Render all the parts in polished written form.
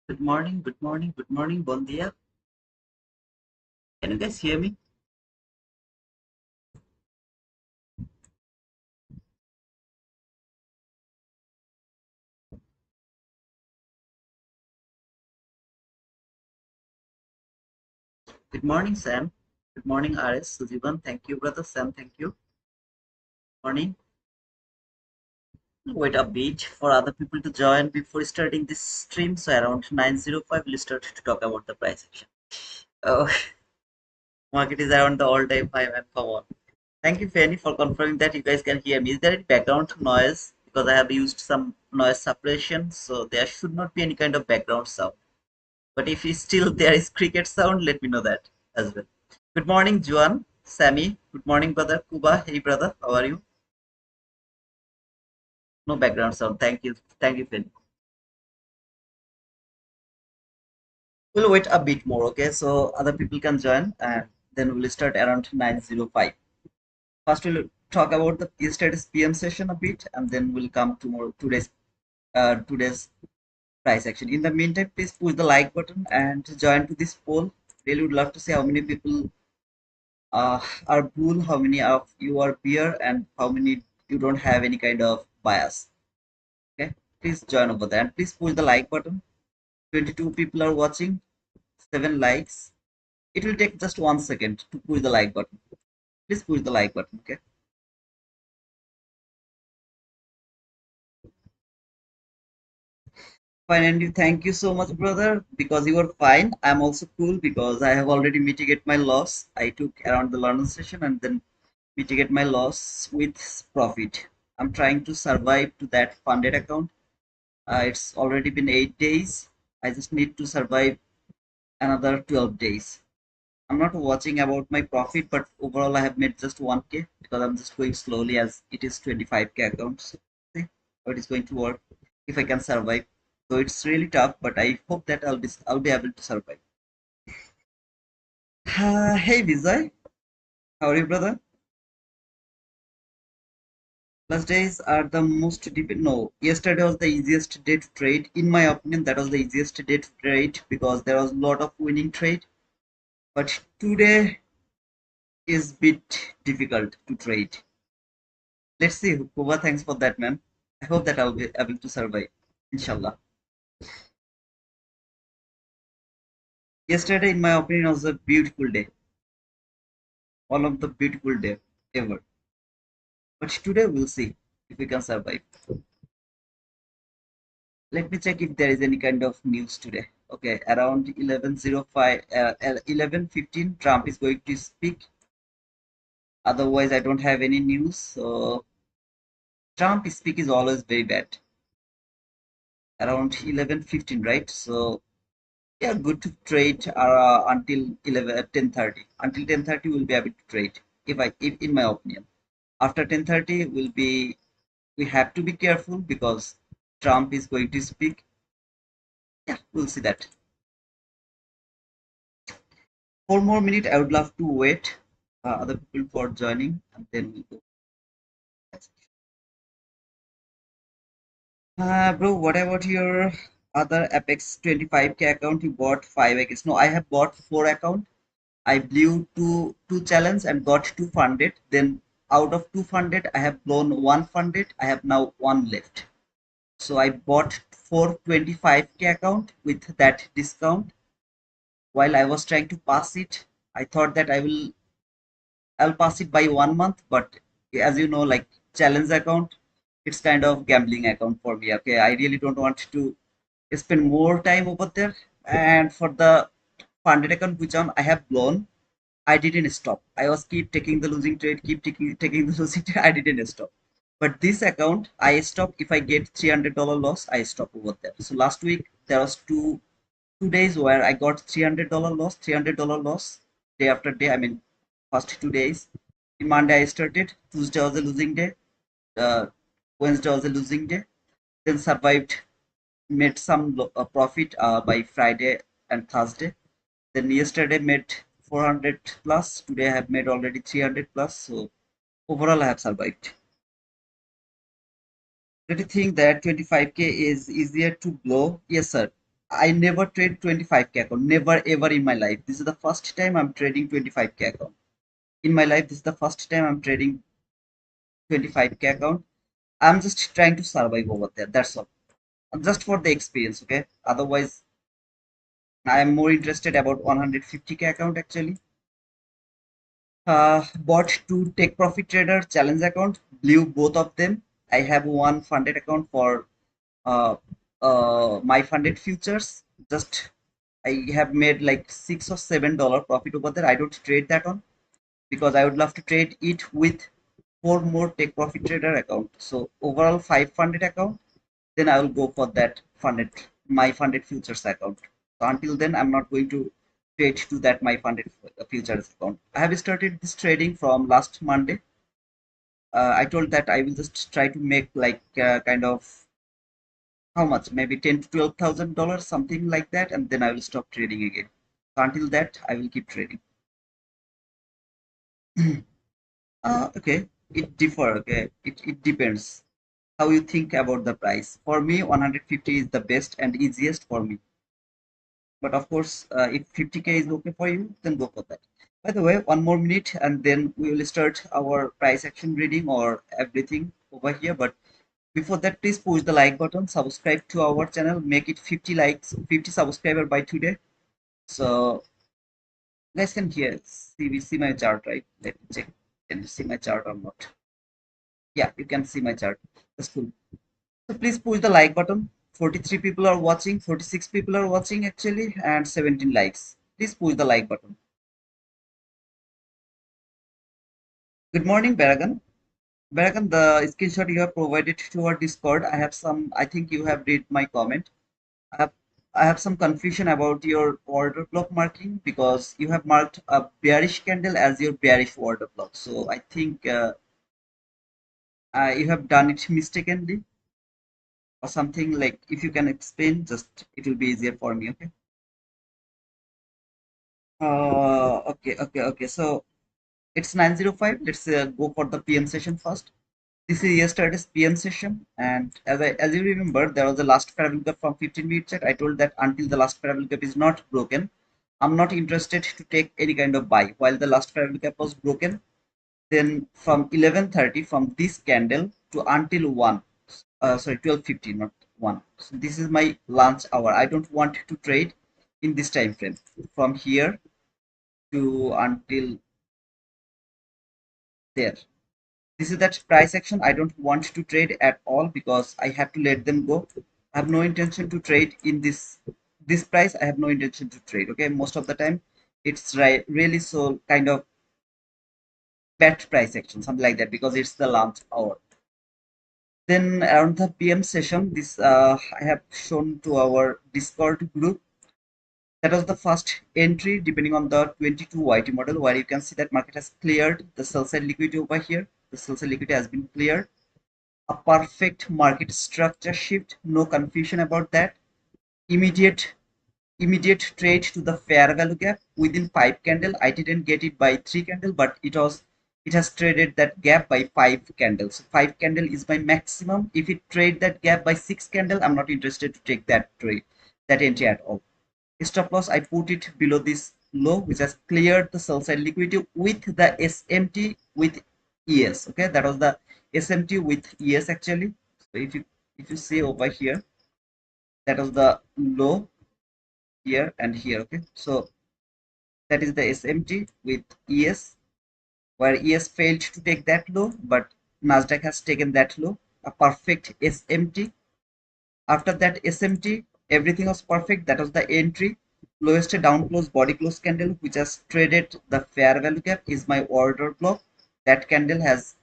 Good morning, bon dia. Can you guys hear me? Good morning, Sam. Good morning, RS, Sujivan. Thank you, brother. Sam, thank you. Morning. Wait a bit for other people to join before starting this stream. So around 9:05, we'll start to talk about the price action. Oh, market is around the all-time high, man. Come on. Thank you, Fanny, for confirming that you guys can hear me. Is there any background noise? Because I have used some noise suppression, so there should not be any kind of background sound. But if still there is cricket sound, let me know that as well. Good morning, Juan, Sammy. Good morning, brother. Kuba, hey, brother. How are you? No background sound. Thank you. Thank you, Phil. We'll wait a bit more, okay? So other people can join and then we'll start around 9:05. First, we'll talk about the yesterday's PM session a bit and then we'll come to more today's price action. In the meantime, please push the like button and join to this poll. Really would love to see how many people are bull, how many of you are bear, and how many you don't have any kind of bias. Okay, please join over there and please push the like button. 22 people are watching, 7 likes. It will take just 1 second to push the like button. Please push the like button. Okay. Fine, and you thank you so much, brother, because you are fine. I'm also cool because I have already mitigated my loss. I took around the London session and then mitigate my loss with profit. I'm trying to survive to that funded account. It's already been 8 days. I just need to survive another 12 days. I'm not watching about my profit, but overall I have made just 1k because I'm just going slowly as it is 25k accounts. See how it is going to work if I can survive. So it's really tough, but I hope that I'll be able to survive. Hey Vijay, how are you, brother? Last days are the most difficult. No, yesterday was the easiest day to trade. In my opinion, that was the easiest day to trade because there was a lot of winning trade. But today is bit difficult to trade. Let's see. Kuba, thanks for that, man. I hope that I'll be able to survive. Inshallah. Yesterday, in my opinion, was a beautiful day. One of the beautiful day ever. But today we'll see if we can survive. Let me check if there is any kind of news today. Okay, around 11:05, 11:15, Trump is going to speak. Otherwise, I don't have any news. So Trump speak is always very bad. Around 11:15, right? So yeah, good to trade until 10:30. Until 10:30, we'll be able to trade. If in my opinion, after 10:30, we have to be careful because Trump is going to speak. Yeah, we'll see that. 4 more minutes. I would love to wait other people for joining, and then we'll go. Bro, what about your other Apex 25k account? You bought 5x. No, I have bought 4 account. I blew two challenge and got 2 funded. Then out of 2 funded, I have blown 1 funded. I have now 1 left. So I bought 425k account with that discount. While I was trying to pass it, I thought that I'll pass it by 1 month, but as you know, like challenge account, it's kind of gambling account for me. Okay, I really don't want to spend more time over there. And for the funded account which on I have blown, I didn't stop. I was keep taking the losing trade, keep taking the losing trade. I didn't stop. But this account, I stop if I get $300 loss. I stop over there. So last week there was two days where I got $300 loss, $300 loss day after day. I mean, first 2 days. In Monday I started. Tuesday was a losing day. Uh, Wednesday was a losing day. Then survived, made some profit by Friday and Thursday. Then yesterday made 400 plus. Today I have made already 300 plus. So overall I have survived. Do you think that 25k is easier to blow? Yes, sir. I never trade 25k account. Never ever in my life. This is the first time I'm trading 25k account. In my life, this is the first time I'm trading 25k account. I'm just trying to survive over there. That's all. Just for the experience, okay? Otherwise, I am more interested about 150k account actually. Bought two take profit trader challenge account, blew both of them. I have one funded account for uh, my funded futures. Just I have made like $6 or $7 profit over there. I don't trade that on because I would love to trade it with four more take profit trader account. So overall five funded account. Then I will go for that funded my funded futures account. So until then, I'm not going to trade to that my funded futures account. I have started this trading from last Monday. I told that I will just try to make like kind of how much, maybe 10 to 12 thousand dollars, something like that, and then I will stop trading again. So until that, I will keep trading. Okay, it differ. Okay, it depends how you think about the price. For me, 150 is the best and easiest for me. But of course, if 50k is okay for you, then go for that. By the way, one more minute and then we will start our price action reading or everything over here. But before that, please push the like button, subscribe to our channel, make it 50 likes, 50 subscriber by today. So guys can hear, see my chart, right? Let me check. Can you see my chart or not? Yeah, you can see my chart. That's cool. So please push the like button. 43 people are watching, 46 people are watching actually, and 17 likes. Please push the like button. Good morning, Baragan. Baragan, the screenshot you have provided to our Discord, I have some, I think you have read my comment. I have, I have some confusion about your order block marking because you have marked a bearish candle as your bearish order block. So I think you have done it mistakenly or something. Like if you can explain, just it will be easier for me. Okay. Okay. So it's 9:05. Let's go for the PM session first. This is yesterday's PM session, and as you remember, there was the last parallel gap from 15 minute chat. I told that until the last parallel gap is not broken, I'm not interested to take any kind of buy. While the last parallel gap was broken, then from 11:30 from this candle to until 1, sorry 12:50, not 1. So this is my lunch hour. I don't want to trade in this time frame from here to until there. This is that price action I don't want to trade at all because I have to let them go. I have no intention to trade in this price. I have no intention to trade. Okay, most of the time it's right really so kind of bad price action, something like that, because it's the lunch hour. Then around the PM session, this I have shown to our Discord group. That was the first entry depending on the 22 YT model, where you can see that market has cleared the sell side liquidity over here. The sell side liquidity has been cleared. A perfect market structure shift, no confusion about that. Immediate immediate trade to the fair value gap within 5 candle. I didn't get it by 3 candle, but it has traded that gap by 5 candles. 5 candle is my maximum. If it trade that gap by 6 candle, I'm not interested to take that trade, that entry at all. Stop loss, I put it below this low, which has cleared the sell side liquidity with the SMT with ES. Okay, that was the SMT with ES actually. So if you see over here, that was the low here and here. Okay, so that is the SMT with ES, where ES failed to take that low, but Nasdaq has taken that low, a perfect SMT. After that SMT, everything was perfect. That was the entry. Lowest down close body close candle, which has traded the fair value gap, is my order block. That candle has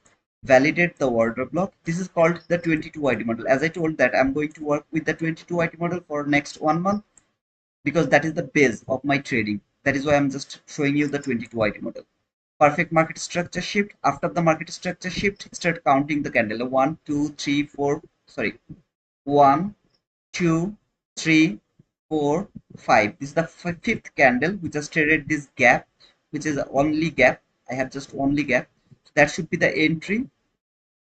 validated the order block. This is called the 22 IT model. As I told that I'm going to work with the 22 IT model for next 1 month because that is the base of my trading. That is why I'm just showing you the 22 IT model. Perfect market structure shift. After the market structure shift, start counting the candle. 1, 2, 3, 4. Sorry, 1, 2, 3, 4, 5. This is the fifth candle which has traded this gap, which is only gap. I have just only gap. So that should be the entry.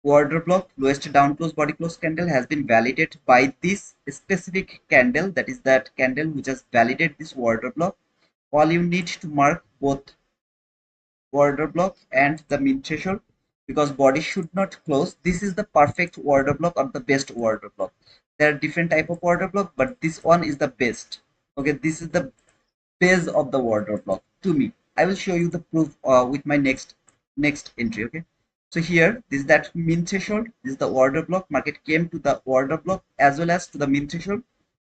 order block lowest down close body close candle has been validated by this specific candle, that is that candle which has validated this order block. All you need to mark both order block and the min threshold, because body should not close. This is the perfect order block or the best order block. There are different type of order block, but this one is the best. Okay, this is the base of the order block to me. I will show you the proof with my next entry. Okay, so here this is that min threshold. This is the order block. Market came to the order block as well as to the min threshold.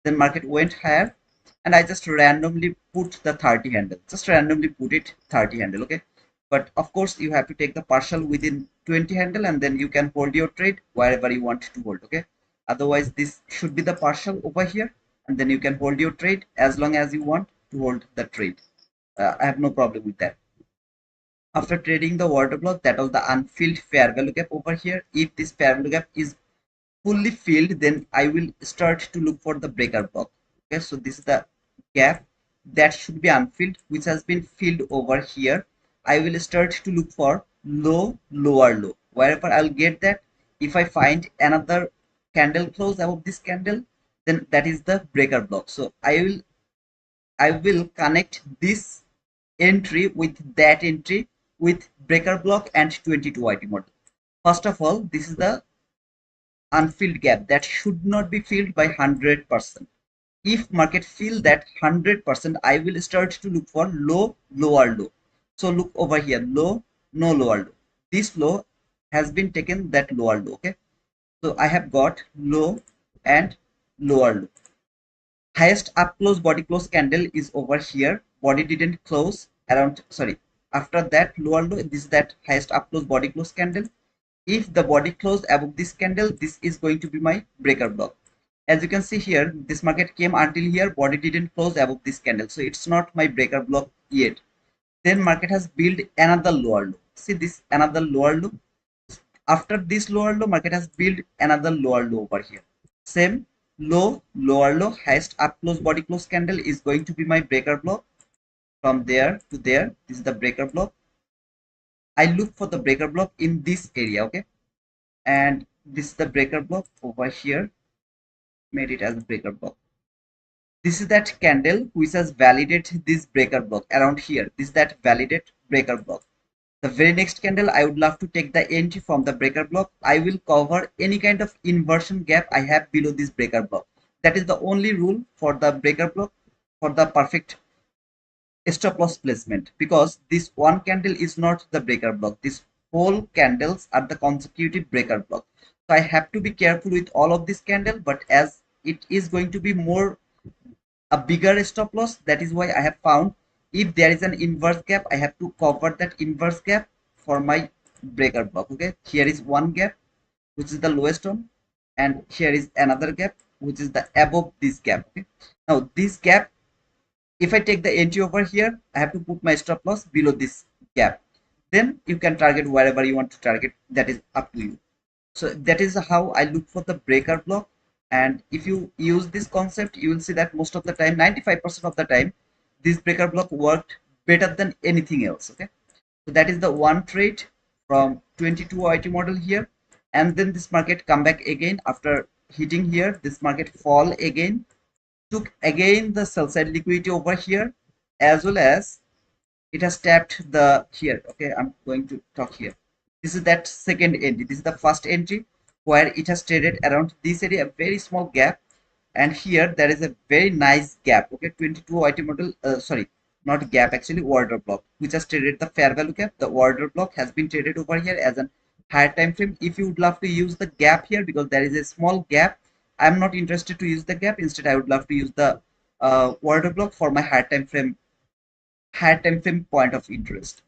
Then market went higher, and I just randomly put the 30 handle. Just randomly put it 30 handle. Okay, but of course you have to take the partial within 20 handle, and then you can hold your trade wherever you want to hold. Okay, otherwise this should be the partial over here, and then you can hold your trade as long as you want to hold the trade. I have no problem with that. After trading the order block, that was the unfilled fair value gap over here. If this fair value gap is fully filled, then I will start to look for the breaker block. Okay, so this is the gap that should be unfilled, which has been filled over here. I will start to look for low, lower low. Wherever I'll get that, if I find another candle close above this candle, then that is the breaker block. So I will connect this entry with that entry with breaker block and 22 IT model. First of all, this is the unfilled gap that should not be filled by 100%. If market fill that 100%, I will start to look for low, lower low. So look over here, low, no lower low. This low has been taken, that lower low. Okay, so I have got low and lower low. Highest up close body close candle is over here. Body didn't close around, sorry, after that lower low, this is that highest up close body close candle. If the body closed above this candle, this is going to be my breaker block. As you can see here, this market came until here, body didn't close above this candle, so it's not my breaker block yet. Then market has built another lower low. See this, another lower low. After this lower low, market has built another lower low over here. Same low, lower low, highest up close body close candle is going to be my breaker block. From there to there, this is the breaker block. I look for the breaker block in this area. Okay, and this is the breaker block over here, made it as a breaker block. This is that candle which has validated this breaker block around here. This is that validate breaker block. The very next candle, I would love to take the entry from the breaker block. I will cover any kind of inversion gap I have below this breaker block. That is the only rule for the breaker block for the perfect stop loss placement, because this one candle is not the breaker block. This whole candles are the consecutive breaker block. So I have to be careful with all of this candle, but as it is going to be more a bigger stop loss, that is why I have found if there is an inverse gap, I have to cover that inverse gap for my breaker block. Okay, here is one gap which is the lowest one, and here is another gap which is the above this gap. Okay, now this gap, if I take the entry over here, I have to put my stop loss below this gap. Then you can target wherever you want to target, that is up to you. So that is how I look for the breaker block. And if you use this concept, you will see that most of the time, 95% of the time, this breaker block worked better than anything else. Okay, so that is the one trade from 22 IT model here. And then this market come back again after hitting here, this market fall again, took again the sell side liquidity over here, as well as it has tapped the here. Okay, I'm going to talk here. This is that second entry. This is the first entry where it has traded around this area, a very small gap, and here there is a very nice gap. Okay, 22 IT model, sorry, not gap, actually order block, which has traded the fair value gap. The order block has been traded over here as an higher time frame. If you would love to use the gap here, because there is a small gap, I'm not interested to use the gap. Instead, I would love to use the order block for my higher time frame point of interest.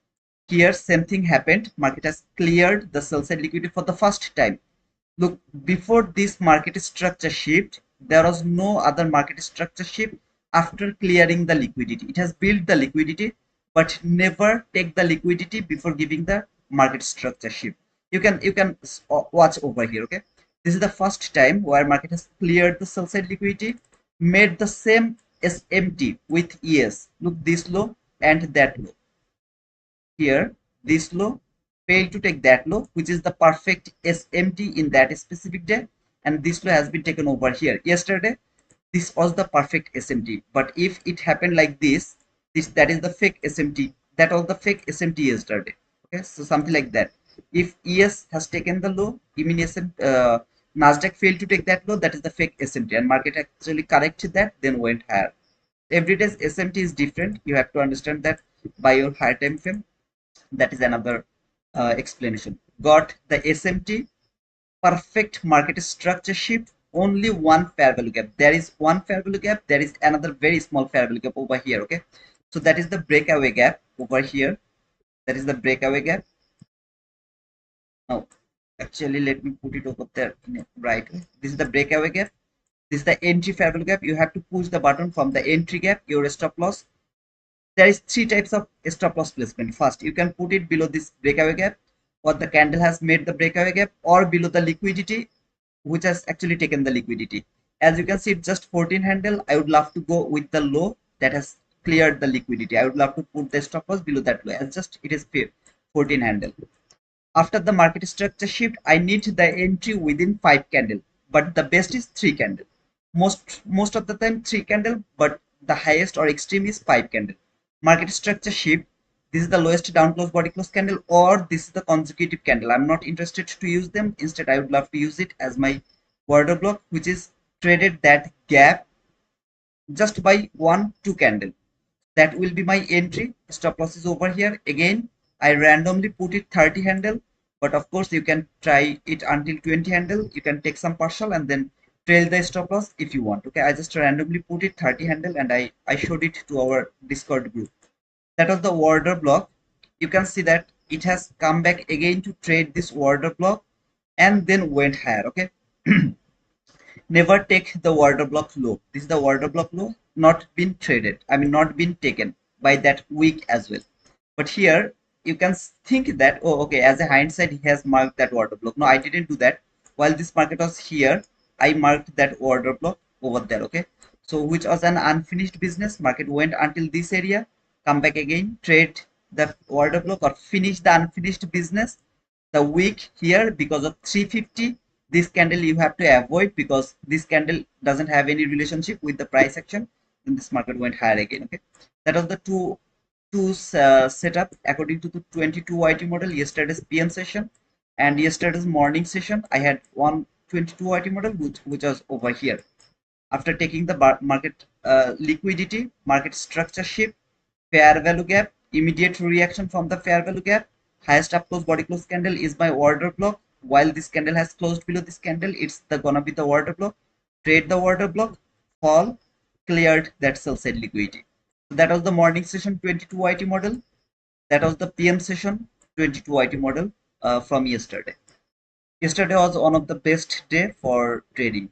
Here, same thing happened. Market has cleared the sell side liquidity for the first time. Look, before this market structure shift, there was no other market structure shift after clearing the liquidity. It has built the liquidity, but never take the liquidity before giving the market structure shift. You can watch over here. Okay, this is the first time where market has cleared the sell side liquidity, made the same SMT with ES. Look, this low and that low. Here, this low failed to take that low, which is the perfect SMT in that specific day, and this low has been taken over here. Yesterday, this was the perfect SMT, but if it happened like this that is the fake SMT. That was the fake SMT yesterday. Okay, so something like that. If ES has taken the low, I mean Nasdaq failed to take that low, that is the fake SMT, and market actually corrected that, then went higher. Every day's SMT is different. You have to understand that by your higher time frame. That is another explanation. Got the SMT, perfect market structure shift, only one fair value gap. There is one fair value gap. There is another very small fair value gap over here. Okay, so that is the breakaway gap over here. That is the breakaway gap. Now, actually, let me put it over there in a right way. This is the breakaway gap. This is the entry fair value gap. You have to push the button from the entry gap, your stop loss. There is three types of stop loss placement. First, you can put it below this breakaway gap, or the candle has made the breakaway gap, or below the liquidity, which has actually taken the liquidity. As you can see, it's just 14 handle. I would love to go with the low that has cleared the liquidity. I would love to put the stop loss below that low, as just it is 14 handle. After the market structure shift, I need the entry within 5 candle, but the best is 3 candle. Most of the time 3 candle, but the highest or extreme is 5 candle. Market structure shift, this is the lowest down close body close candle, or this is the consecutive candle. I'm not interested to use them. Instead, I would love to use it as my order block, which is traded that gap just by 1-2 candle. That will be my entry. Stop loss is over here. Again, I randomly put it 30 handle, but of course you can try it until 20 handle. You can take some partial and then trail the stop loss if you want. Okay, I just randomly put it 30 handle, and I showed it to our Discord group. That was the order block. You can see that it has come back again to trade this order block and then went higher. Okay. Never take the order block low. This is the order block low, not been traded. I mean, not been taken by that week as well. But here you can think that, oh, okay, as a hindsight, he has marked that order block. No, I didn't do that. While this market was here, I marked that order block over there. Okay, so which was an unfinished business. Market went until this area, come back again, trade the order block or finish the unfinished business. The wick here, because of 350, this candle you have to avoid, because this candle doesn't have any relationship with the price action. Then this market went higher again. Okay, that was the two setup according to the 22 YT model. Yesterday's PM session and yesterday's morning session, I had one 22 YT model which was over here. After taking the market liquidity, market structure shift, fair value gap, immediate reaction from the fair value gap, highest up close body close candle is my order block. While this candle has closed below this candle, it's gonna be the order block. Trade the order block, fall, cleared that sell side liquidity. So that was the morning session 22 IT model. That was the PM session 22 IT model from yesterday. Yesterday was one of the best day for trading.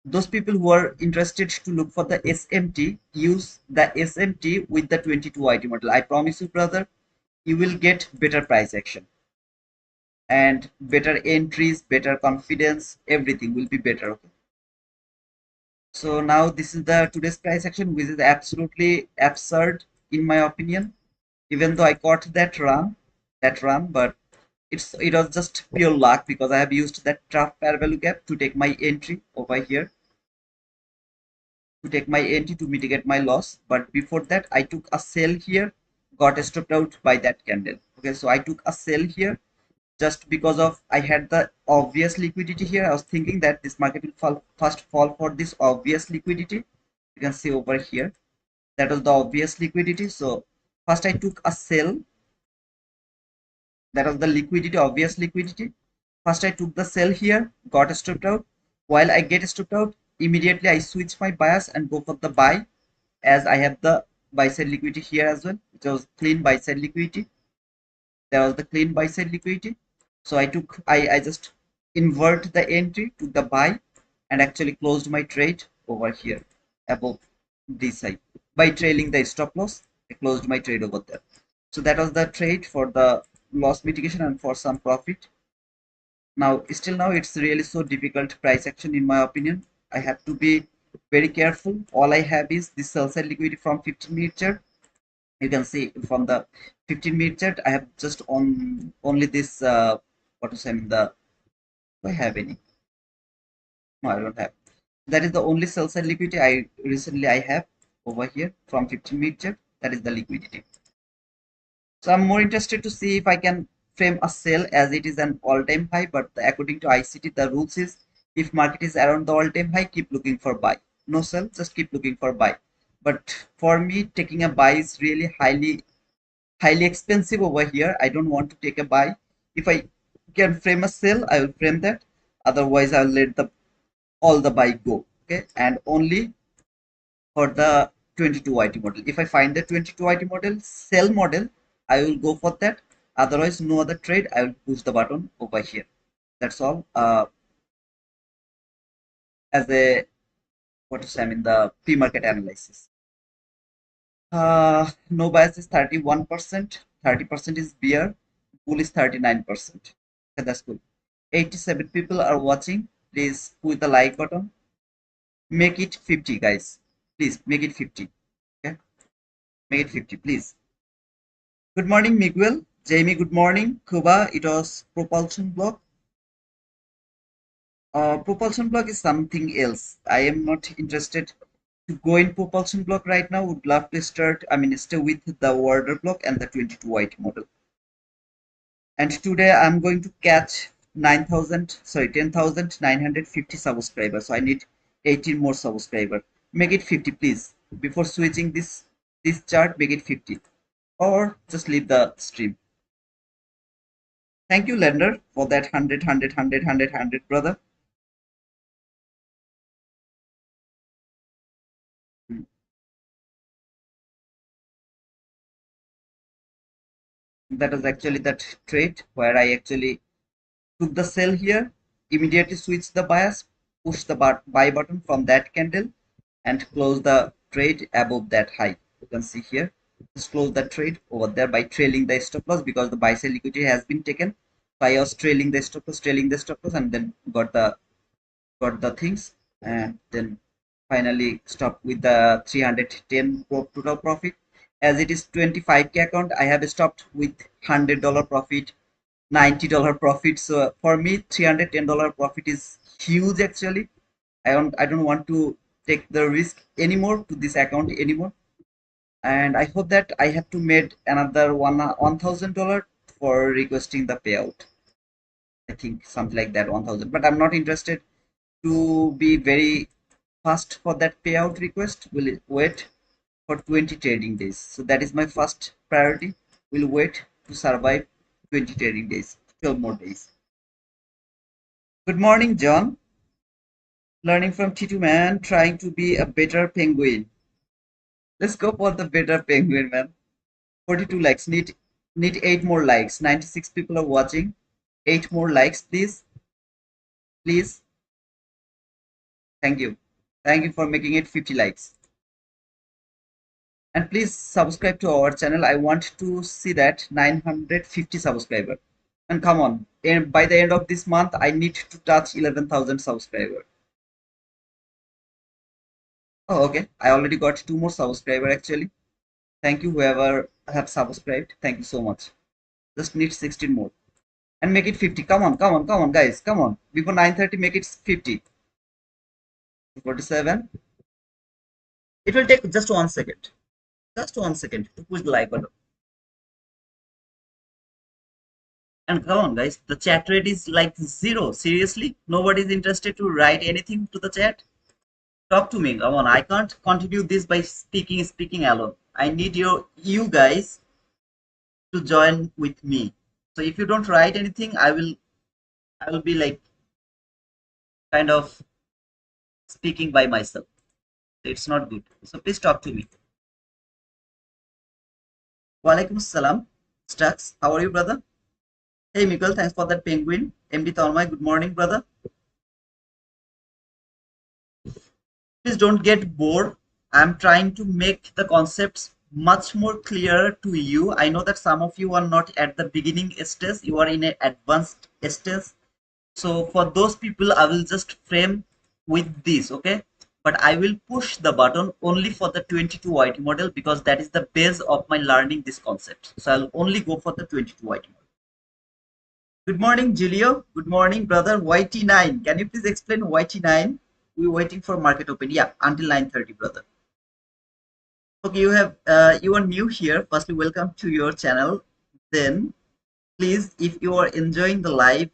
Those people who are interested to look for the SMT, use the SMT with the 22 IT model. I promise you, brother, you will get better price action and better entries, better confidence, everything will be better. Okay, so now this is the today's price action, which is absolutely absurd in my opinion. Even though I caught that run, but it was just pure luck, because I have used that tough fair value gap to take my entry over here, to mitigate my loss. But before that, I took a sell here, got stopped out by that candle. Okay, so I took a sell here just because of I had the obvious liquidity here. I was thinking that this market will first fall for this obvious liquidity. You can see over here, that was the obvious liquidity. So first I took a sell. That was the liquidity, obvious liquidity. First I took the sell here, got stopped out. While I get stopped out, immediately I switch my bias and go for the buy, as I have the buy side liquidity here as well. It was clean buy side liquidity. There was the clean buy side liquidity. So I just invert the entry to the buy and actually closed my trade over here above this side. By trailing the stop loss, I closed my trade over there. So that was the trade for the loss mitigation and for some profit. Now, still now, it's really so difficult price action in my opinion. I have to be very careful. All I have is this sell side liquidity from 15 minute chart. You can see from the 15-minute chart, I have just on only this what to say, the do I have any? No, I don't have. That is the only sell side liquidity I have over here from 15-minute chart. That is the liquidity. So I'm more interested to see if I can frame a sell as it is an all-time high. But according to ICT, the rules is if market is around the all-time high, keep looking for buy. No sell, just keep looking for buy. But for me, taking a buy is really highly expensive over here. I don't want to take a buy. If I can frame a sell, I will frame that. Otherwise, I'll let the all the buy go. Okay, and only for the 22YT model. If I find the 22YT model, sell model, I will go for that. Otherwise, no other trade, I will push the button over here. That's all. As a what is I mean the pre-market analysis. No bias is 31%, 30% is bear, bull is 39%. Okay, that's good. 87 people are watching. Please push the like button. Make it 50, guys. Please make it 50. Okay, make it 50, please. Good morning, Miguel. Jamie, good morning. Kuba, it was propulsion block. Propulsion block is something else. I am not interested to go in propulsion block right now. Would love to start, stay with the order block and the 22YT model. And today I'm going to catch 10,950 subscribers. So I need 18 more subscribers. Make it 50, please. Before switching this chart, make it 50. Or just leave the stream. Thank you, Lender, for that 100, 100, 100, 100, 100, brother. Hmm. That was actually that trade where I actually took the sell here, immediately switch the bias, push the buy button from that candle, and close the trade above that high. You can see here, just close the trade over there by trailing the stop loss because the buy sell liquidity has been taken. So I was trailing the stop loss, and then got the things, and then finally stop with the 310 total profit. As it is 25K account, I have stopped with $100 profit, $90 profit. So for me, $310 profit is huge actually. I don't want to take the risk anymore to this account anymore. And I hope that I have to made another $1,000 for requesting the payout. I think something like that, 1,000. But I'm not interested to be very fast for that payout request. Will wait for 20 trading days. So that is my first priority. Will wait to survive 20 trading days, 12 more days. Good morning, John. Learning from T2 man, trying to be a better penguin. Let's go for the better penguin, man. 42 likes. Need 8 more likes. 96 people are watching. 8 more likes, please. Please. Thank you. Thank you for making it 50 likes. And please subscribe to our channel. I want to see that 950 subscriber. And come on, and by the end of this month, I need to touch 11,000 subscriber. Oh, okay. I already got 2 more subscriber actually. Thank you, whoever have subscribed. Thank you so much. Just need 16 more. And make it 50. Come on, come on, come on, guys. Come on. Before 9:30, make it 50. 47. It will take just 1 second. Just 1 second to push the like button. And come on, guys. The chat rate is like zero. Seriously? Nobody is interested to write anything to the chat? Talk to me. Come on. I can't continue this by speaking alone. I need you guys to join with me. So if you don't write anything, I will be like kind of speaking by myself. It's not good. So please talk to me. Walaikum salam. Stux, how are you, brother? Hey, Mikkel, thanks for that penguin. MD Thalmai, good morning, brother. Please don't get bored. I'm trying to make the concepts much more clear to you. I know that some of you are not at the beginning stage, you are in an advanced stage. So for those people, I will just frame with this, okay? but I will push the button only for the 22 YT model because that is the base of my learning this concept. So I'll only go for the 22 YT model. Good morning, Julio. Good morning, brother. YT9. Can you please explain YT9? We're waiting for market open. Yeah, until 9:30, brother. Okay, you are new here. Firstly, welcome to your channel. Then, please, if you are enjoying the live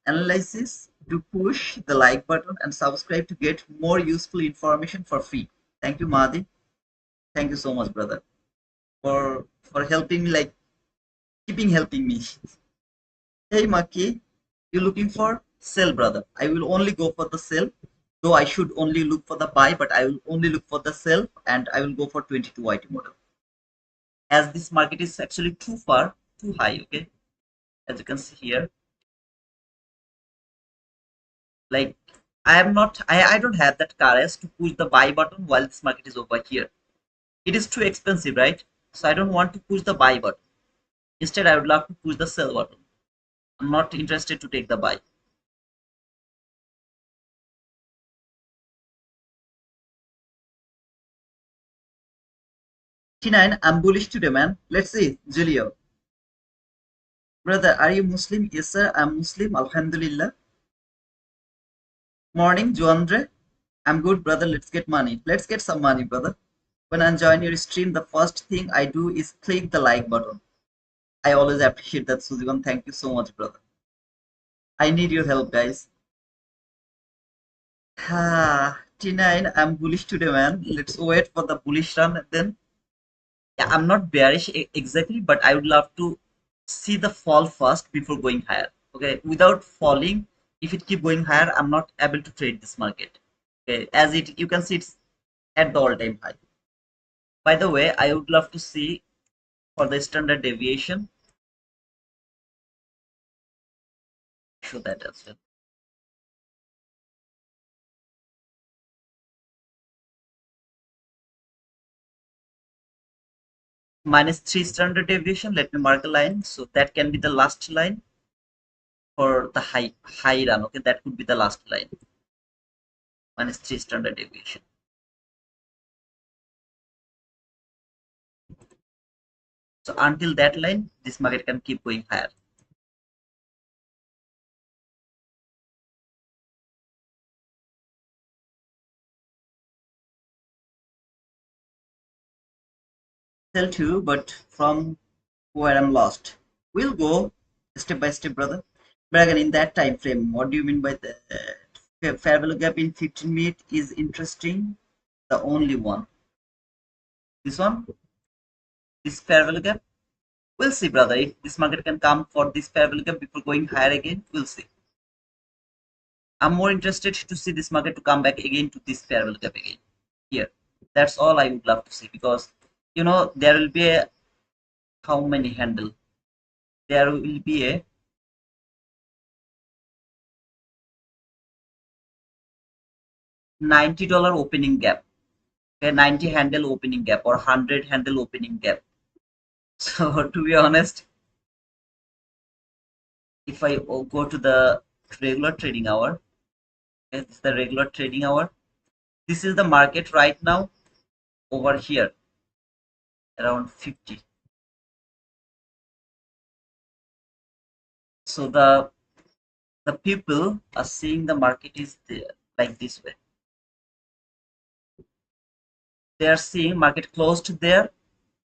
analysis, do push the like button and subscribe to get more useful information for free. Thank you, Mahdi. Thank you so much, brother, for helping me, like keeping helping me. Hey, Maki, you looking for sell, brother? I will only go for the sell. Though I should only look for the buy, but I will only look for the sell, and I will go for 22 YT model. As this market is actually too far, too high. Okay, as you can see here, like I don't have that courage to push the buy button while this market is over here. It is too expensive, right? So I don't want to push the buy button. Instead, I would love to push the sell button. I'm not interested to take the buy. T9, I'm bullish today, man. Let's see, Julio. Brother, are you Muslim? Yes, sir, I'm Muslim. Alhamdulillah. Morning, Joandre. I'm good, brother. Let's get money. Let's get some money, brother. When I join your stream, the first thing I do is click the like button. I always appreciate that, Suzivan. Thank you so much, brother. I need your help, guys. T9, I'm bullish today, man. Let's wait for the bullish run and then. Yeah, I'm not bearish exactly, but I would love to see the fall first before going higher. Okay, without falling, if it keep going higher, I'm not able to trade this market. Okay, as it you can see it's at the all-time high. By the way, I would love to see for the standard deviation. Show that as well. -3 standard deviation. Let me mark a line. So that can be the last line for the high run. Okay, that could be the last line. -3 standard deviation. So until that line, this market can keep going higher. Sell too, but from where I'm lost. We'll go step by step, brother. But again, in that time frame, what do you mean by the fair value gap in 15 minutes is interesting? The only one. This one, this fair value gap. We'll see, brother. If this market can come for this fair value gap before going higher again, we'll see. I'm more interested to see this market to come back again to this fair value gap again. Here, that's all I would love to see because there will be a how many handle? There will be a $90 opening gap, a 90 handle opening gap or 100 handle opening gap. So to be honest, if I go to the regular trading hour, it's the regular trading hour. This is the market right now over here around 50. So the people are seeing the market is there like this way. They are seeing market closed there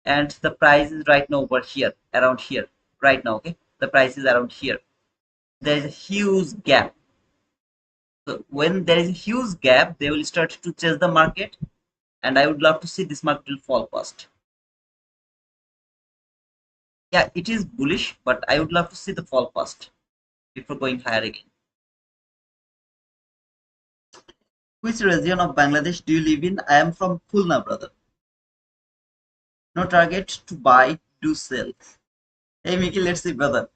and the price is right now over here around here right now. Okay, the price is around here. There is a huge gap. So when there is a huge gap, they will start to chase the market, and I would love to see this market will fall first. Yeah, it is bullish, but I would love to see the fall first before going higher again. Which region of Bangladesh do you live in? I am from Khulna, brother. No target to buy, do sell. Hey, Miki, let's see, brother.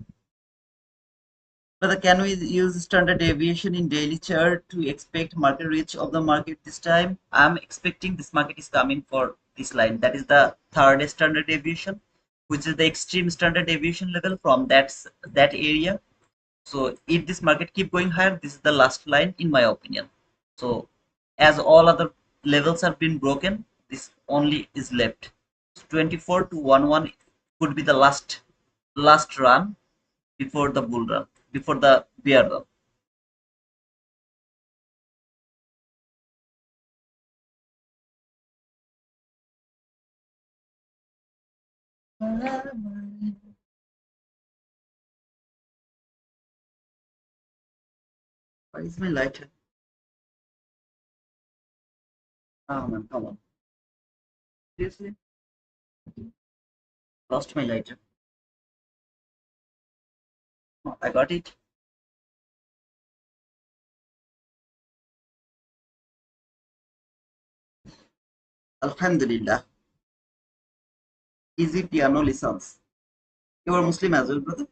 Brother, can we use standard deviation in daily chart to expect market reach of the market this time? I'm expecting this market is coming for this line. That is the third standard deviation, which is the extreme standard deviation level from that area. So if this market keep going higher, this is the last line in my opinion. So as all other levels have been broken. This only is left. 24 to 11 could be the last run before the bull run, before the bear run. Why is my lighter? Oh man, come on. Seriously? Lost my lighter. Oh, I got it. Alhamdulillah. Easy piano lessons. You are Muslim as well, brother?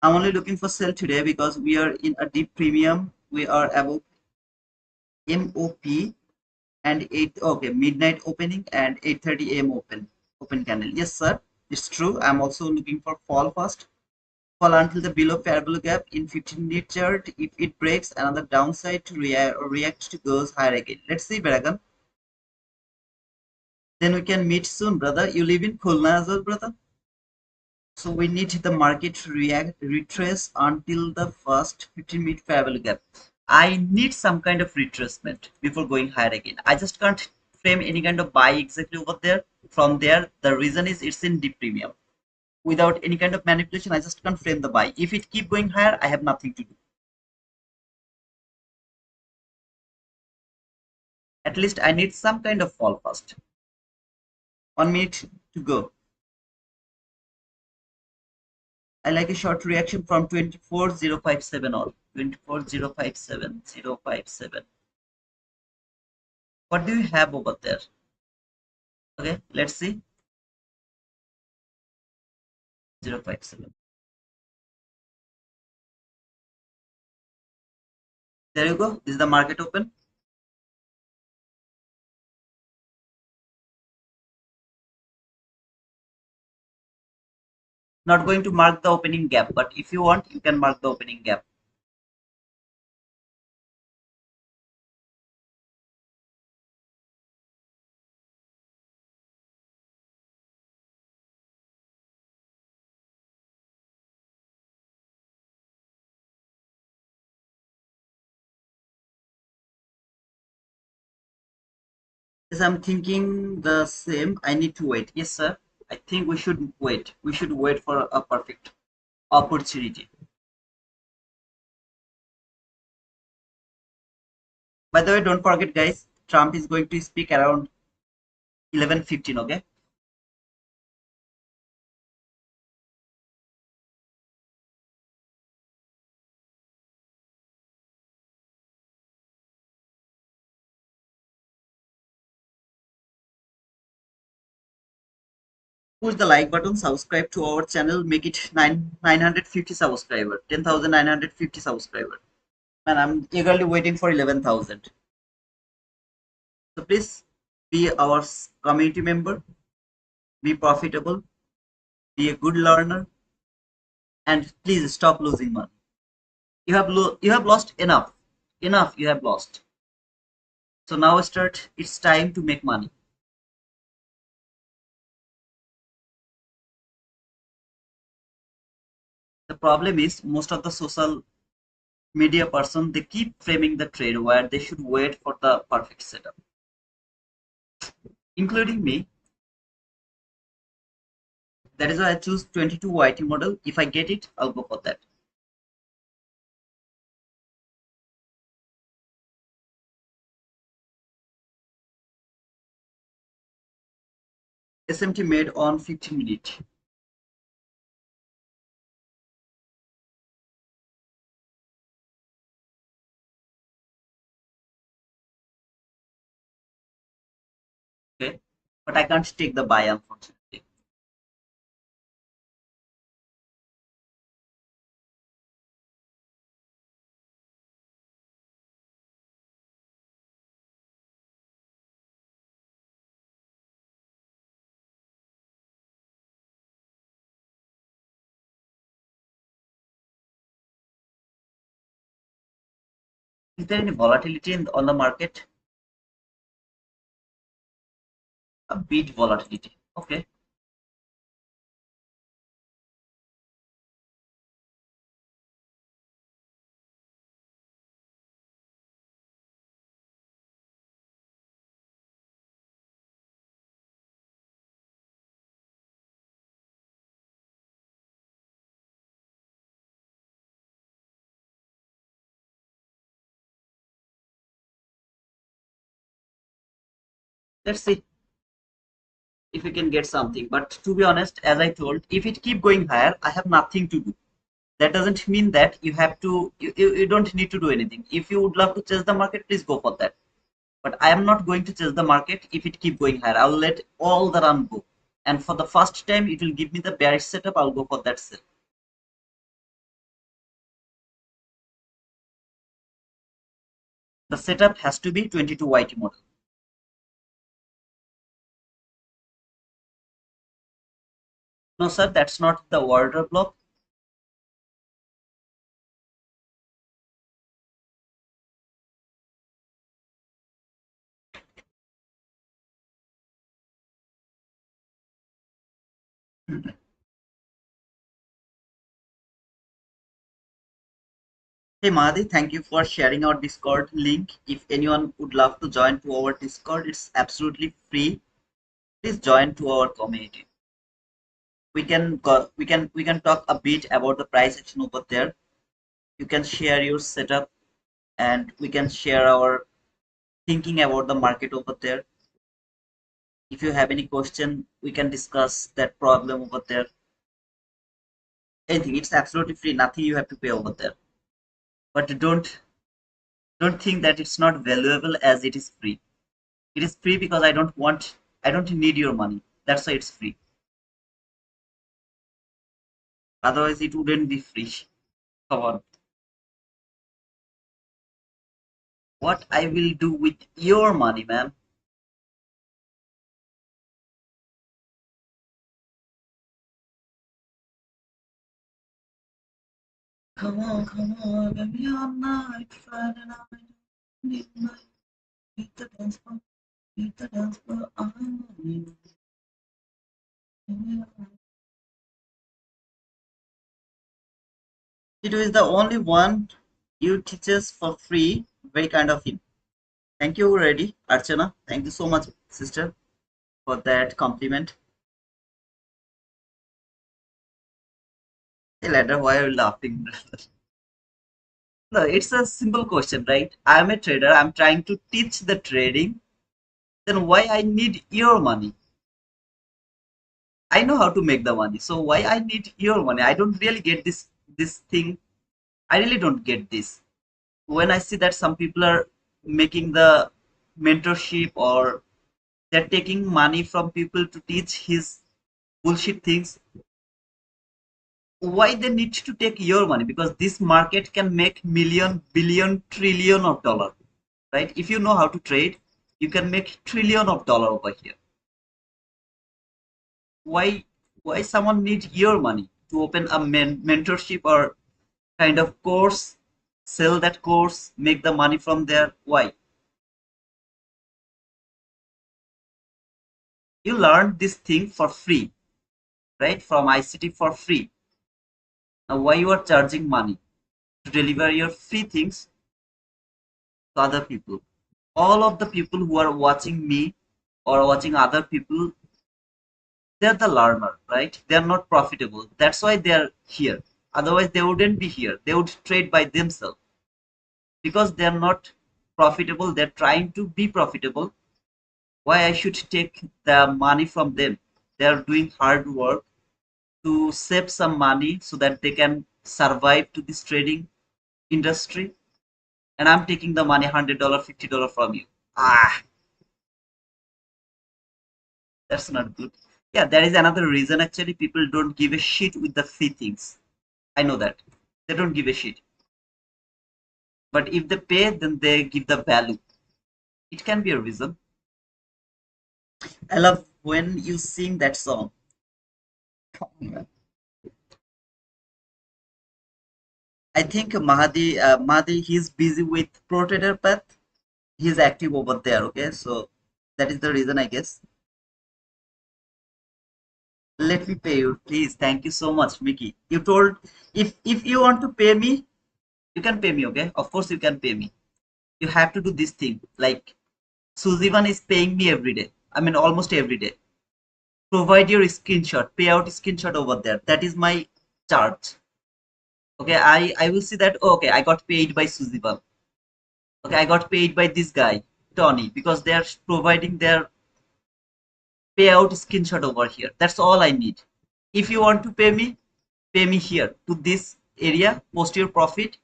I'm only looking for sell today because we are in a deep premium. We are above MOP and 8 okay midnight opening and 8:30 a.m. open candle. Yes, sir. It's true. I'm also looking for fall first. Fall until the below parabolic gap in 15-minute chart. If it breaks another downside to react to goes higher again. Let's see, Baragan. Then we can meet soon, brother. You live in Khulna as well, brother. So we need the market to retrace until the first 15-minute parabolic gap. I need some kind of retracement before going higher again. I just can't frame any kind of buy exactly over there. From there, the reason is it's in deep premium. Without any kind of manipulation, I just can't frame the buy. If it keep going higher, I have nothing to do. At least I need some kind of fall first. 1 minute to go. I like a short reaction from 24057 or 24057. What do you have over there? Okay, let's see. 057. There you go. This is the market open. Not going to mark the opening gap, but if you want, you can mark the opening gap. Yes, I'm thinking the same. I need to wait. Yes, sir. I think we should wait. We should wait for a perfect opportunity. By the way, don't forget, guys, Trump is going to speak around 11:15. Okay. Push the like button, subscribe to our channel, make it 950 subscriber, 10,950 subscriber. And I'm eagerly waiting for 11,000. So please be our community member, be profitable, be a good learner, and please stop losing money. You have lost enough. Enough you have lost. So now start it's time to make money. The problem is most of the social media person they keep framing the trade where they should wait for the perfect setup, including me. That is why I choose 22 YT model. If I get it, I'll go for that. SMT made on 15 minute. Okay, but I can't take the buy unfortunately. Is there any volatility on the market? A bit volatility. Okay. Let's see if we can get something. But to be honest, as I told, if it keep going higher, I have nothing to do. That doesn't mean that you have to, you don't need to do anything. If you would love to chase the market, please go for that. But I am not going to chase the market if it keep going higher. I'll let all the run go. And for the first time, it will give me the bearish setup. I'll go for that sell. The setup has to be 22 YT model. No, sir, that's not the order block. Hey Mahadi, thank you for sharing our Discord link. If anyone would love to join to our Discord, it's absolutely free. Please join to our community. We can talk a bit about the price action over there. You can share your setup and we can share our thinking about the market over there. If you have any question, we can discuss that problem over there. Anything, it's absolutely free. Nothing you have to pay over there. But don't think that it's not valuable as it is free. It is free because I don't need your money. That's why it's free. Otherwise, it wouldn't be free. Come on. What I will do with your money, man? Come on, baby, all night, Friday night, midnight, hit the dance floor, hit the dance floor, I'm on you. Tito is the only one you teaches for free. Very kind of him. Thank you, Reddy. Archana. Thank you so much, sister, for that compliment. Hey, ladder, why are you laughing? No, it's a simple question, right? I'm a trader. I'm trying to teach the trading. Then why I need your money? I know how to make the money. So why I need your money? I don't really get this thing. I really don't get this. When I see that some people are making the mentorship or they're taking money from people to teach his bullshit things, why they need to take your money? Because this market can make million, billion, trillion of dollar, right? If you know how to trade, you can make trillion of dollar over here. Why someone need your money to open a mentorship or kind of course, sell that course, make the money from there? Why? You learn this thing for free, right? From ICT for free. Now why you are charging money to deliver your free things to other people? All of the people who are watching me or watching other people, they're the learner, right? They're not profitable. That's why they're here. Otherwise, they wouldn't be here. They would trade by themselves because they're not profitable. They're trying to be profitable. Why I should take the money from them? They're doing hard work to save some money so that they can survive to this trading industry. And I'm taking the money $100, $50 from you. Ah, that's not good. Yeah, there is another reason actually people don't give a shit with the free things. I know that. They don't give a shit. But if they pay, then they give the value. It can be a reason. I love when you sing that song. I think Mahadi, he's busy with Pro Trader Path. He's active over there. Okay, so that is the reason, I guess. Let me pay you, please. Thank you so much, Mickey. You told if you want to pay me, you can pay me, okay? Of course you can pay me. You have to do this thing. Like Suzivan is paying me every day. I mean almost every day. Provide your screenshot, payout screenshot over there. That is my charge. Okay, I will see that. Oh, okay, I got paid by Suzivan. Okay, I got paid by this guy, Tony, because they are providing their payout screenshot over here. That's all I need. If you want to pay me here to this area, post your profit,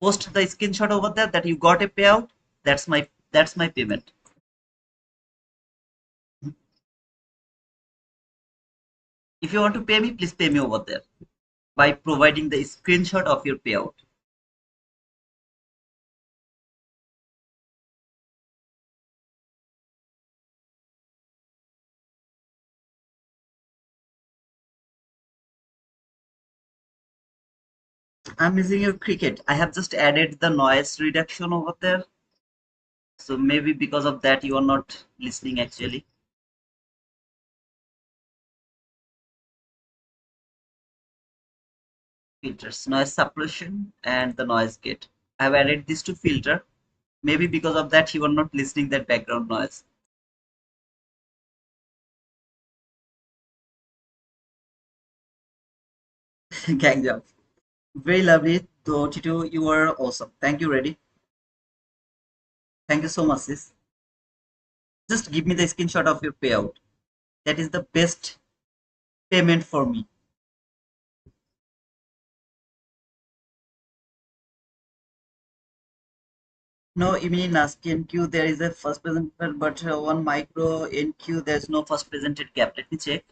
post the screenshot over there that you got a payout. That's my payment. If you want to pay me, please pay me over there by providing the screenshot of your payout. I'm using your cricket. I have just added the noise reduction over there. So maybe because of that you are not listening actually. Filters, noise suppression and the noise gate. I have added these two filter. Maybe because of that you are not listening that background noise. Gang jump. Very lovely. Though Tito, you are awesome. Thank you, Ready. Thank you so much, sis. Just give me the screenshot of your payout. That is the best payment for me. No, you mean ask NQ, there is a first presented, but one micro NQ, there's no first presented gap. Let me check.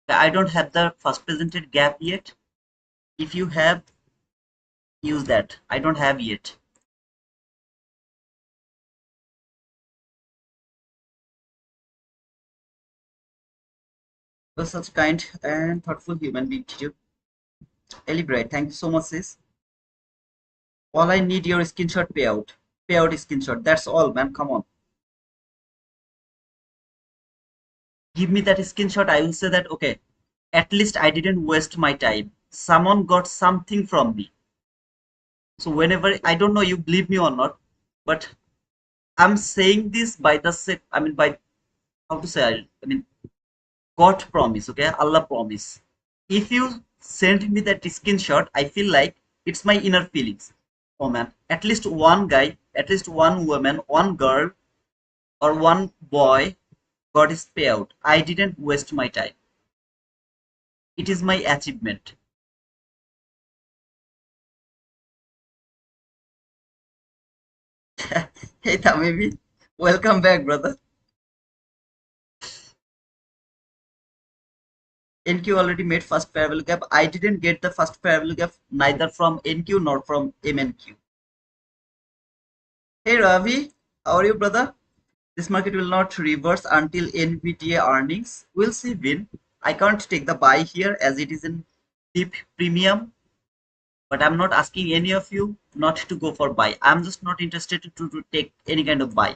I don't have the first presented gap yet. If you have, use that. I don't have yet. You're such kind and thoughtful human being, Tito. Elaborate. Thank you so much, sis. All I need your screenshot payout. Payout screenshot. That's all, man. Come on. Give me that screenshot. I will say that, okay, at least I didn't waste my time. Someone got something from me. So whenever, I don't know you believe me or not, but I'm saying this by the I mean by how to say I mean God promise, okay? Allah promise. If you send me that screenshot, I feel like it's my inner feelings. Oh man, at least one guy, at least one woman, one girl, or one boy got his payout. I didn't waste my time. It is my achievement. Hey Tamibi, welcome back, brother. NQ already made first parallel gap. I didn't get the first parallel gap neither from NQ nor from MNQ. Hey Ravi, how are you, brother? This market will not reverse until NVDA earnings. We'll see when. I can't take the buy here as it is in deep premium, but I'm not asking any of you not to go for buy. I'm just not interested to take any kind of buy.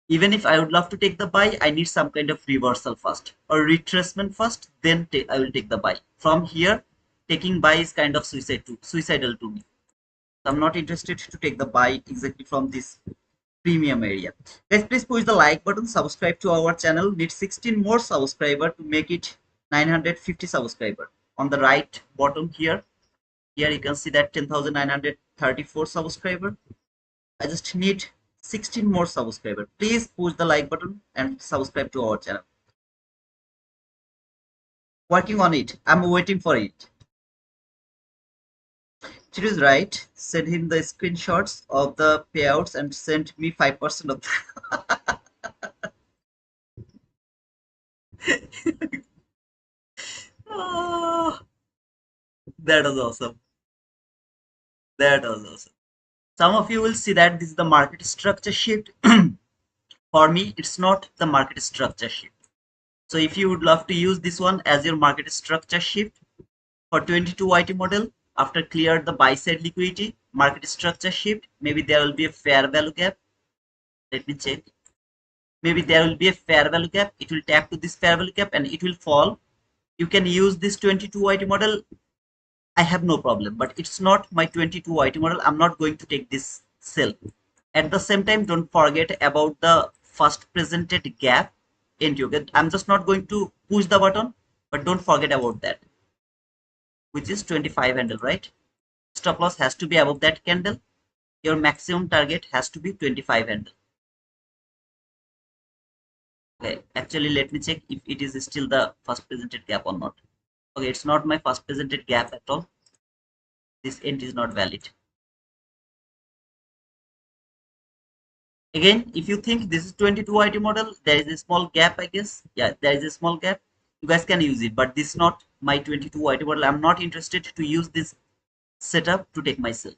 Even if I would love to take the buy, I need some kind of reversal first or retracement first, then I will take the buy. From here, taking buy is kind of suicidal to me. So I'm not interested to take the buy exactly from this premium area. Guys, please push the like button, subscribe to our channel. Need 16 more subscriber to make it 950 subscriber. On the right bottom here you can see that 10,934 subscriber. I just need 16 more subscriber. Please push the like button and subscribe to our channel. Working on it. I'm waiting for it. It is right. Send him the screenshots of the payouts and send me 5% of Oh, that was awesome. That was awesome. Some of you will see that this is the market structure shift. For me, it's not the market structure shift. So if you would love to use this one as your market structure shift for 22 YT model, after clear the buy side liquidity, market structure shift, maybe there will be a fair value gap. Let me check. Maybe there will be a fair value gap. It will tap to this fair value gap and it will fall. You can use this 22 YT model. I have no problem, but it's not my 22 YT model. I'm not going to take this sell. At the same time, don't forget about the first presented gap into okay. I'm just not going to push the button, but don't forget about that, which is 25 handle, right? Stop loss has to be above that candle. Your maximum target has to be 25 handle. Okay, actually, let me check if it is still the first presented gap or not. Okay, it's not my first presented gap at all. This end is not valid. Again, if you think this is 22 IT model, there is a small gap, I guess. Yeah, there is a small gap. You guys can use it, but this is not my 22 IT model. I'm not interested to use this setup to take myself.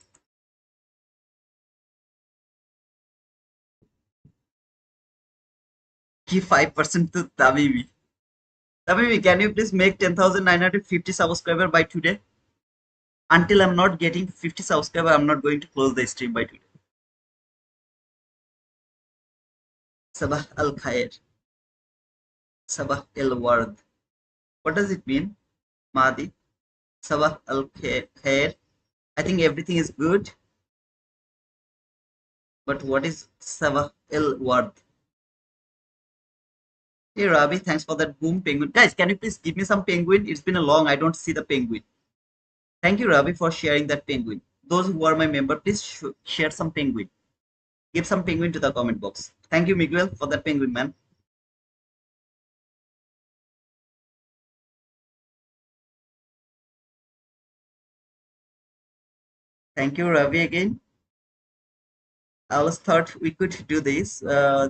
Give 5% to Tabibi. Tabibi, can you please make 10,950 subscriber by today? Until I'm not getting 50 subscriber, I'm not going to close the stream by today. Sabah al Khair. Sabah el Ward. What does it mean, Mahdi? Sabah al Khair. I think everything is good. But what is Sabah el Ward? Hey Ravi, thanks for that boom penguin. Guys, can you please give me some penguin? It's been a long, I don't see the penguin. Thank you, Ravi, for sharing that penguin. Those who are my member, please share some penguin. Give some penguin to the comment box. Thank you, Miguel, for that penguin, man. Thank you, Ravi, again. I always thought we could do this.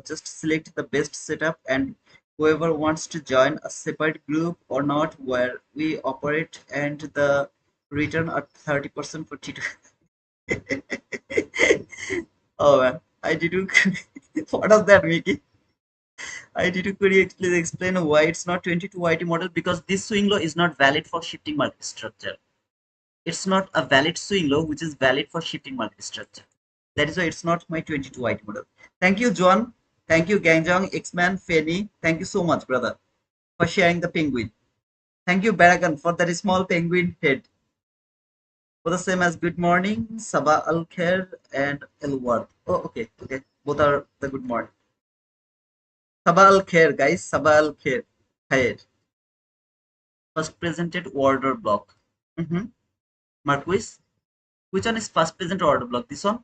Just select the best setup and whoever wants to join a separate group or not where we operate and the return at 30% for T2. Oh man, I did you what does that Mickey? I did you could you please explain why it's not 22 IT model because this swing low is not valid for shifting market structure. It's not a valid swing low which is valid for shifting market structure. That is why it's not my 22 IT model. Thank you, John. Thank you, Gangjong, X-Man, Fanny. Thank you so much, brother, for sharing the penguin. Thank you, Baragan, for that small penguin head. For the same as good morning, Sabah Al Khair and El Ward. Oh, okay, okay. Both are the good morning. Sabah Al Khair, guys. Sabah Al Khair. Khair. First presented order block. Mm-hmm. Marquis. Which one is first presented order block? This one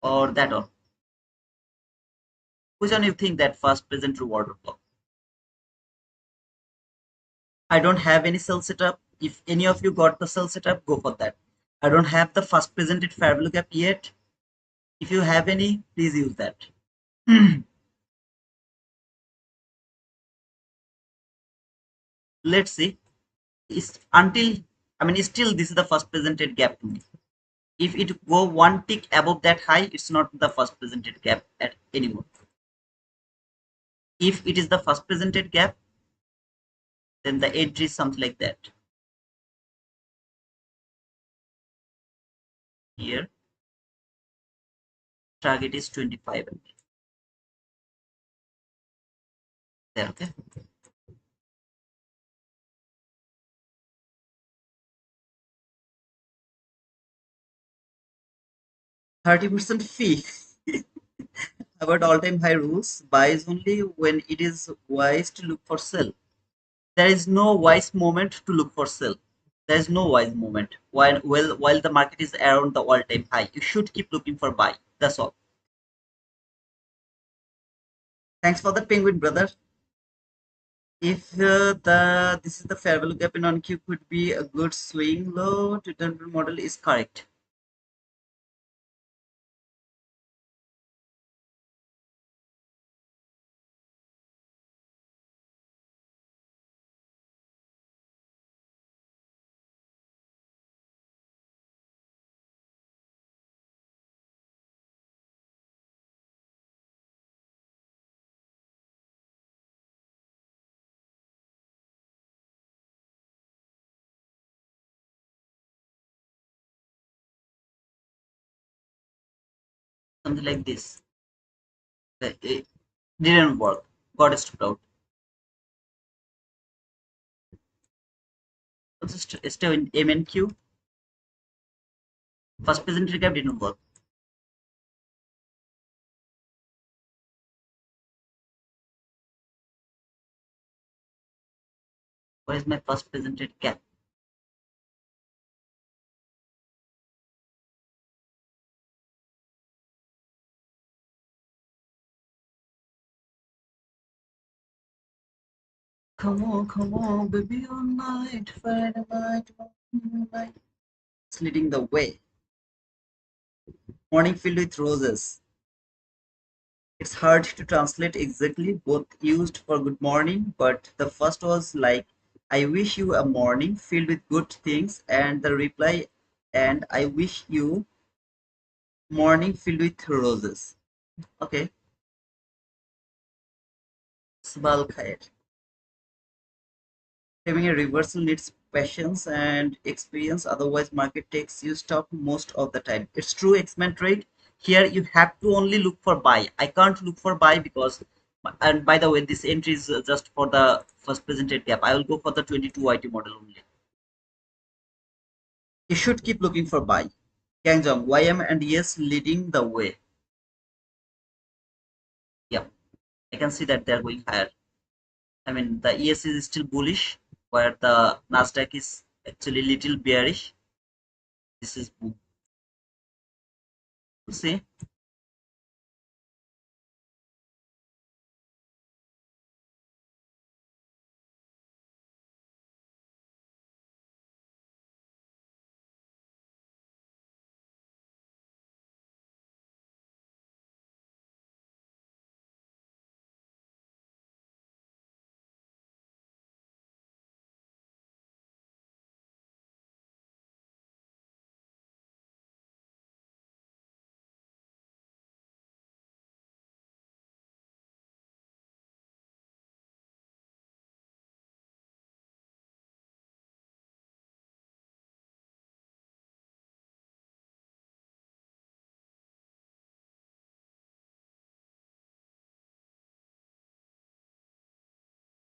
or that one? Which one you think that first presented order block? I don't have any cell setup. If any of you got the cell setup, go for that. I don't have the first presented fair value gap yet. If you have any, please use that. Let's see. It's until I mean, still this is the first presented gap to me. If it go one tick above that high, it's not the first presented gap at anymore. If it is the first presented gap, then the entry is something like that. Here, target is 25. There, okay. 30% fee. About all-time high rules, buys only when it is wise to look for sell. There is no wise moment to look for sell. There is no wise moment. While the market is around the all-time high, you should keep looking for buy. That's all. Thanks for the penguin, brother. If the this is the fair value gap in on Q could be a good swing low to turn model is correct. something like this. It didn't work. Got stopped out. Also, still in MNQ. First present recap didn't work. Where is my first presented cap? Come on, baby, all night, Friday night, moonlight. It's leading the way. Morning filled with roses. It's hard to translate exactly, both used for good morning, but the first was like, I wish you a morning filled with good things, and the reply, and I wish you morning filled with roses. Okay, Sbal Khair. Having a reversal needs patience and experience, otherwise market takes you stop most of the time. It's true X-Men trade. Here you have to only look for buy. I can't look for buy because, and by the way, this entry is just for the first presented gap. I will go for the 22 IT model only. You should keep looking for buy. Gangjong, YM and yes leading the way. Yeah, I can see that they're going higher. I mean, the ES is still bullish, where the Nasdaq is actually little bearish. This is we'll see.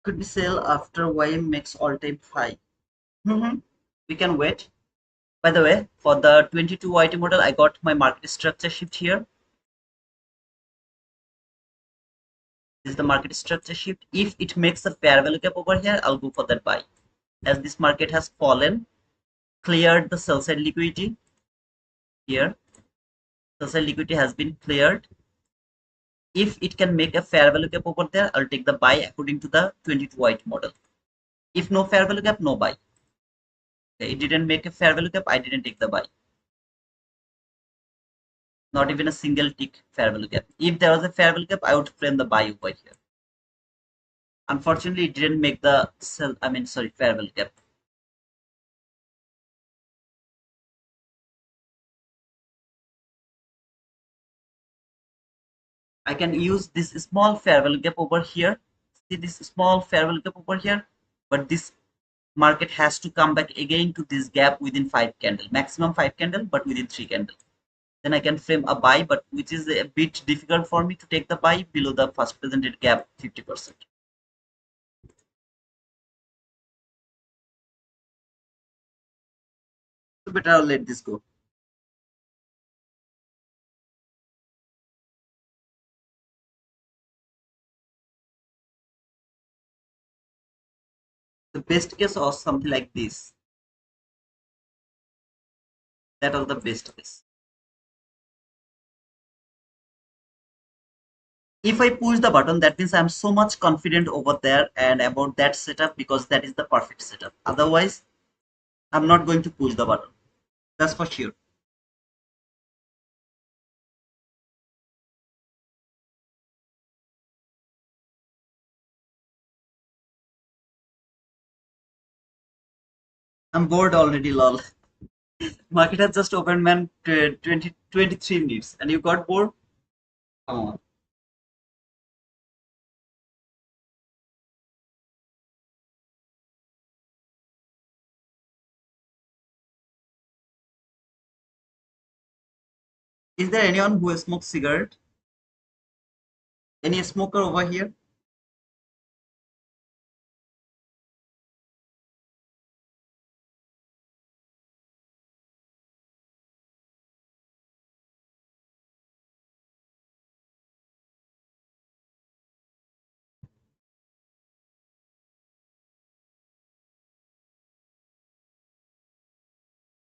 Could be sell after YM makes all-time high. Mhm. We can wait. By the way, for the 22 YT model, I got my market structure shift here. This is the market structure shift. If it makes a fair value gap over here, I'll go for that buy. As this market has fallen, cleared the sell side liquidity here. Sell side liquidity has been cleared. If it can make a fair value gap over there, I'll take the buy according to the 22 YT model. If no fair value gap, no buy. Okay, it didn't make a fair value gap, I didn't take the buy. Not even a single tick fair value gap. If there was a fair value gap, I would frame the buy over here. Unfortunately, it didn't make the sell. I mean, sorry, fair value gap. I can use this small fair value gap over here. See this small fair value gap over here, but this market has to come back again to this gap within 5 candle, maximum 5 candle, but within 3 candle. Then I can frame a buy, but which is a bit difficult for me to take the buy below the first presented gap 50%. So better I'll let this go. The best case or something like this. That was the best case. If I push the button, that means I'm so much confident over there and about that setup because that is the perfect setup. Otherwise, I'm not going to push the button. That's for sure. I'm bored already, lol. Market has just opened, man, 20, 23 minutes, and you got bored? Come on. Is there anyone who smokes cigarette? Any smoker over here?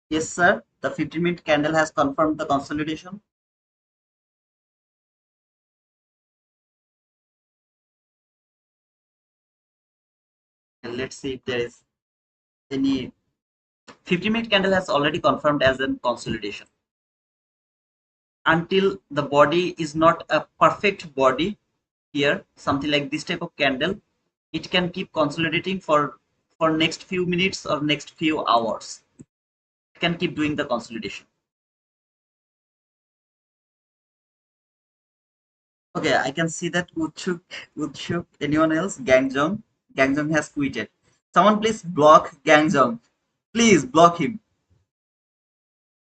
Yes, sir. The 15-minute candle has confirmed the consolidation. And let's see if there is any 15-minute candle has already confirmed as a consolidation. Until the body is not a perfect body here, something like this type of candle, it can keep consolidating for next few minutes or next few hours. It can keep doing the consolidation. Okay, I can see that Utshuk, anyone else? Gangjong has quitted. Someone please block Gangjong. Please block him.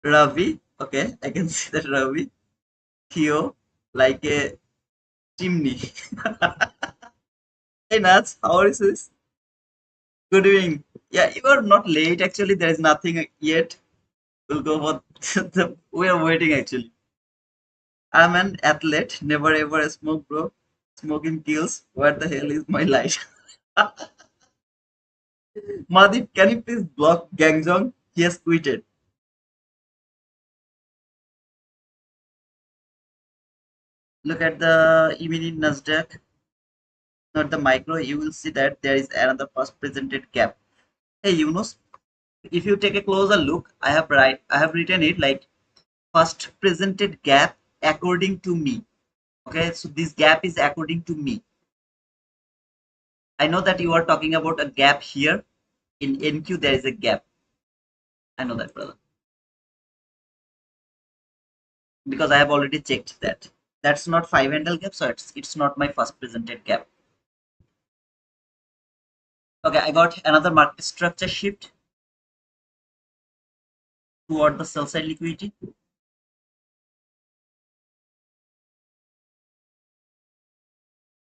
Ravi, okay, I can see that Ravi. Theo, like a chimney. Hey Nats, how are you? Sis? Good evening. Yeah, you are not late. Actually, there is nothing yet. We'll go for we are waiting actually. I'm an athlete. Never ever smoke, bro. Smoking kills. Where the hell is my light? Madip, can you please block Gangjong? He has quitted. Look at the E-mini Nasdaq, not the micro. You will see that there is another first presented gap. Hey, Yunus, if you take a closer look, I have written it like first presented gap according to me. Okay, so this gap is according to me. I know that you are talking about a gap here. In NQ, there is a gap. I know that, brother, because I have already checked that. That's not five handle gap, so it's not my first presented gap. Okay, I got another market structure shift toward the sell side liquidity.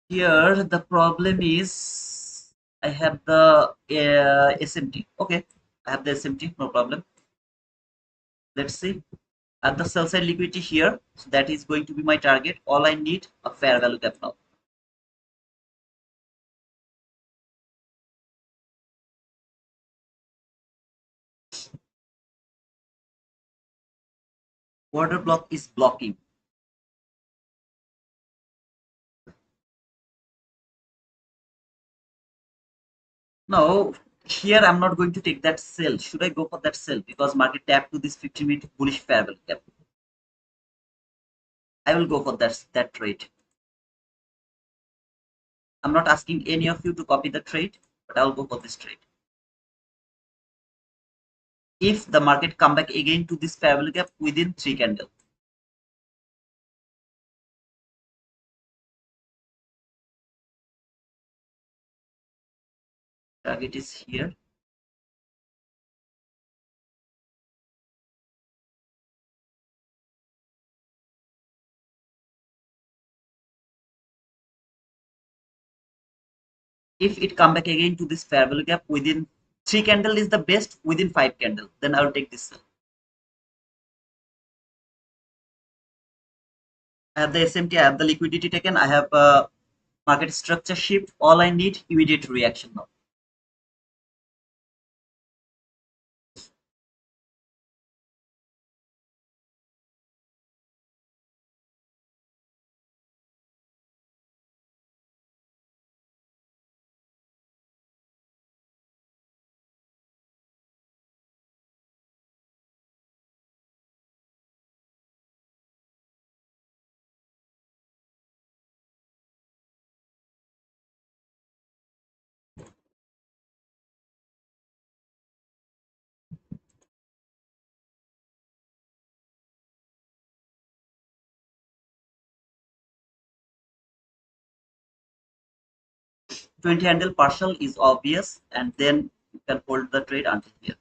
Here, the problem is I have the SMT. Okay, I have the SMT, no problem. Let's see. At the sell side liquidity here, so that is going to be my target. All I need a fair value gap now. Order block is blocking. Now, here I'm not going to take that sell. Should I go for that sell? Because market tap to this 50-minute bullish fair value gap. I will go for that trade. I'm not asking any of you to copy the trade, but I'll go for this trade. If the market come back again to this fair value gap within 3 candle. Target is here. If it come back again to this fair value gap within 3 candle is the best, within 5 candle, then I will take this sell. I have the SMT, I have the liquidity taken, I have market structure shift. All I need immediate reaction now. Right. 20 handle partial is obvious, and then you can hold the trade until here.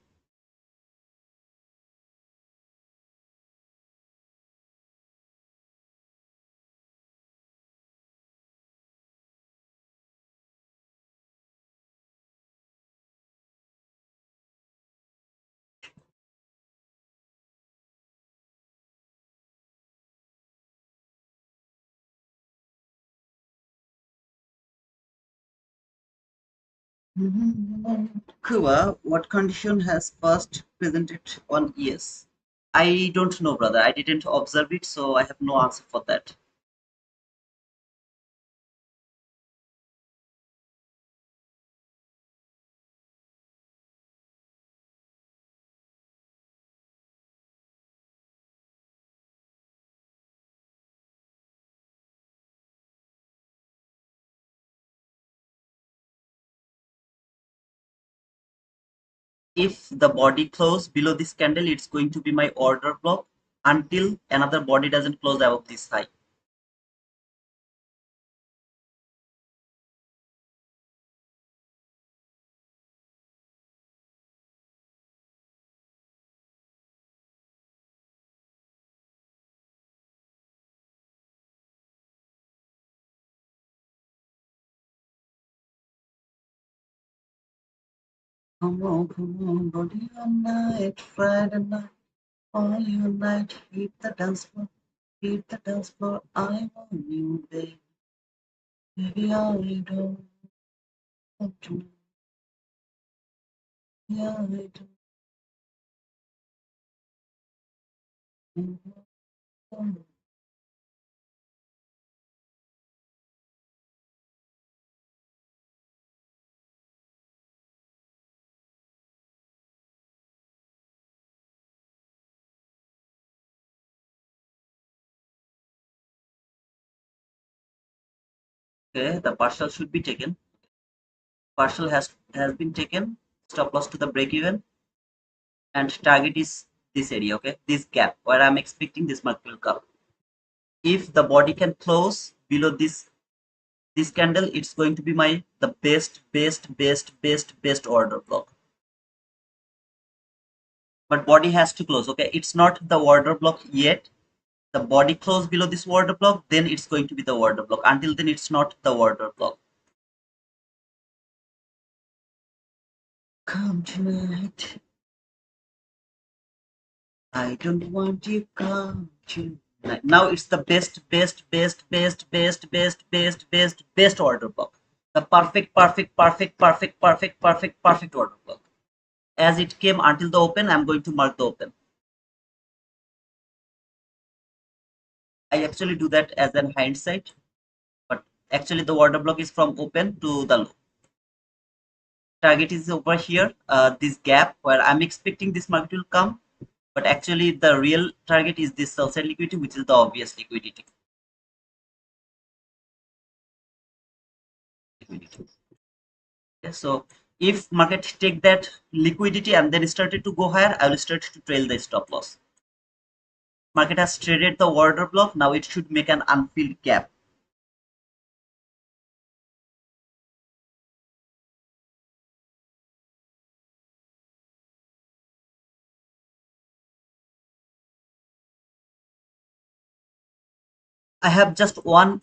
Kuba, what condition has first presented on ES? I don't know, brother. I didn't observe it, so I have no answer for that. If the body close below this candle, it's going to be my order block until another body doesn't close above this high. Come on, body all night, Friday night, all your night, hit the dance floor, I want you, baby, baby, I don't want to, yeah, I don't. Okay, the partial should be taken. Partial has been taken. Stop loss to the break even, and target is this area. Okay, this gap where I'm expecting this market will come. If the body can close below this candle, it's going to be my the best order block. But body has to close. Okay, it's not the order block yet. The body close below this order block, then it's going to be the order block. Until then, it's not the order block. Come tonight. I don't want you come tonight. Now it's the best order block. The perfect order block. As it came until the open, I'm going to mark the open. I actually do that as an hindsight, but actually the order block is from open to the low. Target is over here, this gap where I'm expecting this market will come, but actually the real target is this sell side liquidity, which is the obvious liquidity. Okay, so if market take that liquidity and then started to go higher, I will start to trail the stop loss. Market has traded the order block, now it should make an unfilled gap. I have just one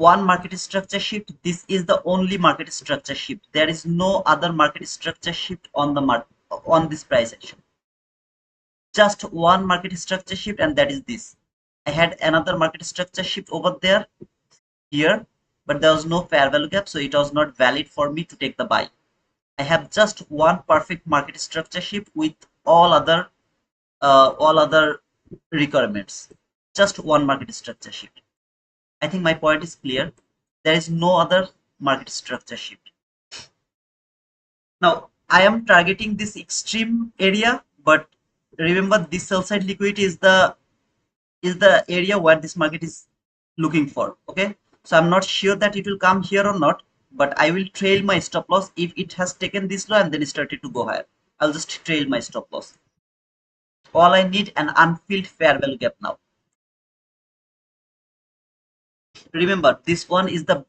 market structure shift. This is the only market structure shift. There is no other market structure shift on the market on this price action. Just one market structure shift, and that is this. I had another market structure shift over there here, but there was no fair value gap, so it was not valid for me to take the buy. I have just one perfect market structure shift with all other requirements. Just one market structure shift. I think my point is clear. There is no other market structure shift. Now I am targeting this extreme area, but remember this sell side liquidity is the area where this market is looking for. Okay, so I'm not sure that it will come here or not, but I will trail my stop loss if it has taken this low and then started to go higher. I'll just trail my stop loss. All I need an unfilled fair value gap now. Remember, this one is the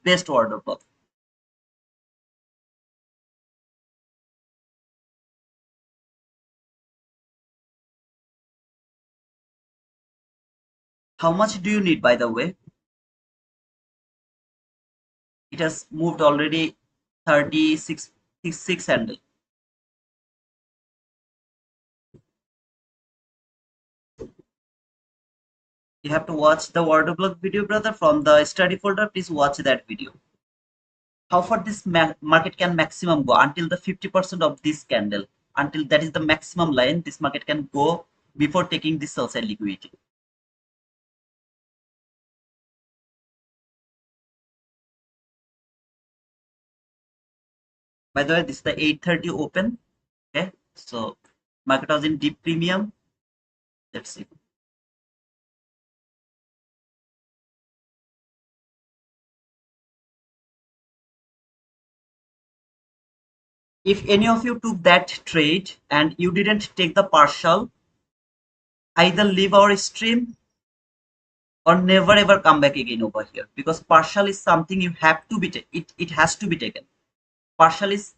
best order block. How much do you need, by the way? It has moved already 36 handle. You have to watch the order block video, brother, from the study folder. Please watch that video. How far this market can maximum go until the 50% of this candle, until that is the maximum line this market can go before taking this sell side liquidity. By the way, this is the 8:30 open. Okay, so market was in deep premium. Let's see. If any of you took that trade and you didn't take the partial, either leave our stream or never ever come back again over here, because partial is something you have to be it has to be taken. Partial is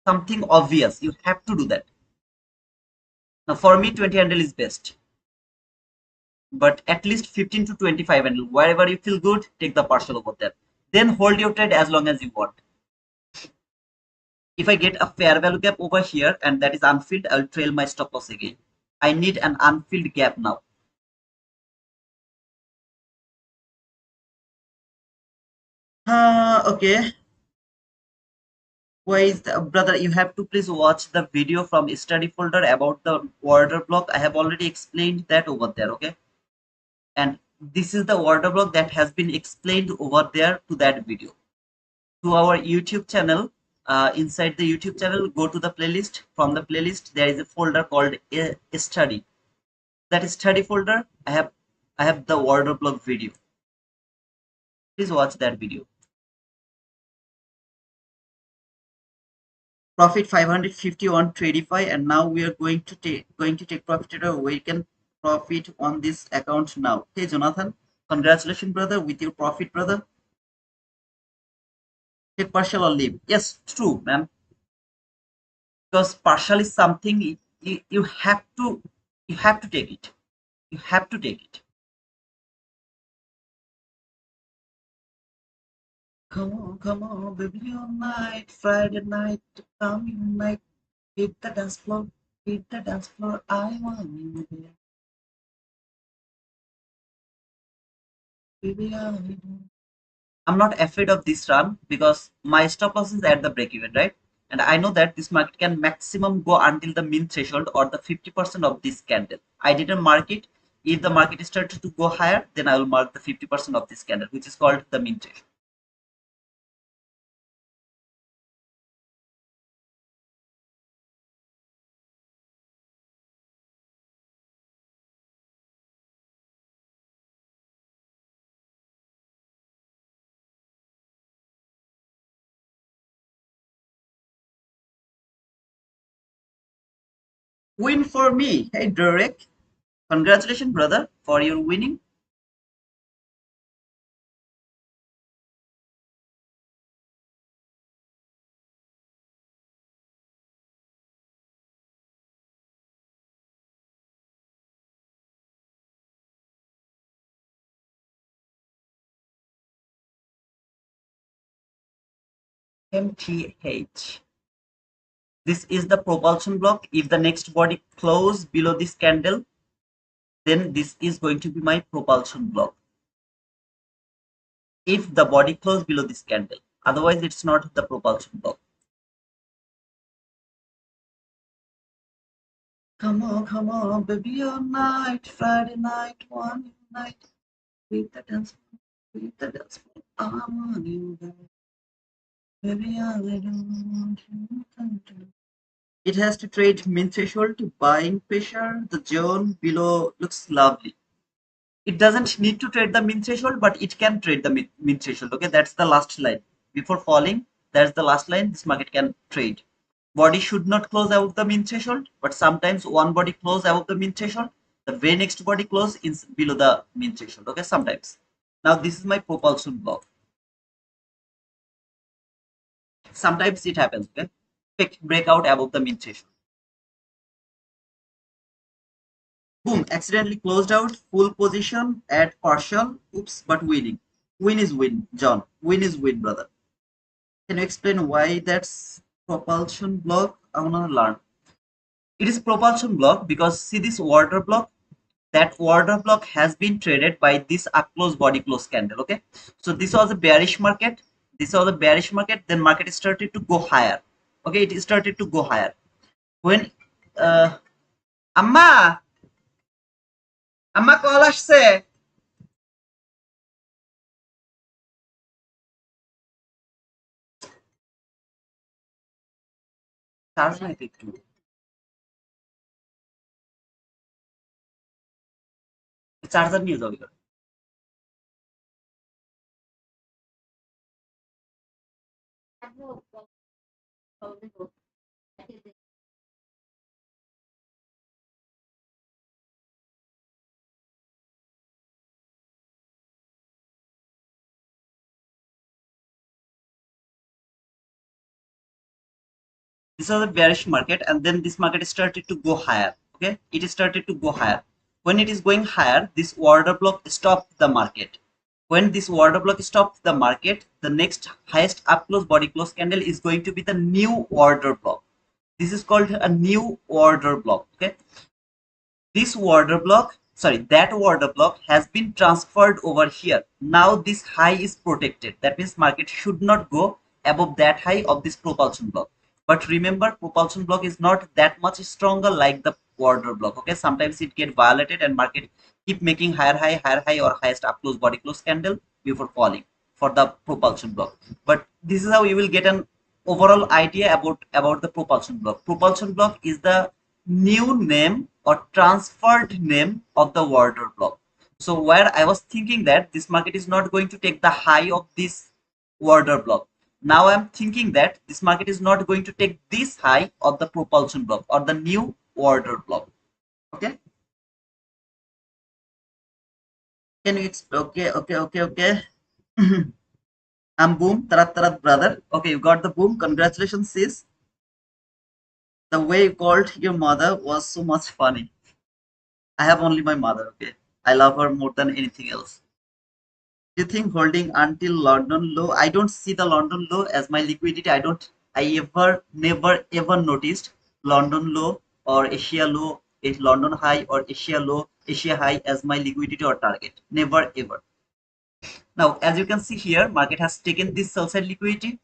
something obvious, you have to do that. Now for me 20 handle is best, but at least 15 to 25 handle, wherever you feel good, take the partial over there, then hold your trade as long as you want. If I get a fair value gap over here and that is unfilled, I'll trail my stop loss again. I need an unfilled gap now. Okay. Why is the, brother? You have to please watch the video from study folder about the order block. I have already explained that over there. Okay, and this is the order block that has been explained over there to that video. To our YouTube channel, inside the YouTube channel, go to the playlist. From the playlist, there is a folder called a study. That study folder, I have the order block video. Please watch that video. Profit 550 on Tradify, and now we are going to take profit, or we can profit on this account now. Hey Jonathan, congratulations brother with your profit, brother. Take partial or leave. Yes, true man, because partial is something you have to take it. You have to take it. Come on, baby, all night, Friday night, coming night, hit the dance floor, hit the dance floor. I want you there, baby. I'm not afraid of this run because my stop loss is at the break even, right? And I know that this market can maximum go until the min threshold or the 50% of this candle. I didn't mark it. If the market started to go higher, then I will mark the 50% of this candle, which is called the min threshold. Win for me. Hey, Derek. Congratulations, brother, for your winning. MTH. This is the propulsion block. If the next body close below this candle, then this is going to be my propulsion block. If the body close below this candle, otherwise it's not the propulsion block. Come on, baby, all night, Friday night, one night, with the dance, with the dance. I'm on you, baby, I don't want you to. It has to trade min threshold to buying pressure. The zone below looks lovely. It doesn't need to trade the min threshold, but it can trade the min threshold. Okay, that's the last line. Before falling, that's the last line this market can trade. Body should not close above the min threshold, but sometimes one body close above the min threshold, the very next body close is below the min threshold. Okay, sometimes. Now this is my propulsion block. Sometimes it happens. Okay, quick breakout above the min threshold. Boom, accidentally closed out, full position at partial. Oops, but winning. Win is win, John. Win is win, brother. Can you explain why that's propulsion block? I wanna learn. It is propulsion block because see this water block. that order block has been traded by this up close body close candle. Okay, so this was a bearish market. This was a bearish market. Then market started to go higher. Okay, it started to go higher when আম্মা আম্মা call আসছে charge নাই তো একটু charger নিয়ে যাও এবার। This was a bearish market, and then this market started to go higher. Okay, it started to go higher. When it is going higher, this order block stopped the market. When this order block stopped the market, the next highest up close body close candle is going to be the new order block. This is called a new order block. Okay, this order block, sorry, that order block has been transferred over here. Now this high is protected. That means market should not go above that high of this propulsion block. But remember, propulsion block is not that much stronger like the order block. Okay, sometimes it get violated and market keep making higher high or highest up close body close candle before falling for the propulsion block. But this is how you will get an overall idea about the propulsion block. Propulsion block is the new name or transferred name of the order block. So where I was thinking that this market is not going to take the high of this order block, now I'm thinking that this market is not going to take this high of the propulsion block or the new order block. Okay, can you okay. I'm boom tarat tarat brother. Okay, you got the boom. Congratulations sis. The way you called your mother was so much funny. I have only my mother. Okay, I love her more than anything else. Do you think holding until London low? I don't see the London low as my liquidity. I ever, never, ever noticed London low or Asia low, a London high or Asia low, Asia high as my liquidity or target. Never, ever. Now, as you can see here, market has taken this sell side liquidity.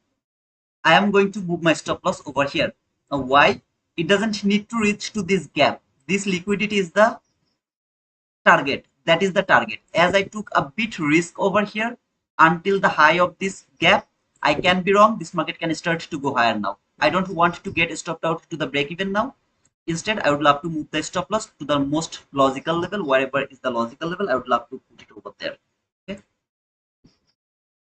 I am going to move my stop loss over here. Now, why? It doesn't need to reach to this gap. This liquidity is the target. That is the target. As I took a bit risk over here until the high of this gap, I can be wrong. This market can start to go higher now. I don't want to get stopped out to the break even now. Instead, I would love to move the stop loss to the most logical level. Wherever is the logical level, I would love to put it over there. Okay.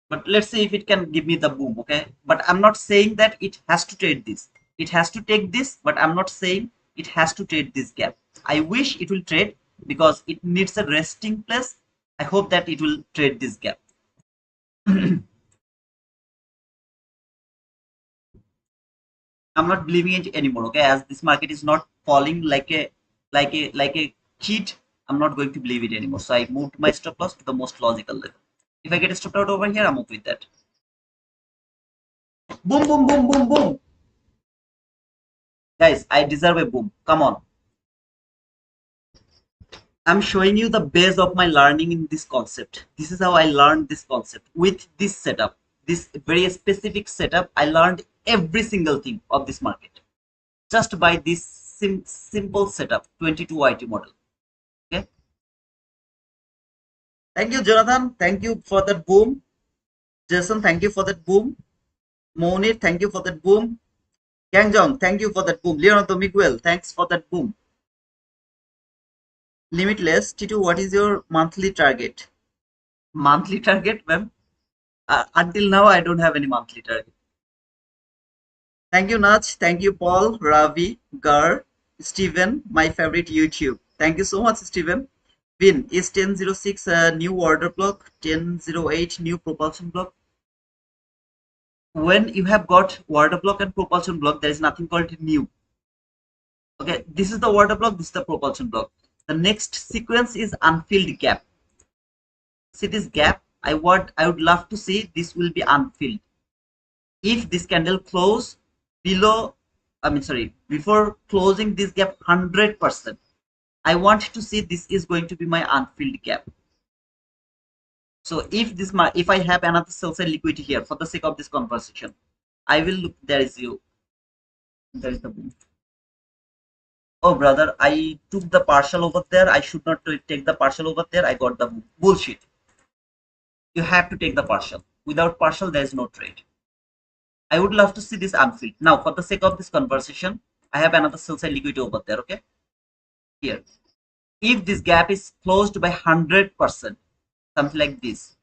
But let's see if it can give me the boom. Okay. But I'm not saying that it has to trade this. It has to take this, but I'm not saying it has to trade this gap. I wish it will trade because it needs a resting place. I hope that it will trade this gap. I'm not believing it anymore. Okay, as this market is not falling like a cheat, I'm not going to believe it anymore. So I moved my stop loss to the most logical level. If I get stopped out over here, I'm okay with that. Boom, boom, boom, boom, boom. Guys, I deserve a boom. Come on. I'm showing you the base of my learning in this concept. This is how I learned this concept with this setup, this very specific setup. I learned every single thing of this market just by this simple setup, 22 YT model. Okay. Thank you, Jonathan. Thank you for that boom. Jason, thank you for that boom. Monir, thank you for that boom. Gangjong, thank you for that boom. Leonardo Miguel, thanks for that boom. Limitless, Titu, what is your monthly target? Monthly target, ma'am? Until now, I don't have any monthly target. Thank you, Nach. Thank you, Paul, Ravi, Gar, Steven, my favorite YouTube. Thank you so much, Steven. Vin, is 1006 a new order block? 1008 new propulsion block? When you have got order block and propulsion block, there is nothing called new. Okay, this is the order block, this is the propulsion block. The next sequence is unfilled gap. See this gap? I would love to see this will be unfilled. If this candle close below, before closing this gap 100%, I want to see this is going to be my unfilled gap. So if I have another sell side liquidity here for the sake of this conversation, I will look. There is the boom. Oh brother, I took the partial over there. I should not take the partial over there. I got the boom. Bullshit. You have to take the partial. Without partial, there is no trade. I would love to see this unfilled. Now, for the sake of this conversation, I have another sell side liquidity over there. Okay, here. If this gap is closed by 100%, something like this,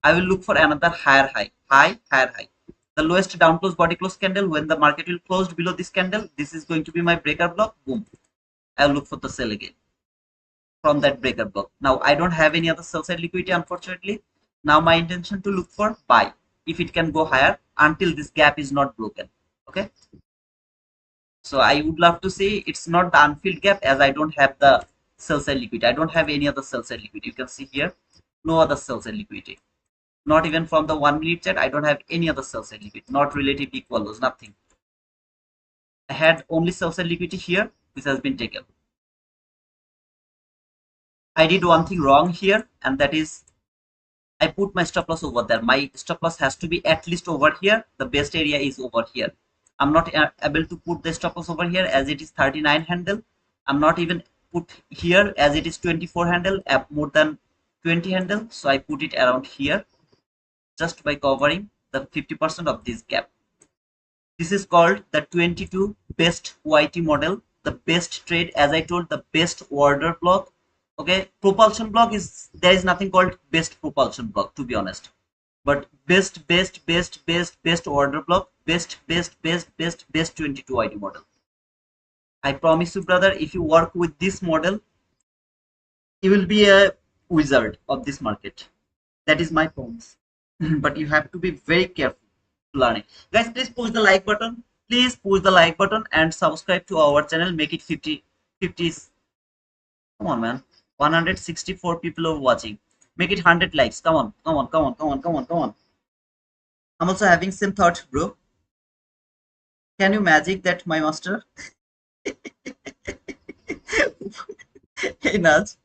I will look for another higher high. The lowest down close body close candle, when the market will close below this candle, this is going to be my breaker block. Boom. I'll look for the sell again from that breaker block. Now I don't have any other sell side liquidity, unfortunately. Now my intention to look for buy if it can go higher until this gap is not broken. Okay. So I would love to see it's not the unfilled gap, as I don't have the sell side liquidity. I don't have any other sell side liquidity. You can see here, no other sell side liquidity. Not even from the 1 minute chart, I don't have any other sell side liquidity. Not relative equal lows, nothing. I had only sell side liquidity here, which has been taken. I did one thing wrong here, and that is I put my stop loss over there. My stop loss has to be at least over here. The best area is over here. I'm not able to put the stop loss over here as it is 39 handle. I'm not even put here as it is 24 handle, more than 20 handle. So I put it around here just by covering the 50% of this gap. This is called the 22 best YT model, the best trade, as I told, the best order block. Okay, propulsion block is, there is nothing called best propulsion block, to be honest. But best order block, best 22 YT model. I promise you, brother, if you work with this model, you will be a wizard of this market. That is my promise. But you have to be very careful to learn it. Guys, please push the like button. Please push the like button and subscribe to our channel. Make it 50. Come on, man. 164 people are watching. Make it 100 likes. Come on. Come on. I'm also having same thought, bro. Can you magic that, my master? Hey, Naz.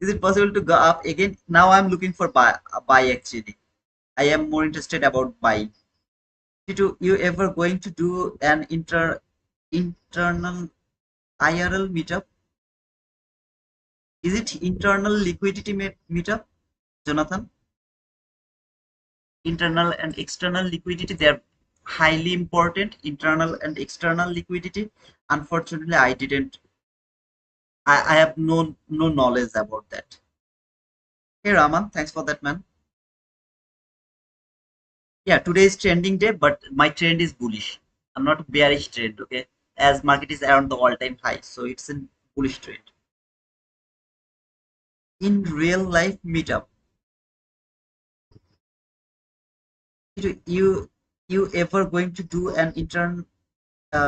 Is it possible to go up again? Now I'm looking for buy actually. I am more interested about buy. You ever going to do an internal IRL meetup? Is it internal liquidity meetup, Jonathan? Internal and external liquidity, they're highly important. Internal and external liquidity. Unfortunately, I didn't. I have no knowledge about that. Hey Raman, thanks for that, man. Yeah, today is trending day, but my trend is bullish. I'm not bearish trend, okay? As market is around the all-time high, so it's in bullish trend. In real life meetup, you you ever going to do an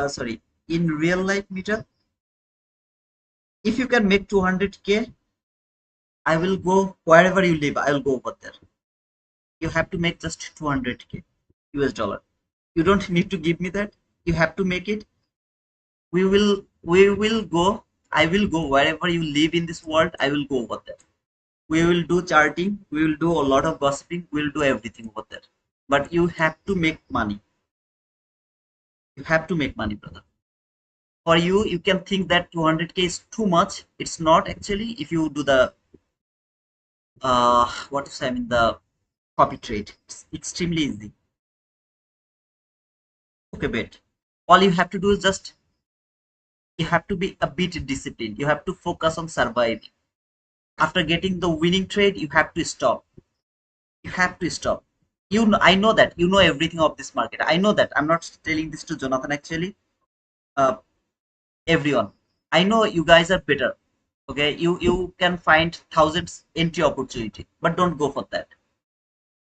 sorry, in real life meetup? If you can make 200K, I will go wherever you live. I will go over there. You have to make just 200K US dollar. You don't need to give me that. You have to make it. We will go. I will go wherever you live in this world. I will go over there. We will do charting. We will do a lot of gossiping. We'll do everything over there. But you have to make money. You have to make money, brother. For you can think that 200K is too much. It's not actually. If you do the what is I mean the copy trade, it's extremely easy. Okay, bet. All you have to do is just you have to be a bit disciplined. You have to focus on surviving. After getting the winning trade, you have to stop. You have to stop. You know, I know that you know everything of this market. I know that. I'm not telling this to Jonathan actually. Uh, Everyone. I know you guys are better. Okay, you can find thousands entry opportunity, but don't go for that.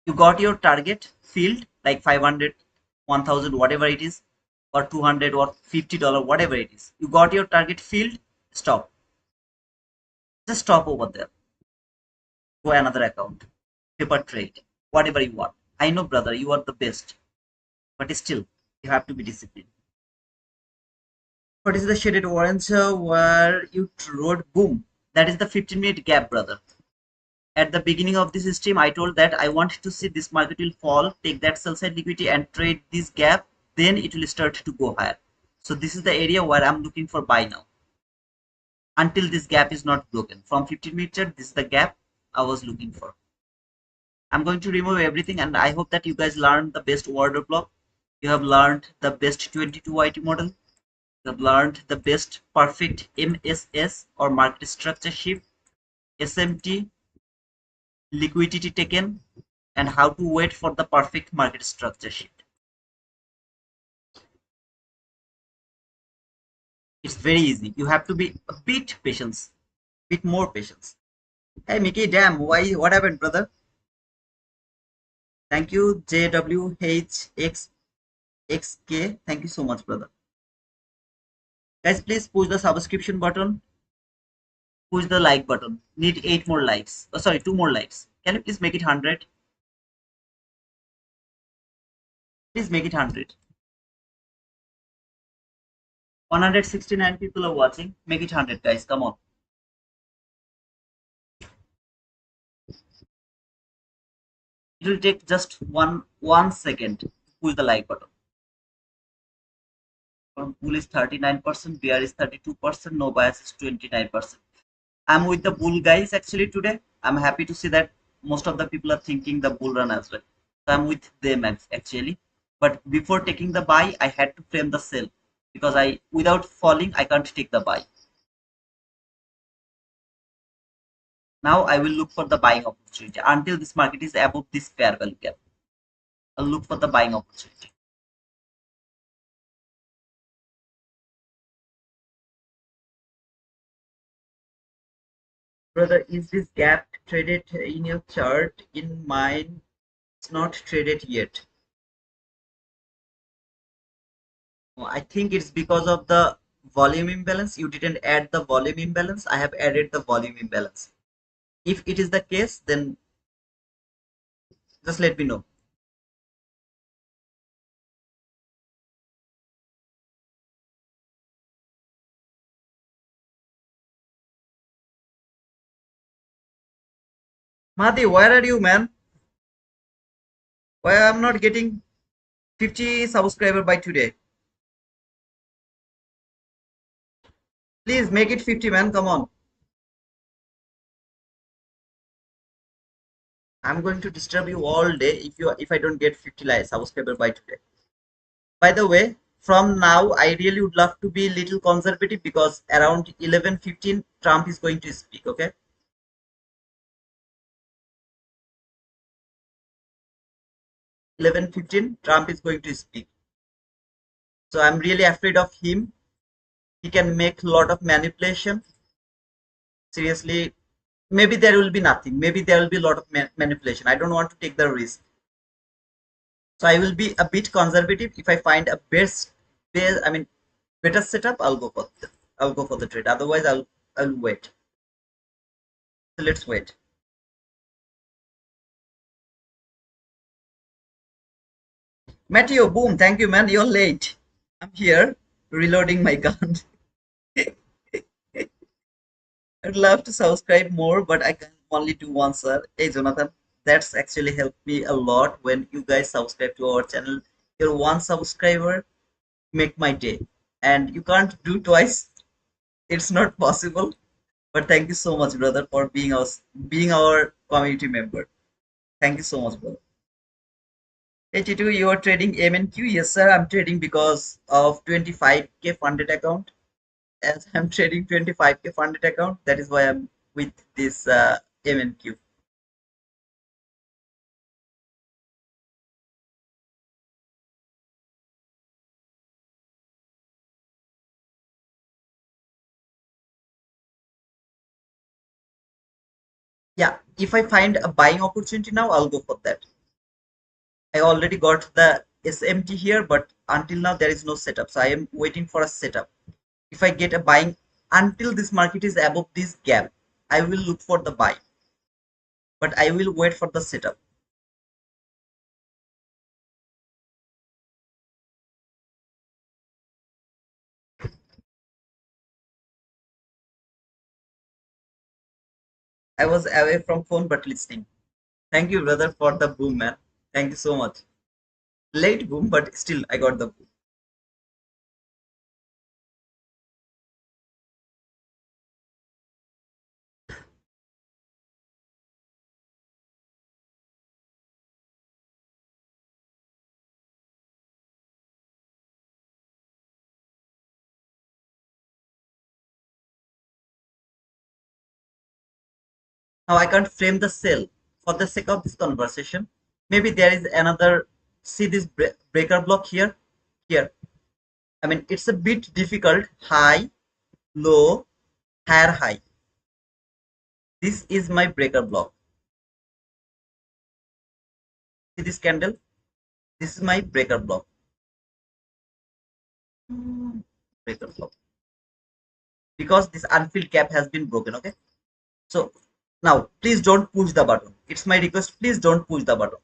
You got your target filled like 500, 1000, whatever it is, or 200 or $50, whatever it is. You got your target filled. Stop. Just stop over there. Go another account. Paper trade. Whatever you want. I know, brother, you are the best, but still, you have to be disciplined. What is the shaded orange where you wrote boom? That is the 15-minute gap, brother. At the beginning of this stream, I told that I want to see this market will fall, take that sell side liquidity and trade this gap, then it will start to go higher. So this is the area where I'm looking for buy now. Until this gap is not broken. From 15 minute chart, this is the gap I was looking for. I'm going to remove everything and I hope that you guys learned the best order block. You have learned the best 22 YT model. You have learned the best perfect MSS or market structure shift, SMT, liquidity taken, and how to wait for the perfect market structure shift. It's very easy. You have to be a bit patient, bit more patience. Hey Mickey, damn, why? What happened, brother? Thank you, JWHXXK. Thank you so much, brother. Guys, please push the subscription button, push the like button. Need 8 more likes. Oh, sorry, 2 more likes. Can you please make it 100? Please make it 100. 169 people are watching. Make it 100, guys. Come on. It will take just one second to push the like button. Bull is 39%, bear is 32%, no bias is 29%. I'm with the bull guys actually today. I'm happy to see that most of the people are thinking the bull run as well. So I'm with them actually. But before taking the buy, I had to frame the sell because I without falling, I can't take the buy. Now I will look for the buying opportunity until this market is above this fair value gap. I'll look for the buying opportunity. Brother, is this gap traded in your chart? In mine, it's not traded yet. I think it's because of the volume imbalance. You didn't add the volume imbalance. I have added the volume imbalance. If it is the case, then just let me know. Mahdi, where are you, man? Why I'm not getting 50 subscriber by today? Please make it 50, man. Come on. I'm going to disturb you all day if I don't get 50 like subscriber by today. By the way, from now I really would love to be a little conservative because around 11:15 Trump is going to speak. Okay, 11:15 Trump is going to speak. So I'm really afraid of him. He can make a lot of manipulation. Seriously, maybe there will be nothing. Maybe there will be a lot of manipulation. I don't want to take the risk. So I will be a bit conservative. If I find a I mean, better setup, I'll go for the trade. Otherwise, I'll wait. So let's wait. Matthew, boom, thank you, man. You're late. I'm here reloading my gun. I'd love to subscribe more, but I can only do one, sir. Hey, Jonathan, that's actually helped me a lot when you guys subscribe to our channel. Your one subscriber make my day, and you can't do twice. It's not possible. But thank you so much, brother, for being our community member. Thank you so much, brother. Hey, Titu, you are trading MNQ? Yes, sir. I'm trading because of 25K funded account. As I'm trading 25K funded account, that is why I'm with this MNQ. Yeah, if I find a buying opportunity now, I'll go for that. I already got the SMT here, but until now there is no setup. So I am waiting for a setup. If I get a buying until this market is above this gap, I will look for the buy. But I will wait for the setup. I was away from phone but listening. Thank you, brother, for the boom, man. Thank you so much. Late boom, but still I got the boom. Now I can't frame the cell for the sake of this conversation. Maybe there is another. See this breaker block here? Here. I mean, it's a bit difficult. High, low, higher, high. This is my breaker block. See this candle? This is my breaker block. Breaker block. Because this unfilled gap has been broken. Okay. So now please don't push the button. It's my request. Please don't push the button.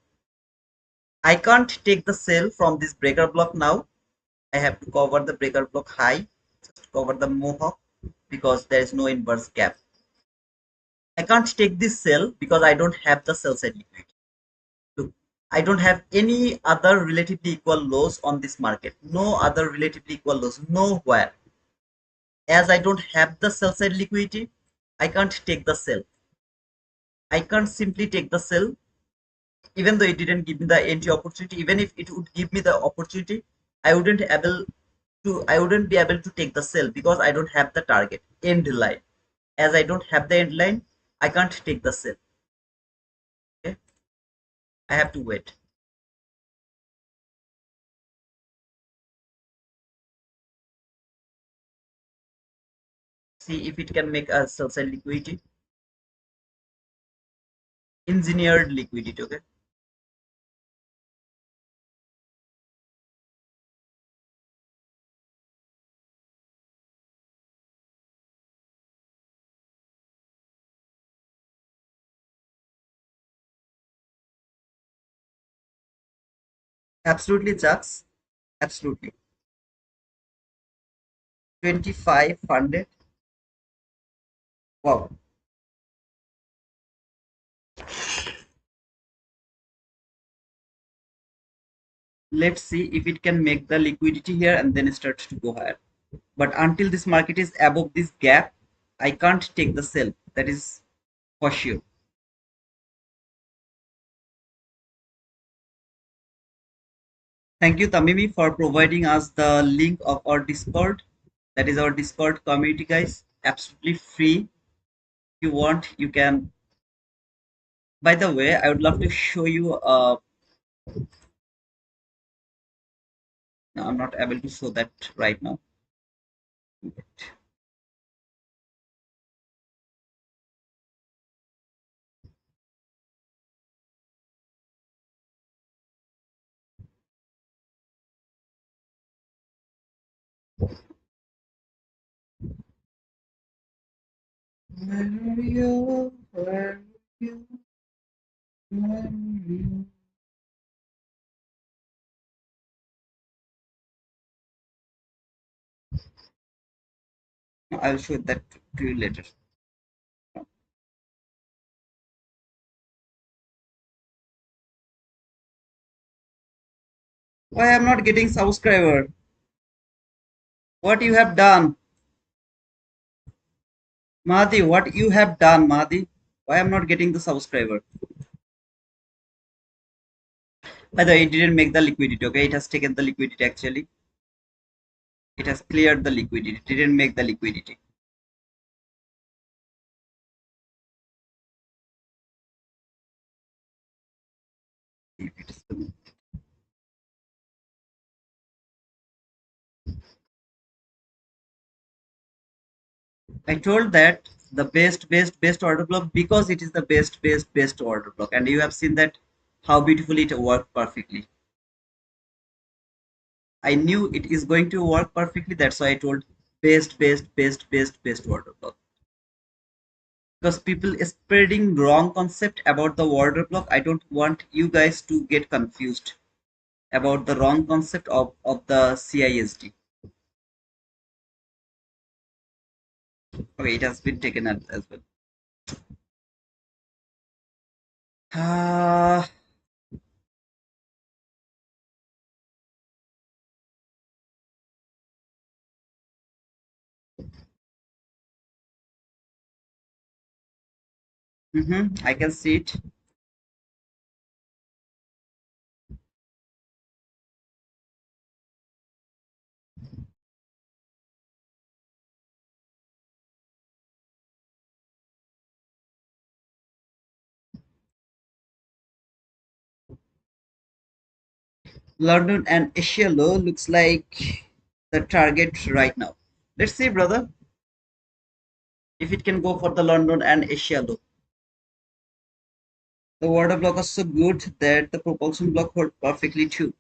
I can't take the sell from this breaker block now. I have to cover the breaker block high, just cover the mohawk because there is no inverse gap. I can't take this sell because I don't have the sell side liquidity. Look, I don't have any other relatively equal lows on this market. No other relatively equal lows, nowhere. As I don't have the sell side liquidity, I can't take the sell. I can't simply take the sell even though it didn't give me the entry opportunity. Even if it would give me the opportunity, I wouldn't be able to take the sell because I don't have the target end line. As I don't have the end line, I can't take the sell. Okay, I have to wait. See if it can make a sell side liquidity, engineered liquidity. Okay, absolutely, Jacks. Absolutely. 2500. Wow. Let's see if it can make the liquidity here and then start to go higher. But until this market is above this gap, I can't take the sell. That is for sure. Thank you, Tamimi, for providing us the link of our Discord. That is our Discord community, guys. Absolutely free. If you want, you can. By the way, I would love to show you. No, I'm not able to show that right now. Where are you? Where are you? Where are you? I'll show that to you later. Why I'm not getting subscriber? What you have done, Mahdi? What you have done, Mahdi? Why I'm not getting the subscriber? By the way, it didn't make the liquidity. Okay, it has taken the liquidity actually. It has cleared the liquidity. It didn't make the liquidity. If it is I told that the best order block because it is the best order block, and you have seen that how beautifully it worked perfectly. I knew it is going to work perfectly. That's why I told best order block. Because people is spreading wrong concept about the order block. I don't want you guys to get confused about the wrong concept of the CISD. Okay, it has been taken as well. Uh, I can see it. London and Asia low looks like the target right now. Let's see, brother, if it can go for the London and Asia low. The water block is so good that the propulsion block hold perfectly too.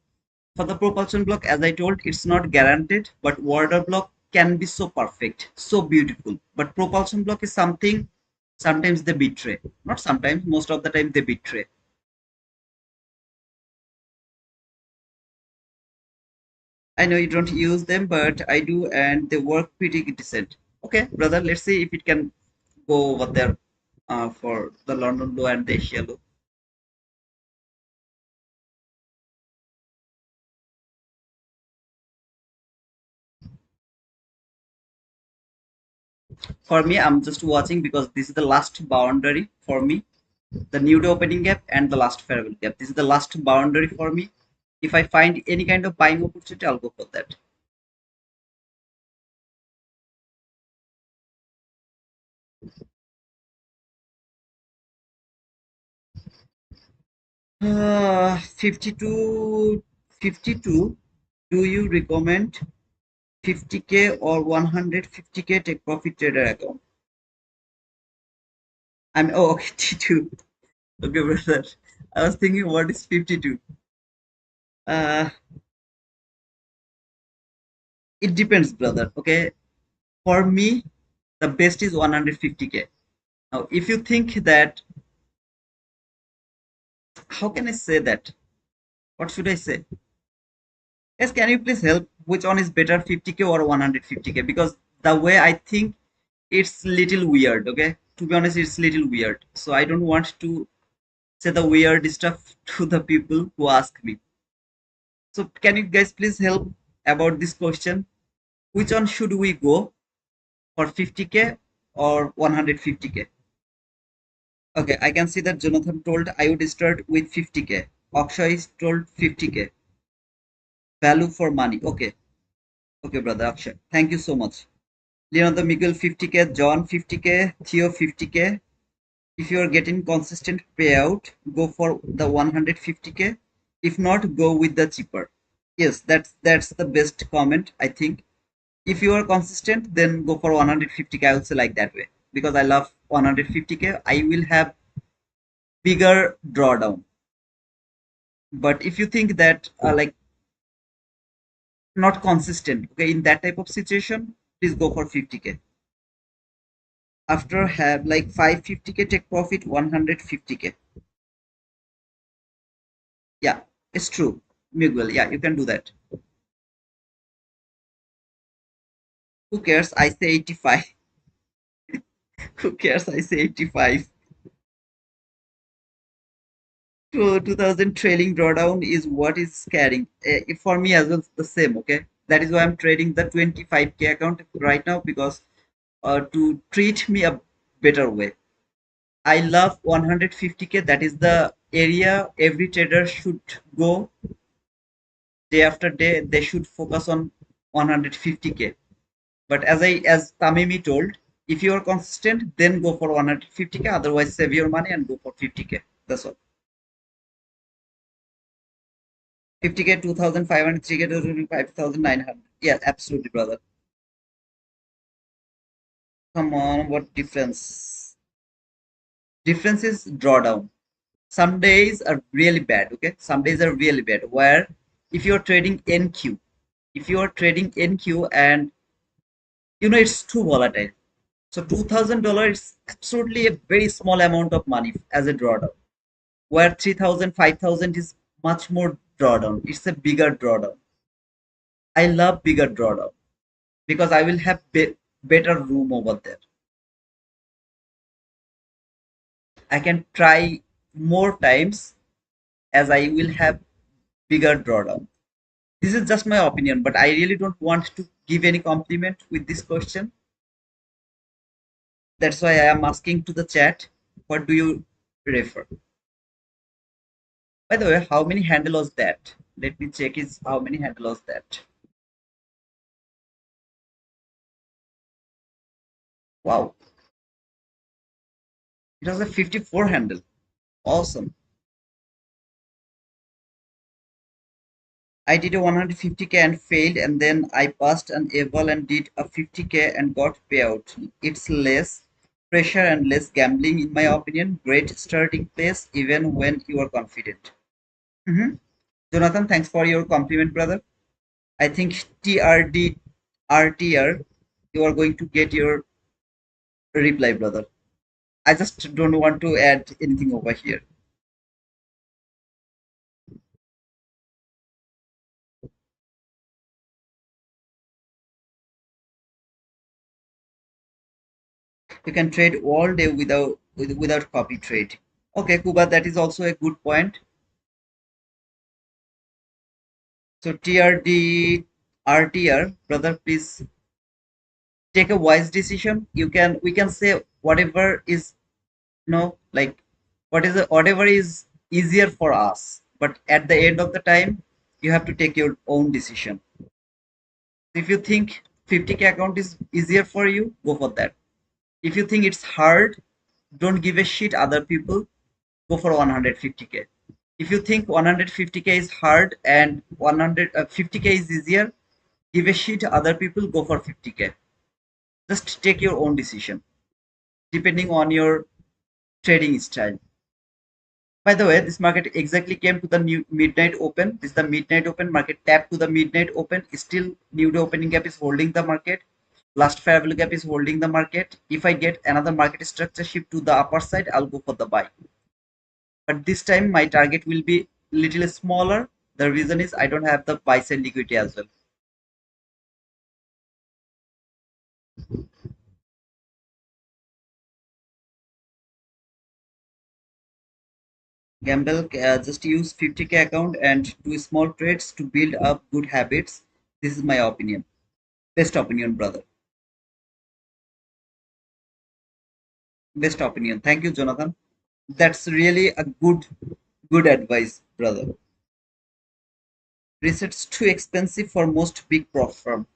For the propulsion block, as I told, it's not guaranteed, but water block can be so perfect, so beautiful. But propulsion block is something sometimes they betray. Not sometimes, most of the time they betray. I know you don't use them, but I do, and they work pretty decent. Okay, brother, let's see if it can go over there for the London low and the Asia low. For me, I'm just watching because this is the last boundary for me. The new day opening gap and the last farewell gap. This is the last boundary for me. If I find any kind of buying opportunity, I'll go for that. Uh, 52, 52. Do you recommend 50K or 150K take profit trader account? Okay, 52. Okay, brother. I was thinking, what is 52? Uh, it depends, brother. Okay, for me, the best is 150K. Now, if you think that, how can I say that? What should I say? Yes, can you please help? Which one is better, 50K or 150K? Because the way I think it's little weird. Okay, to be honest, it's little weird. So I don't want to say the weird stuff to the people who ask me. So can you guys please help about this question? Which one should we go for, 50K or 150K? Okay, I can see that Jonathan told I would start with 50K. Akshay is told 50K. Value for money. Okay, okay, brother Akshay. Thank you so much. Leonardo Miguel 50K, John 50K, Theo 50K. If you are getting consistent payout, go for the 150K. If not, go with the cheaper. Yes, that's the best comment, I think. If you are consistent, then go for 150K. I will say like that way because I love 150K. I will have bigger drawdown. But if you think that like not consistent, okay, in that type of situation, please go for 50K. After have like 550K take profit, 150K. Yeah, it's true. Miguel, yeah, you can do that. Who cares? I say 85. Who cares? I say 85. 2000 trailing drawdown is what is scaring. For me as well, the same. Okay, that is why I'm trading the 25K account right now because to treat me a better way. I love 150K. That is the area every trader should go day after day. They should focus on 150K. But as Tamimi told, if you are consistent, then go for 150K. Otherwise, save your money and go for 50K. That's all. 50K, 2,500, 3K, 5,900. Yeah, absolutely, brother. Come on, what difference? Difference is drawdown. Some days are really bad, okay? Some days are really bad. Where if you're trading NQ, if you are trading NQ and it's too volatile. So $2,000 is absolutely a very small amount of money as a drawdown. Where 3,000, 5,000 is much more drawdown. It's a bigger drawdown. I love bigger drawdown because I will have better room over there. I can try. more times as I will have bigger drawdown. This is just my opinion, but I really don't want to give any compliment with this question. That's why I am asking to the chat, what do you refer? By the way, how many handle was that? Let me check is how many handle was that. Wow, it was a 54 handle. Awesome. I did a 150k and failed, and then I passed an able and did a 50k and got payout. It's less pressure and less gambling, in my opinion. Great starting place, even when you are confident. Mhm. Jonathan, thanks for your compliment, brother. I think TRD RTR, you are going to get your reply, brother. I just don't want to add anything over here. You can trade all day without copy trade. Okay, Kuba, that is also a good point. So TRD RTR, brother, please take a wise decision. We can say whatever is like whatever is easier for us. But at the end of the time, you have to take your own decision. If you think 50k account is easier for you, go for that. If you think it's hard, don't give a shit other people, go for 150k. If you think 150k is hard and 150k is easier, give a shit other people, go for 50k. Just take your own decision depending on your trading style. By the way, this market exactly came to the new midnight open. This is the midnight open. Market tapped to the midnight open. Still, new day opening gap is holding the market. Last fair value gap is holding the market. If I get another market structure shift to the upper side, I'll go for the buy. But this time, my target will be little smaller. The reason is I don't have the buy side liquidity as well. Gamble, just use 50k account and do small trades to build up good habits. This is my opinion. Best opinion, brother. Best opinion. Thank you, Jonathan. That's really a good advice, brother. Reset's too expensive for most big prof firm.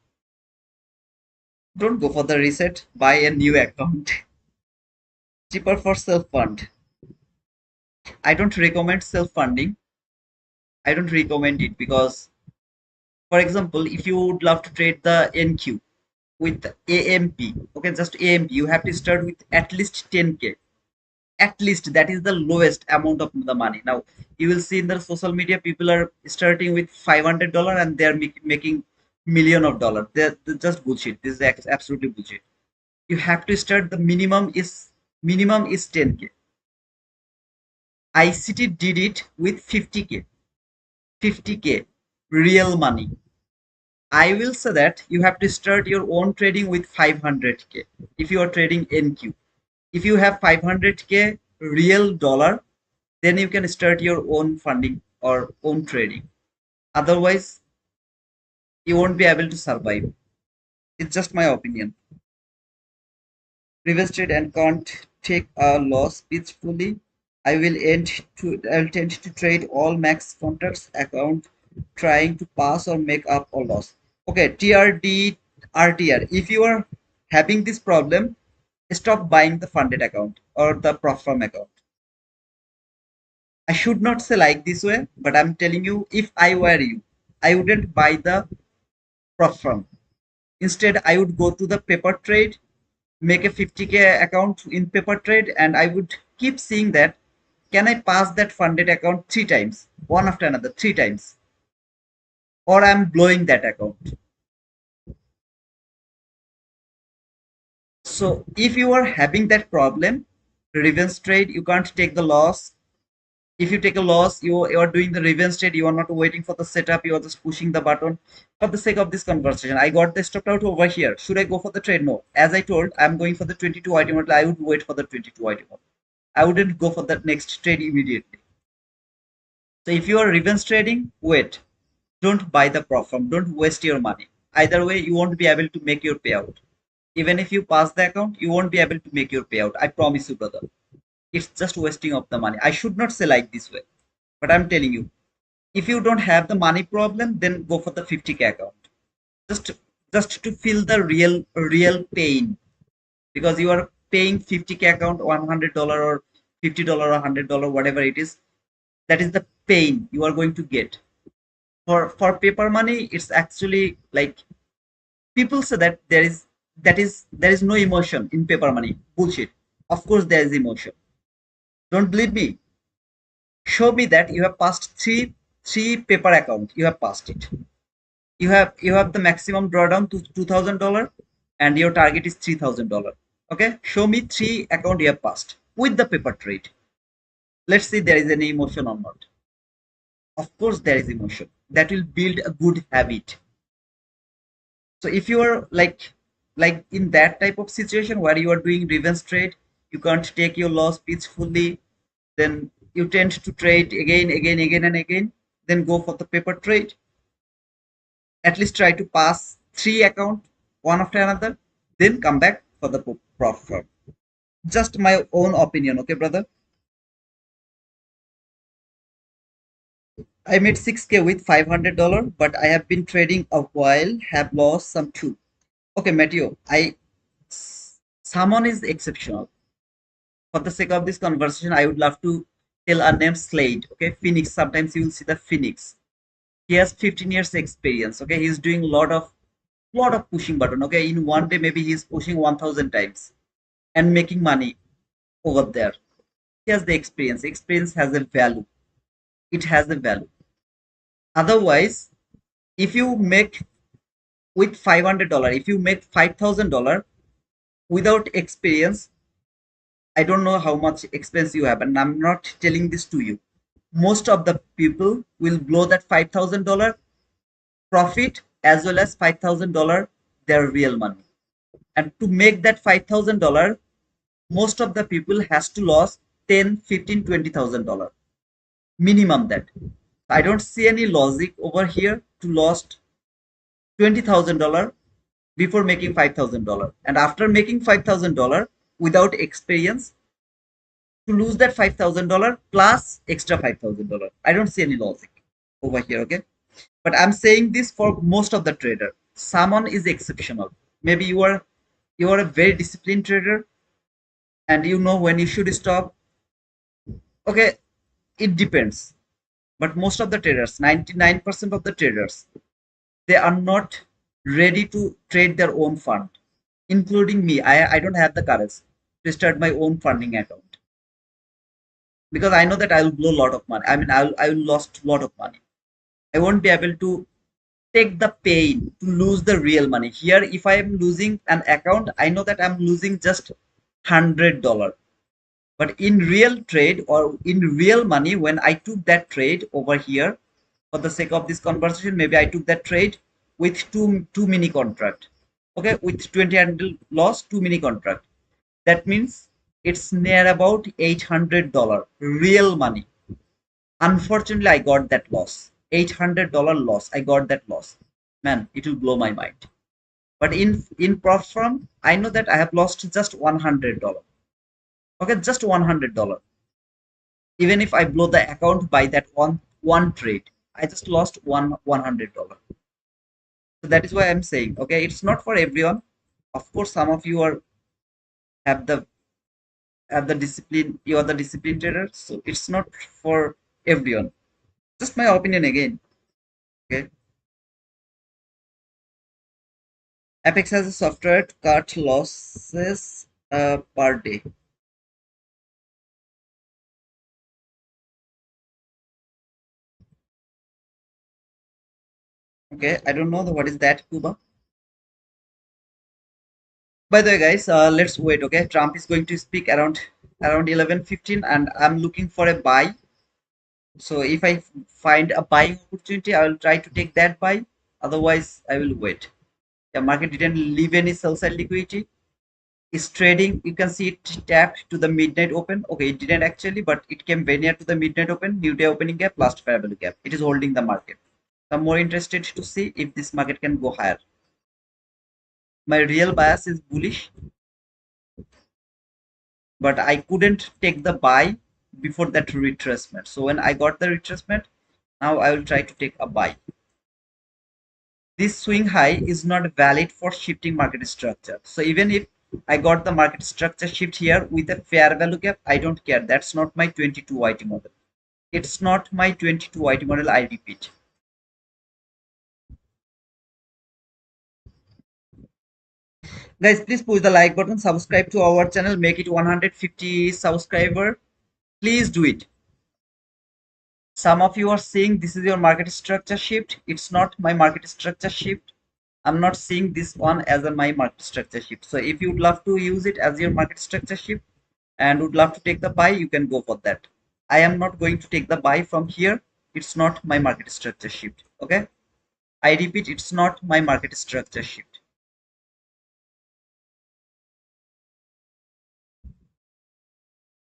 Don't go for the reset. Buy a new account. Cheaper for self fund. I don't recommend self funding. I don't recommend it because, for example, if you would love to trade the NQ with AMP, okay, just AMP, you have to start with at least 10k. At least that is the lowest amount of the money. Now you will see in the social media people are starting with $500 and they are making million of dollars. They're just bullshit. This is absolutely bullshit. You have to start. The minimum is 10k. ICT did it with 50k. 50k real money. I will say that you have to start your own trading with 500k if you are trading NQ. If you have 500k real dollar, then you can start your own funding or own trading. Otherwise, you won't be able to survive. It's just my opinion. Reverse trade and can't take a loss peacefully. I'll tend to trade all max contracts account trying to pass or make up or loss. Okay, TRD RTR. If you are having this problem, stop buying the funded account or the prop firm account. I should not say like this way, but I'm telling you, if I were you, I wouldn't buy the prop firm. Instead, I would go to the paper trade, make a 50k account in paper trade, and I would keep seeing that can I pass that funded account three times, one after another, three times, or I'm blowing that account. So if you are having that problem, revenge trade, you can't take the loss. If you take a loss, you are doing the revenge trade, you are not waiting for the setup, you are just pushing the button. For the sake of this conversation, I got the stopped out over here. Should I go for the trade? No. As I told, I'm going for the 22 item. I would wait for the 22 item. I wouldn't go for that next trade immediately. So if you are revenge trading, wait. Don't buy the prop firm. Don't waste your money. Either way, you won't be able to make your payout. Even if you pass the account, you won't be able to make your payout. I promise you, brother. It's just wasting of the money. I should not say like this way, but I'm telling you, if you don't have the money problem, then go for the 50K account. Just just to feel the real pain, because you are paying 50K account $100 or $50 or $100, whatever it is. That is the pain you are going to get. For paper money, it's actually like people say that there is no emotion in paper money. Bullshit. Of course there is emotion. Don't believe me? Show me that you have passed three paper account. You have passed it. You have the maximum drawdown to $2,000 and your target is $3,000. Okay, show me three account you have passed with the paper trade. Let's see there is any emotion or not. Of course there is emotion. That will build a good habit. So if you are like in that type of situation where you are doing revenge trade, you can't take your loss peacefully, then you tend to trade again and again, then go for the paper trade. At least try to pass three account one after another, then come back for the prop firm. Just my own opinion, okay, brother. I made 6K with $500, but I have been trading a while, have lost some too. Okay, Matthew, someone is exceptional. For the sake of this conversation, I would love to tell a name Slade. Okay, Phoenix. Sometimes you will see the Phoenix. He has 15 years experience. Okay, he's doing lot of pushing button. Okay, in one day maybe he's pushing 1,000 times and making money over there. He has the experience. Experience has a value. It has a value. Otherwise, if you make with $500, if you make $5,000 without experience, I don't know how much expense you have, and I'm not telling this to you. Most of the people will blow that $5,000 profit as well as $5,000 their real money. And to make that $5,000, most of the people has to lose 10, 15, $20,000 minimum that. I don't see any logic over here to lost $20,000 before making $5,000, and after making $5,000 without experience to lose that $5,000 plus extra $5,000. I don't see any logic over here. Okay, but I'm saying this for most of the trader. Someone is exceptional. Maybe you are a very disciplined trader and you know when you should stop. Okay, it depends. But most of the traders, 99% of the traders, they are not ready to trade their own fund, including me. I don't have the courage to start my own funding account because I know that I will blow a lot of money. I mean, I will lost a lot of money. I won't be able to take the pain to lose the real money. Here, if I am losing an account, I know that I'm losing just $100. But in real trade or in real money, when I took that trade over here, for the sake of this conversation, maybe I took that trade with two mini contract. Okay, with 20 handle loss, two mini contract. That means it's near about $800 real money. Unfortunately, I got that loss. $800 loss. I got that loss. Man, it will blow my mind. But in prop firm, I know that I have lost just $100. Okay, just $100. Even if I blow the account by that one trade, I just lost $100. So that is why I'm saying, okay, it's not for everyone. Of course, some of you are have the discipline. You are the discipline trader, so it's not for everyone. Just my opinion again. Okay. Apex has a software to cut losses per day. Okay, I don't know what is that, Kuba. By the way, guys, let's wait. Okay, Trump is going to speak around 11:15, and I'm looking for a buy. So if I find a buying opportunity, I will try to take that buy. Otherwise, I will wait. The market didn't leave any sell side liquidity. is trading. You can see it tapped to the midnight open. Okay, it didn't actually, but it came very near to the midnight open, new day opening gap, last fair value gap. It is holding the market. I'm more interested to see if this market can go higher. My real bias is bullish, but I couldn't take the buy before that retracement. So when I got the retracement, now I will try to take a buy. This swing high is not valid for shifting market structure. So even if I got the market structure shift here with a fair value gap, I don't care. That's not my 22 YT model. It's not my 22 YT model, I repeat. Guys, please push the like button, subscribe to our channel, make it 150 subscriber. Please do it. Some of you are saying this is your market structure shift. It's not my market structure shift. I'm not seeing this one as a my market structure shift. So if you would love to use it as your market structure shift and would love to take the buy, you can go for that. I am not going to take the buy from here. It's not my market structure shift. Okay. I repeat, it's not my market structure shift.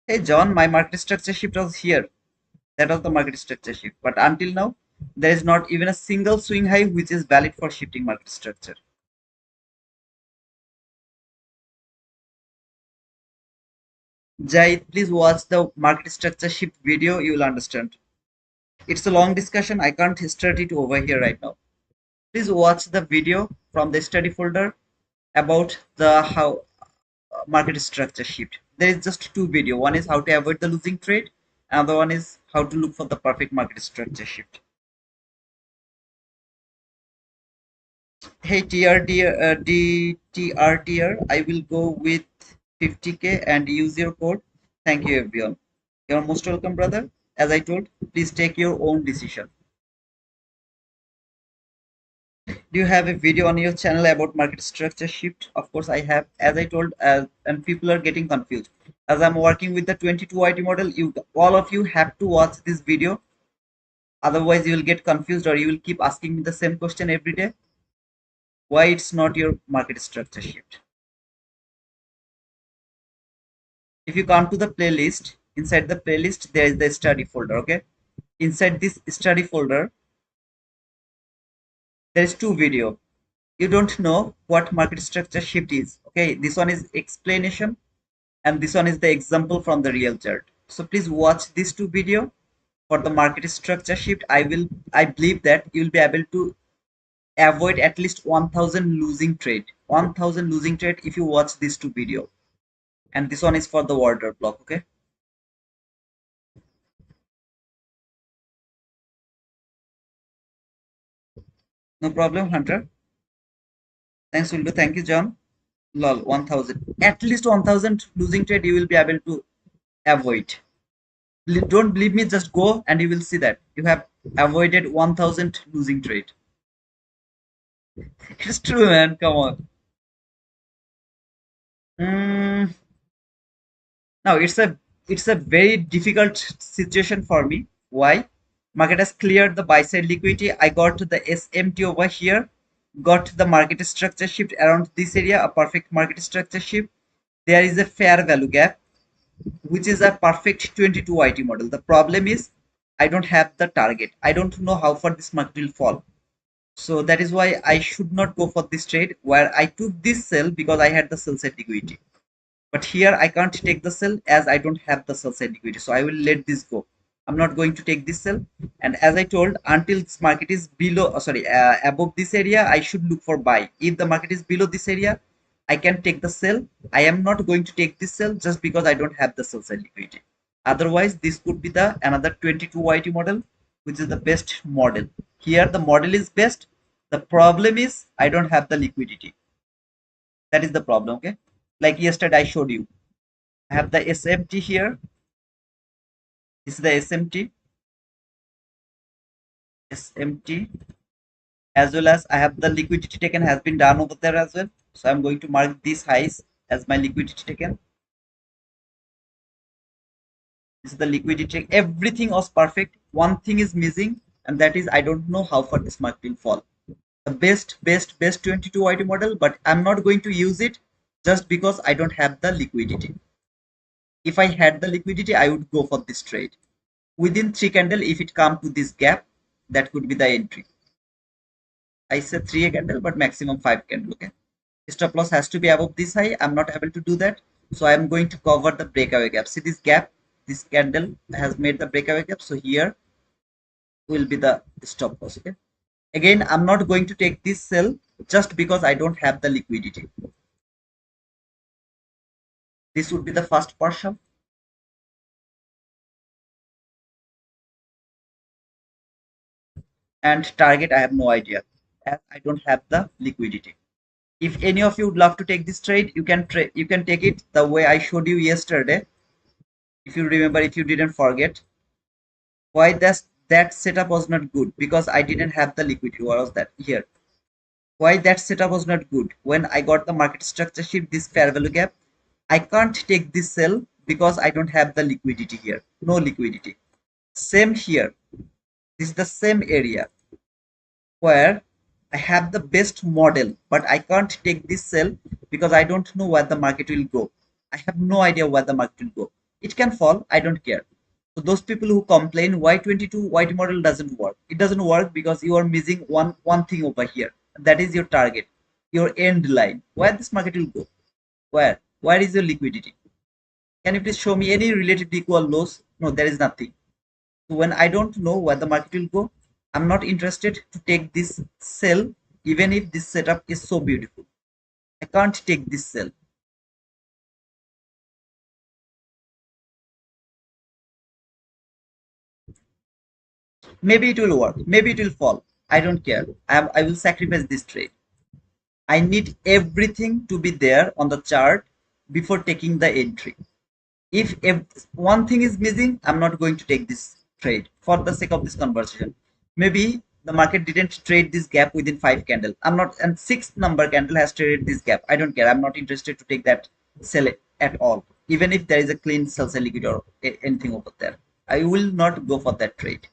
Hey John, my market structure shift was here. That was the market structure shift. But until now, there is not even a single swing high which is valid for shifting market structure. Jai, please watch the market structure shift video. You will understand. It's a long discussion. I can't start it over here right now. Please watch the video from the study folder about the how market structure shift. There is just two video. One is how to avoid the losing trade. Another one is how to look for the perfect market structure shift. Hey DTRTR, I will go with 50k and use your code. Thank you everyone. You're most welcome, brother. As I told, please take your own decision. Do you have a video on your channel about market structure shift? Of course I have. As I told, and people are getting confused. As I'm working with the 22 YT model, you all of you have to watch this video. Otherwise, you will get confused or you will keep asking me the same question every day. Why it's not your market structure shift? If you come to the playlist, inside the playlist, there is the study folder. Okay. Inside this study folder, there is two video. You don't know what market structure shift is. Okay. This one is explanation and this one is the example from the real chart. So please watch these two video for the market structure shift. I believe that you will be able to avoid at least 1000 losing trade. 1000 losing trade if you watch these two video. And this one is for the order block. Okay. No problem, Hunter. Thanks, Wildo. Thank you, John. Lol, 1000. At least 1000 losing trade you will be able to avoid. Don't believe me, just go and you will see that you have avoided 1000 losing trade. It's true, man. Come on. Mm, now it's a very difficult situation for me. Why? Market has cleared the buy side liquidity. I got to the SMT over here, got the market structure shift around this area, a perfect market structure shift. There is a fair value gap, which is a perfect 22 YT model. The problem is I don't have the target. I don't know how far this market will fall. So that is why I should not go for this trade where I took this sell because I had the sell side liquidity. But here I can't take the sell as I don't have the sell side liquidity. So I will let this go. I'm not going to take this sell. And as I told, until this market is below, above this area, I should look for buy. If the market is below this area, I can take the sell. I am not going to take this sell just because I don't have the sell side liquidity. Otherwise, this could be the another 22 YT model, which is the best model. Here the model is best. The problem is I don't have the liquidity. That is the problem. Okay. Like yesterday I showed you. I have the SMT here. This is the SMT, as well as I have the liquidity taken has been done over there as well. So I'm going to mark these highs as my liquidity taken. This is the liquidity. Everything was perfect. One thing is missing, and that is I don't know how far this market will fall. The best 22 YT model, but I'm not going to use it just because I don't have the liquidity. If I had the liquidity, I would go for this trade. Within three candle, if it come to this gap, that could be the entry. I said three candle, but maximum five candle. Okay. Stop loss has to be above this high. I'm not able to do that. So I'm going to cover the breakaway gap. See this gap, this candle has made the breakaway gap. So here will be the stop loss. Okay. Again, I'm not going to take this sell just because I don't have the liquidity. This would be the first partial. And target, I have no idea as I don't have the liquidity. If any of you would love to take this trade, you can take it the way I showed you yesterday. If you remember, if you didn't forget, why that setup was not good, because I didn't have the liquidity. What was that here? Why that setup was not good? When I got the market structure shift, this fair value gap, I can't take this sell because I don't have the liquidity here. No liquidity. Same here. This is the same area where I have the best model, but I can't take this sell because I don't know where the market will go. I have no idea where the market will go. It can fall, I don't care. So those people who complain Y22 white model doesn't work. It doesn't work because you are missing one thing over here. That is your target, your end line. Where this market will go? Where? Where is your liquidity? Can you please show me any relatively equal lows? No, there is nothing. So when I don't know where the market will go, I'm not interested to take this sell, even if this setup is so beautiful. I can't take this sell. Maybe it will work. Maybe it will fall. I don't care. I will sacrifice this trade. I need everything to be there on the chart before taking the entry. If one thing is missing, I'm not going to take this trade for the sake of this conversation. Maybe the market didn't trade this gap within five candle. I'm not, and sixth number candle has traded this gap. I don't care. I'm not interested to take that sell at all. Even if there is a clean sell liquid or anything over there, I will not go for that trade.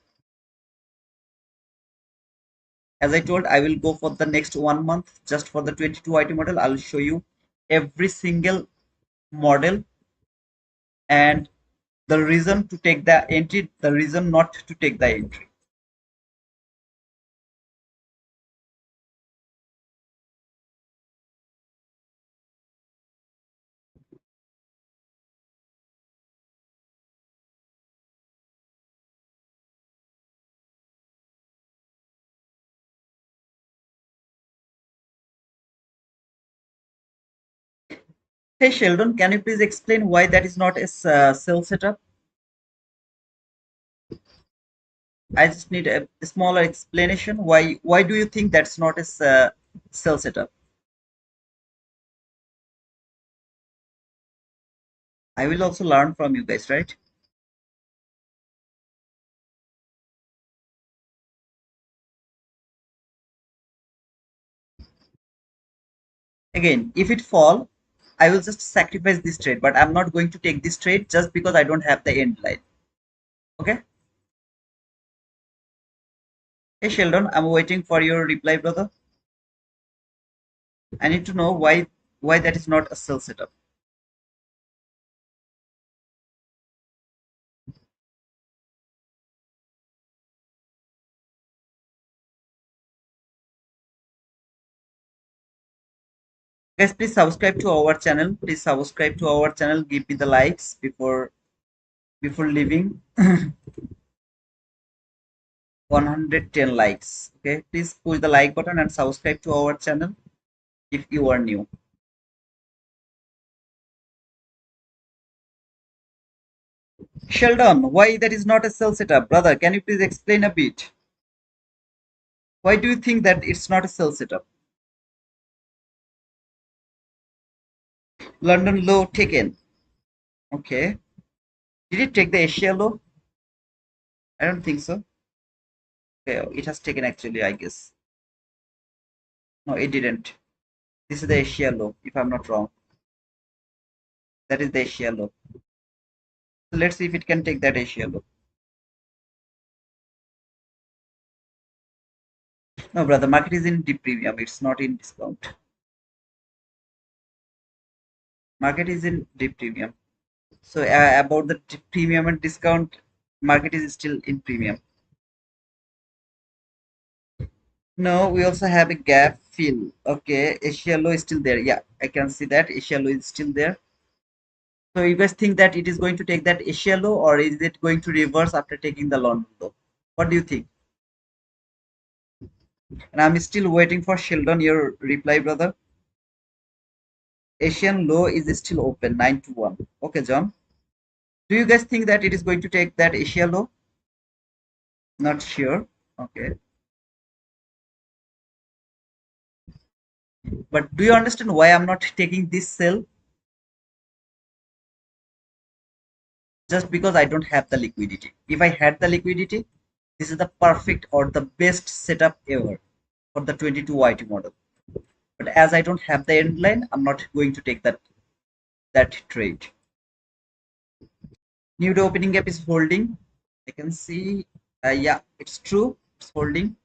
As I told, I will go for the next 1 month just for the 22 IT model. I'll show you every single model and the reason to take the entry, the reason not to take the entry. Hey Sheldon, can you please explain why that is not a sell setup? I just need a smaller explanation. Why do you think that's not a sell setup? I will also learn from you guys, right? Again, if it fall, I will just sacrifice this trade, but I'm not going to take this trade just because I don't have the end line. Okay? Hey Sheldon, I'm waiting for your reply, brother. I need to know why that is not a sell setup. Guys, please subscribe to our channel. Please subscribe to our channel. Give me the likes before leaving. 110 likes. Okay, please push the like button and subscribe to our channel if you are new. Sheldon, why that is not a sell setup, brother? Can you please explain a bit? Why do you think that it's not a sell setup? London low taken. Okay. Did it take the Asia low? I don't think so. Okay, it has taken actually, I guess. No, it didn't. This is the Asia low, if I'm not wrong. That is the Asia low. So let's see if it can take that Asia low. No, brother, market is in deep premium. It's not in discount. Market is in deep premium. So about the premium and discount, market is still in premium. No, we also have a gap fill. Okay, Asia low is still there. Yeah, I can see that Asia low is still there. So you guys think that it is going to take that Asia low, or is it going to reverse after taking the London low? What do you think? And I'm still waiting for Sheldon, your reply, brother. Asian low is still open, 9 to 1. Okay, John. Do you guys think that it is going to take that Asia low? Not sure. Okay. But do you understand why I'm not taking this sell? Just because I don't have the liquidity. If I had the liquidity, this is the perfect or the best setup ever for the 22 YT model. But as I don't have the end line, I'm not going to take that trade. New to opening gap is holding. I can see, yeah, it's true. It's holding.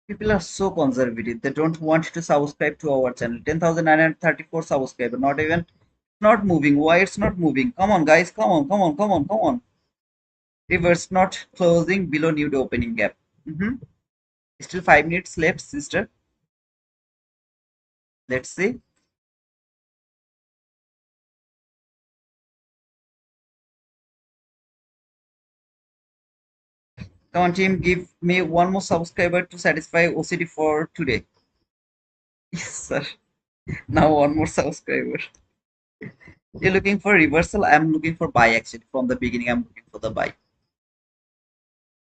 People are so conservative. They don't want to subscribe to our channel. 10,934 subscribers. Not even, not moving. Why it's not moving? Come on, guys. Come on, come on, come on, come on. Reverse not closing below new to opening gap. Still 5 minutes left, sister. Let's see. Come on, team. Give me one more subscriber to satisfy OCD for today. Yes, sir. Now one more subscriber. You're looking for reversal. I'm looking for buy actually. From the beginning, I'm looking for the buy.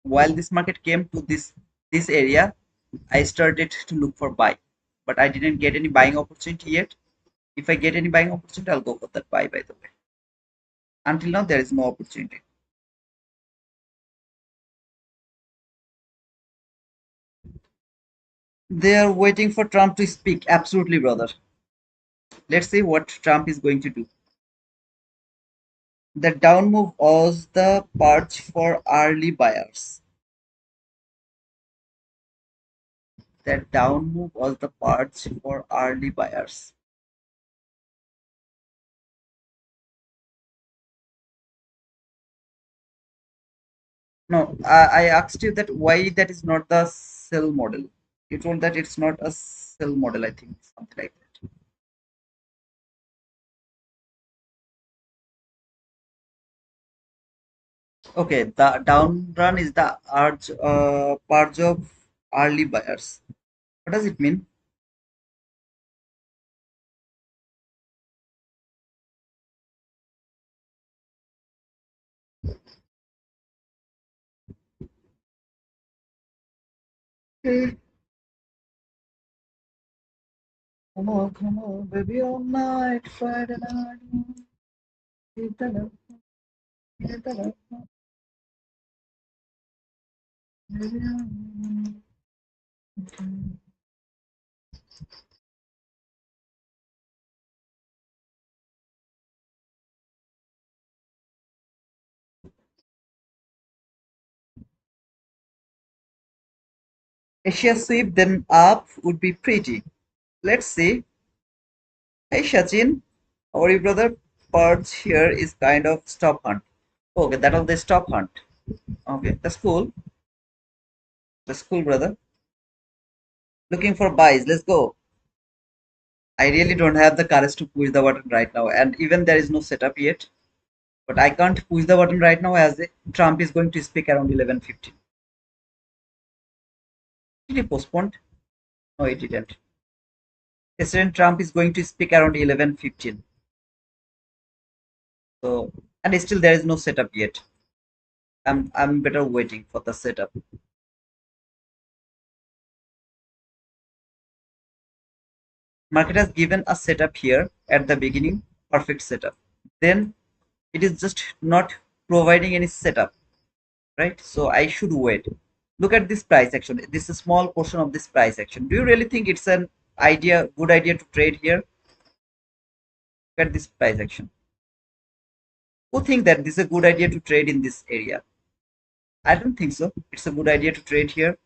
While this market came to this area, I started to look for buy, but I didn't get any buying opportunity yet. If I get any buying opportunity, I'll go for that buy. By the way, until now there is no opportunity. They are waiting for Trump to speak. Absolutely, brother. Let's see what Trump is going to do. The down move was the purge for early buyers. That down move was the purge for early buyers. No, I asked you that why that is not the sell model. You told that it's not a sell model, I think, something like that. Okay, the down run is the purge of early buyers. What does it mean? Hey, come on, baby, all night, Friday night. Hit the love, hit the love, baby, all night. Asia sweep them up would be pretty. Let's see. Hey Sachin, how are you, brother? Purge here is kind of stop hunt. Okay, that was the stop hunt. Okay, that's cool. That's cool, brother. Looking for buys. Let's go. I really don't have the courage to push the button right now, and even there is no setup yet. But I can't push the button right now as Trump is going to speak around 11:15. Did he postpone? No, it didn't. President Trump is going to speak around 11:15. So, and still there is no setup yet. I'm better waiting for the setup. Market has given a setup here at the beginning, perfect setup. Then it is just not providing any setup, right? So I should wait. Look at this price action. This is a small portion of this price action. Do you really think it's an good idea to trade here? Look at this price action. Who think that this is a good idea to trade in this area? I don't think so. It's a good idea to trade here.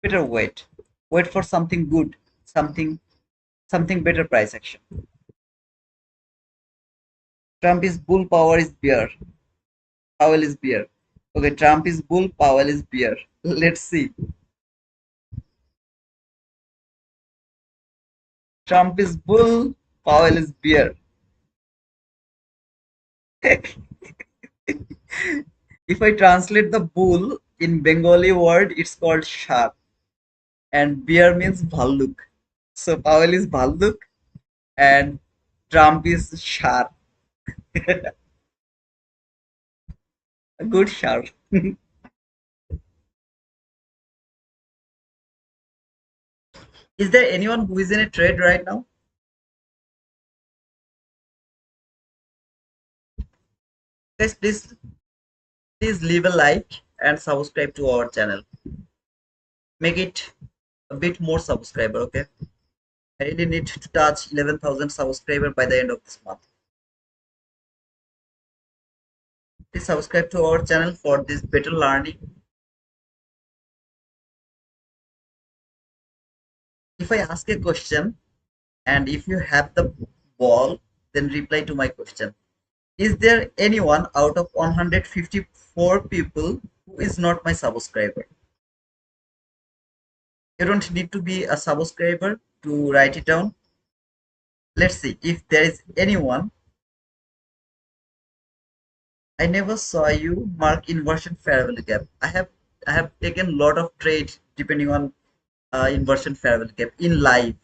Better wait. Wait for something good, something better price action. Trump is bull, power is bear. Powell is bear. Okay, Trump is bull, Powell is bear. Let's see. Trump is bull, Powell is bear. If I translate the bull in Bengali word, it's called shark, and bear means bhalluk. So Powell is bhalluk, and Trump is shark. A good shark. Is there anyone who is in a trade right now? Guys, please leave a like and subscribe to our channel. Make it a bit more subscriber, okay? I really need to touch 11,000 subscriber by the end of this month. Please subscribe to our channel for this better learning. If I ask a question and if you have the ball, then reply to my question. Is there anyone out of 154 people who is not my subscriber? You don't need to be a subscriber to write it down. Let's see if there is anyone. I never saw you mark inversion fair value gap. I have taken a lot of trade depending on inversion fair value gap in live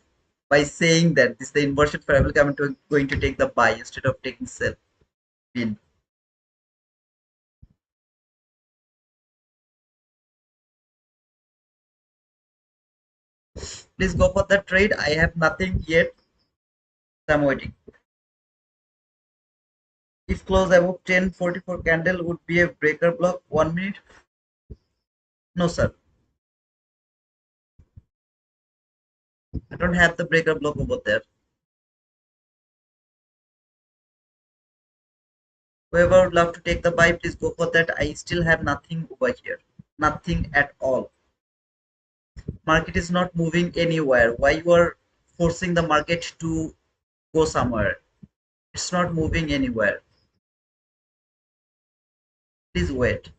by saying that this is the inversion fair value gap. Going to take the buy instead of taking sell win. Please go for the trade. I have nothing yet. So I'm waiting. If close above 1044 candle would be a breaker block. 1 minute. No sir. I don't have the breaker block over there. Whoever would love to take the buy, please go for that. I still have nothing over here. Nothing at all. Market is not moving anywhere. Why you are forcing the market to go somewhere? It's not moving anywhere. Please wait.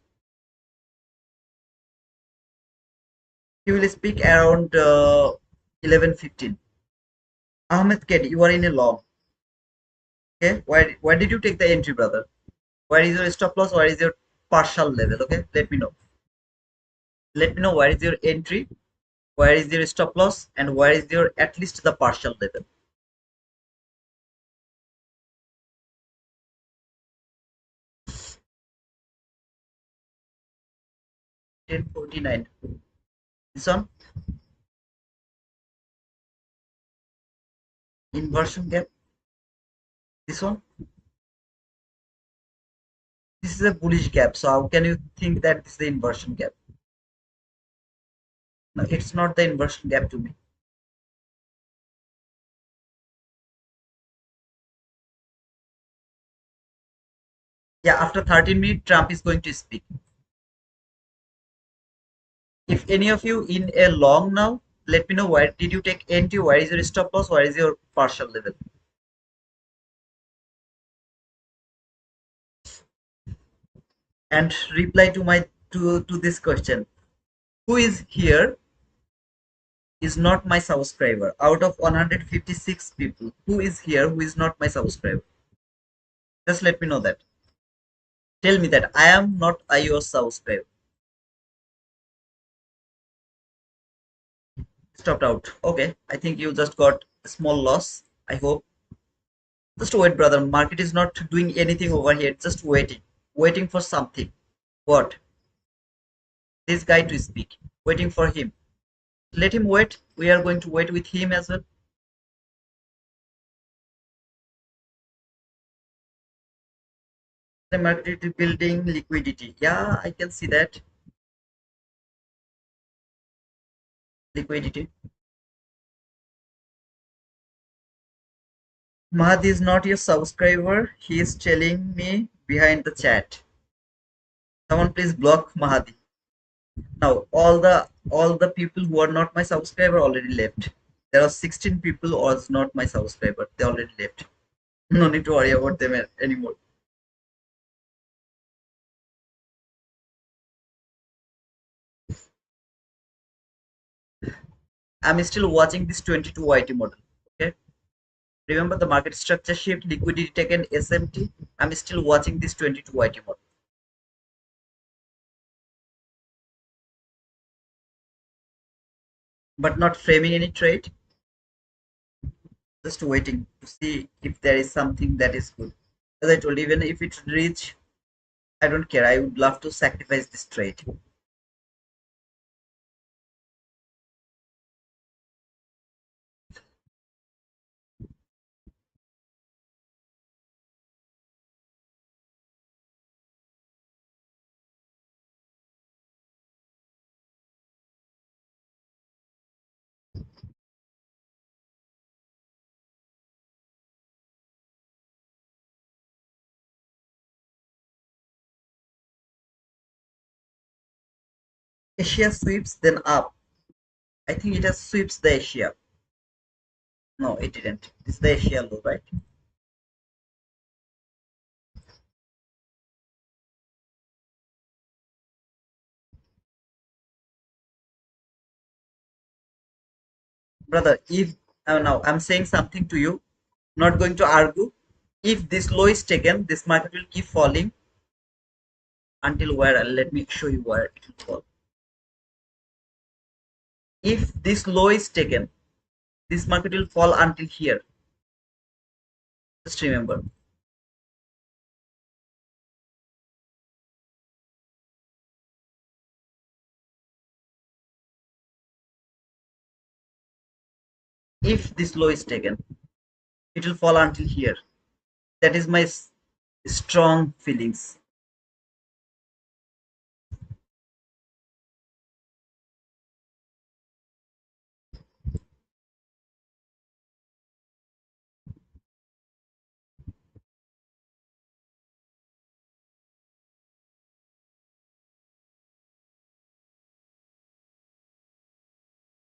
He will speak around 11:15. Ahmed Ked, you are in a long. Okay, why did you take the entry, brother? Where is your stop loss? Where is your partial level? Okay, let me know. Let me know where is your entry, where is your stop loss, and where is your at least the partial level. 10:49. This one, inversion gap. This one, this is a bullish gap. So how can you think that this is the inversion gap? No, it's not the inversion gap to me. Yeah, after 13 minutes, Trump is going to speak. If any of you in a long now, let me know where did you take entry, where is your stop loss, where is your partial level. And reply to my to this question. Who is here is not my subscriber out of 156 people? Who is here who is not my subscriber? Just let me know that. Tell me that I am not a your subscriber. Stopped out. Okay, I think you just got a small loss. I hope. Just wait, brother. Market is not doing anything over here. Just waiting for something. What? This guy to speak. Waiting for him. Let him wait. We are going to wait with him as well. The market is building liquidity. Yeah, I can see that. Liquidity. Mahdi is not your subscriber. He is telling me behind the chat. Someone please block Mahdi. Now all the all the people who are not my subscriber already left. There are 16 people who was not my subscriber. They already left. No need to worry about them anymore. I'm still watching this 22 YT model. Okay. Remember the market structure shift, liquidity taken, SMT. I'm still watching this 22 YT model. But not framing any trade. Just waiting to see if there is something that is good. As I told, even if it reach, I don't care. I would love to sacrifice this trade. Asia sweeps, then up. I think it has sweeps the Asia. No, it didn't. It's the Asia low, right? Brother, if now I'm saying something to you, not going to argue. If this low is taken, this market will keep falling until where? Let me show you where it will fall. If this low is taken, this market will fall until here. Just remember. If this low is taken, it will fall until here. That is my strong feelings.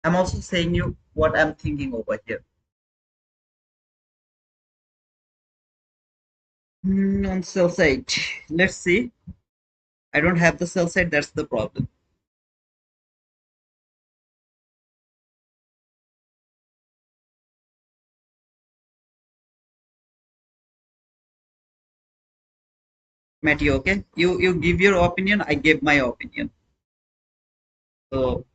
I'm also saying you what I'm thinking over here. On sell side, let's see. I don't have the sell side. That's the problem. Matty, okay? You give your opinion. I gave my opinion. So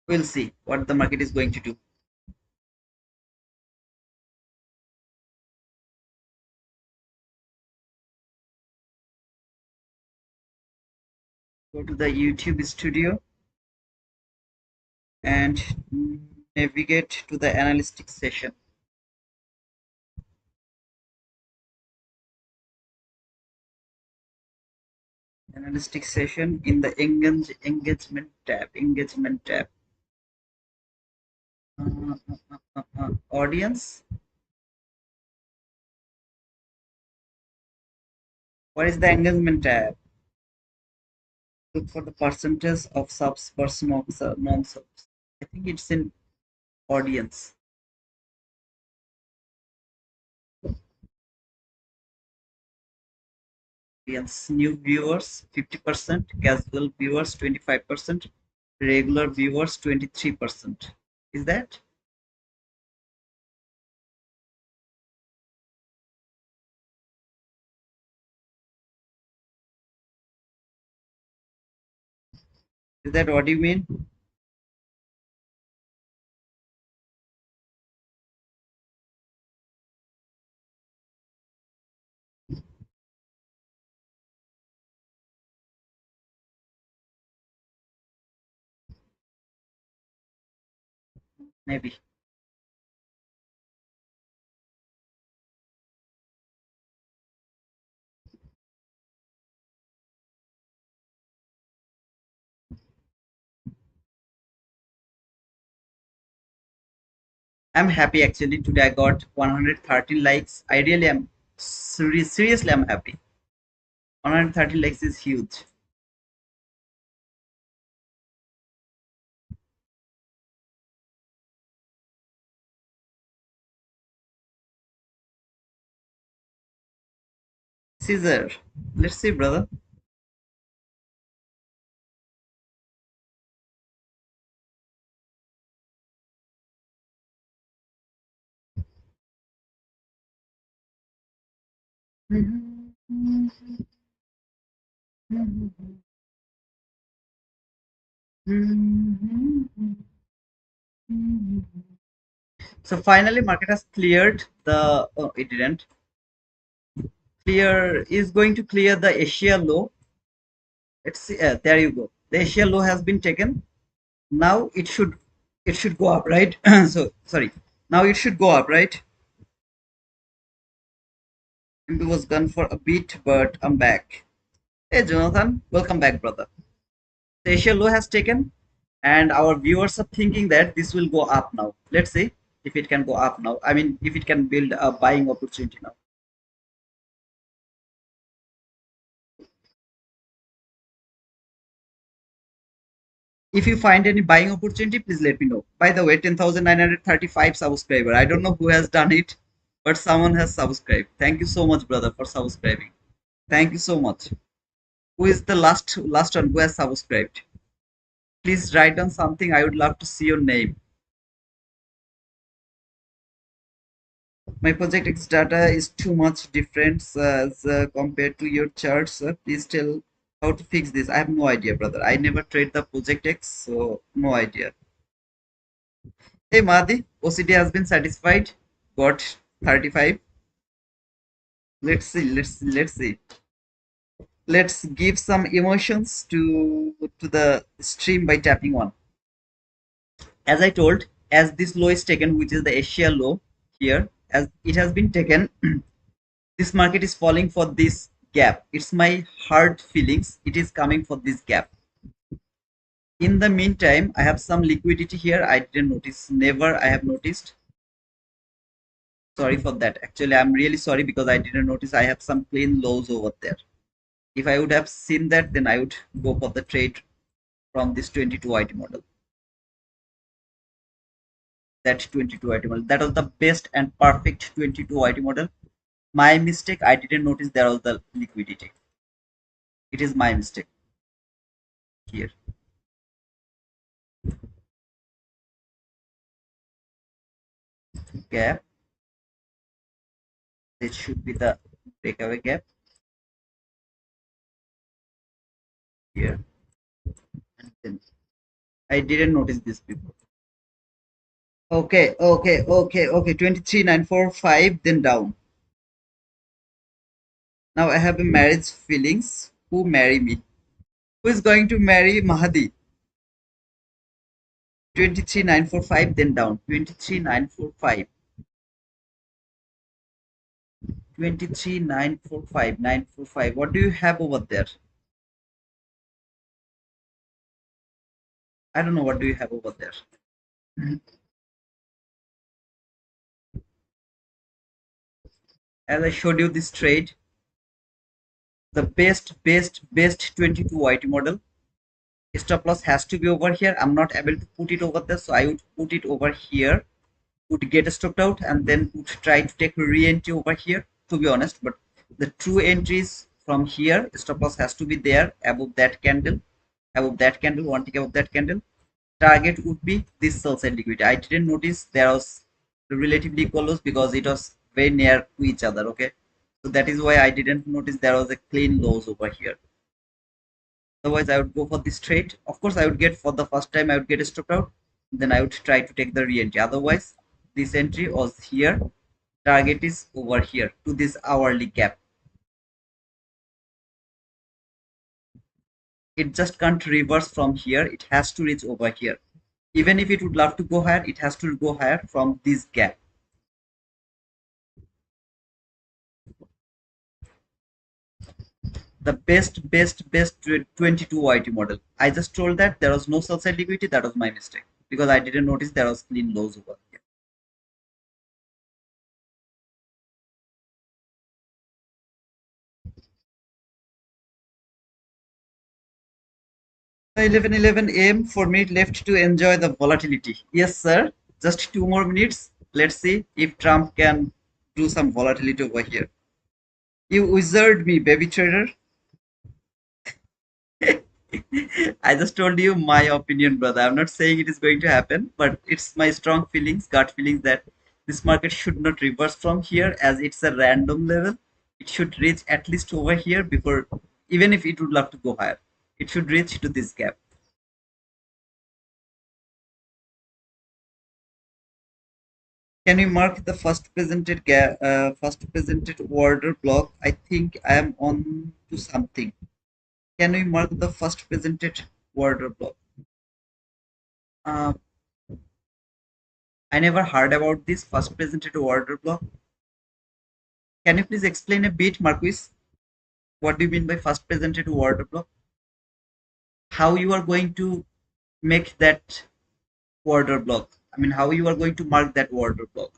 we'll see what the market is going to do. Go to the YouTube studio and navigate to the analytic session. Analytic session in the engagement tab. Engagement tab. Audience. What is the engagement tab? Look for the percentage of subs versus non-subs. I think it's in audience. Audience new viewers 50%, casual viewers 25%, regular viewers 23%. Is that? Is that what you mean? Maybe. I'm happy actually. Today I got 113 likes. I really am seriously I'm happy. 130 likes is huge. Caesar. Let's see, brother. So finally, market has cleared the. Oh, it didn't clear. Is going to clear the Asia low. Let's see. There you go. The Asia low has been taken. Now it should go up, right? So sorry. Now it should go up, right? MP was gone for a bit, but I'm back. Hey, Jonathan, welcome back, brother. The Asia low has taken, and our viewers are thinking that this will go up now. Let's see if it can go up now. I mean, if it can build a buying opportunity now. If you find any buying opportunity, please let me know. By the way, 10,935 subscriber. I don't know who has done it, but someone has subscribed. Thank you so much, brother, for subscribing. Thank you so much. Who is the last one who has subscribed? Please write down something. I would love to see your name. My project X data is too much different as compared to your charts. Please tell how to fix this. I have no idea, brother. I never trade the project X, so no idea. Hey, Madi, OCD has been satisfied. Got 35. Let's see. Let's see. Let's give some emotions to the stream by tapping one. As I told, as this low is taken, which is the Asia low here, as it has been taken, this market is falling for this gap. It's my hard feelings. It is coming for this gap. In the meantime, I have some liquidity here. I didn't notice. Never I have noticed. Sorry for that. Actually, I'm really sorry because I didn't notice. I have some clean lows over there. If I would have seen that, then I would go for the trade from this 22 IT model. That 22 IT model. That was the best and perfect 22 IT model. My mistake. I didn't notice there was the liquidity. It is my mistake here. Gap. This should be the breakaway gap here. And then I didn't notice this before. Okay. 23,945, then down. Now I have a marriage feelings. Who marry me? Who is going to marry Mahadi? 23,945, then down. 23,945. 23,945. 945. What do you have over there? I don't know what do you have over there. As I showed you this trade, the best 22 IT model. Stop loss has to be over here. I'm not able to put it over there, so I would put it over here, would get stopped out, and then would try to take re-entry over here, to be honest. But the true entries from here, stop loss has to be there above that candle, one tick above that candle. Target would be this sell side liquidity. I didn't notice there was relatively close because it was very near to each other. Okay, so that is why I didn't notice there was a clean lows over here. Otherwise, I would go for this trade. Of course, I would get for the first time, I would get stopped out. Then I would try to take the re-entry. Otherwise, this entry was here. Target is over here to this hourly gap. It just can't reverse from here. It has to reach over here. Even if it would love to go higher, it has to go higher from this gap. The best 22 YT model. I just told that there was no sell side liquidity. That was my mistake because I didn't notice there was clean lows over here. 11:11 a.m. for me left to enjoy the volatility. Yes, sir. Just 2 more minutes. Let's see if Trump can do some volatility over here. You wizard me, baby trader. I just told you my opinion, brother. I'm not saying it is going to happen, but it's my strong feelings, gut feelings that this market should not reverse from here as it's a random level. It should reach at least over here before, even if it would love to go higher, it should reach to this gap. Can we mark the first presented order block? I think I am on to something. Can we mark the first presented order block? Uh, I never heard about this first presented order block. Can you please explain a bit, Marquis? What do you mean by first presented order block? How you are going to make that order block? I mean, how you are going to mark that order block?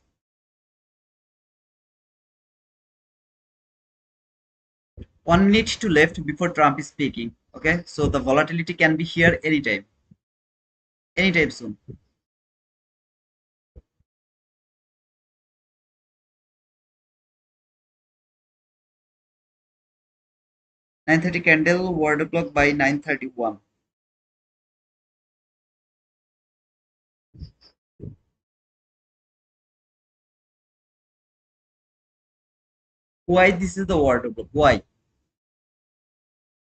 1 minute to left before Trump is speaking. Okay, so the volatility can be here anytime, anytime soon. 9:30 candle order block by 9:31. Why this is the order block? Why?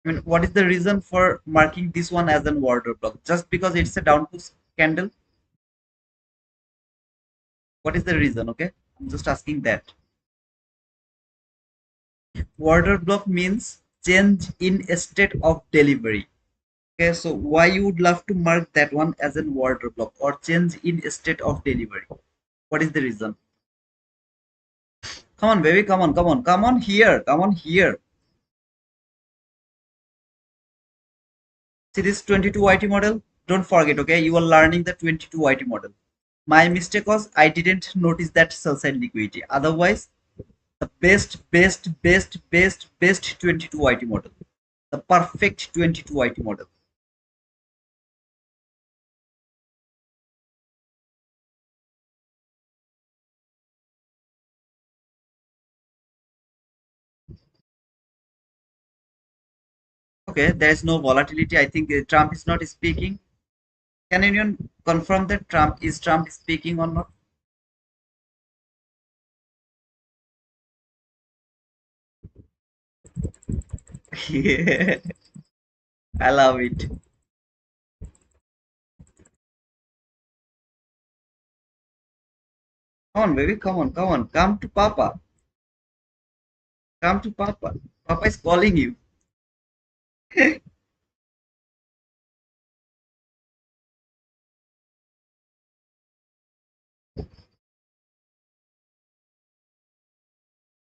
I mean, what is the reason for marking this one as an order block? Just because it's a down push candle? What is the reason? Okay, I'm just asking that. Order block means change in a state of delivery. Okay, so why you would love to mark that one as an order block or change in a state of delivery? What is the reason? Come on, baby, come on, come on, come on here, come on here. See this 22 YT model? Don't forget, okay? You are learning the 22 YT model. My mistake was I didn't notice that sell side liquidity. Otherwise, the best 22 YT model. The perfect 22 YT model. Okay, there is no volatility. I think Trump is not speaking. Can anyone confirm that Trump speaking or not? Yeah, I love it. Come on, baby, come on, come on, come to Papa, come to Papa. Papa is calling you.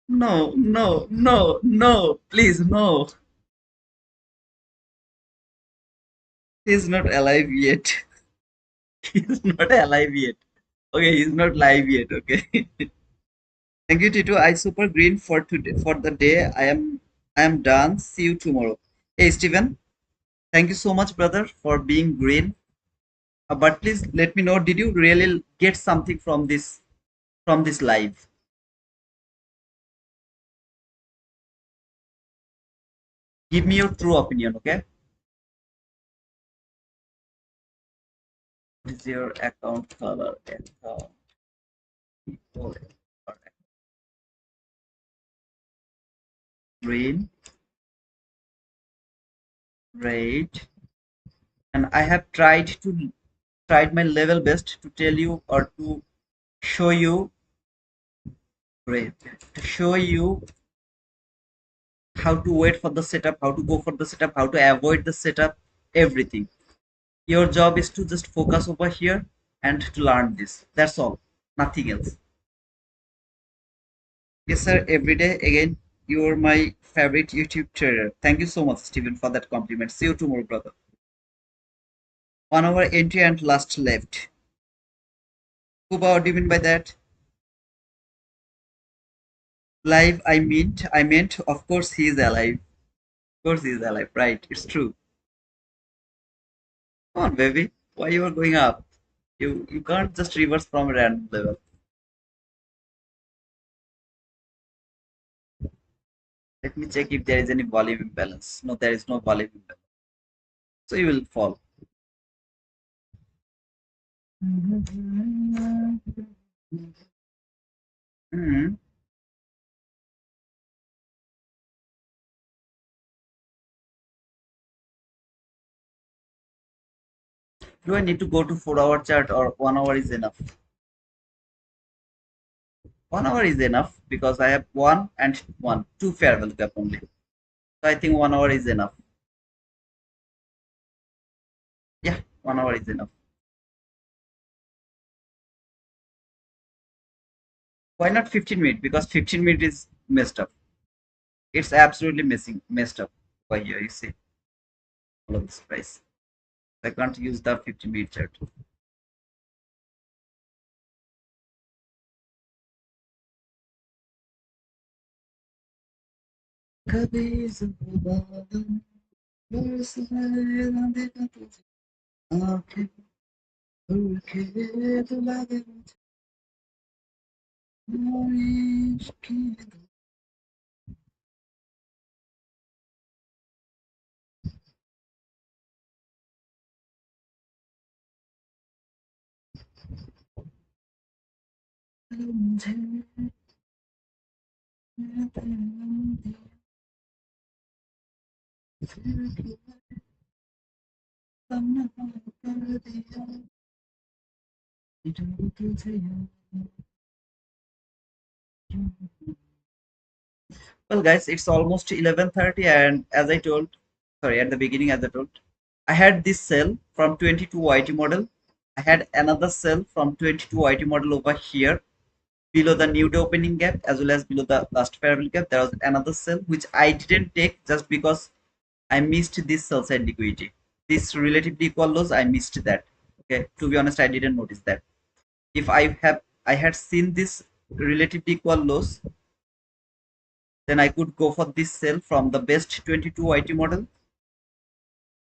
No, no, no, no, please, no. He's not alive yet. He's not alive yet. Okay, he's not live yet. Okay. Thank you, Tito. I super green for today for the day. I am done. See you tomorrow. Hey, Steven. Thank you so much, brother, for being green. But please let me know. Did you really get something from this live? Give me your true opinion. Okay. What is your account color? Account people, green, red, and I have tried my level best to tell you or to show you red to show you how to wait for the setup, how to go for the setup, how to avoid the setup, everything. Your job is to just focus over here and to learn this. That's all. Nothing else. Yes, sir. Every day again, you're my favorite YouTube trader. Thank you so much, Steven, for that compliment. See you tomorrow, brother. 1 hour entry and last left. Kuba, what do you mean by that? Live, I meant, of course he is alive. Of course he is alive, right? It's true. Come on, baby. Why you are going up? You can't just reverse from a random level. Let me check if there is any volume imbalance. No, there is no volume imbalance. So you will fall. Hmm. Do I need to go to 4 hour chart or 1 hour is enough? 1 hour is enough because I have one and one, two fair value gap only. So I think 1 hour is enough. Yeah, 1 hour is enough. Why not 15 minutes? Because 15 minutes is messed up. It's absolutely messed up. Why here you see all of this price. I can't use the 15-minute chart. कभी जुबान बरसाए ना देखा तुझे आंखें भर के रुला दे मुझे इश्क की धूल मुझे तेरे नाम दिया फिर क्यों तन्हा कर दिया जब तुझे याद क्यों Well, guys, it's almost 11:30, and as I told, sorry, at the beginning, as I told, I had this cell from 22 YT model. I had another cell from 22 YT model over here below the new day opening gap as well as below the last parallel gap. There was another cell which I didn't take just because I missed this sell side liquidity. This relatively equal lows, I missed that. Okay, to be honest, I didn't notice that. If I had seen this relatively equal lows, then I could go for this sell from the best 22 YT model.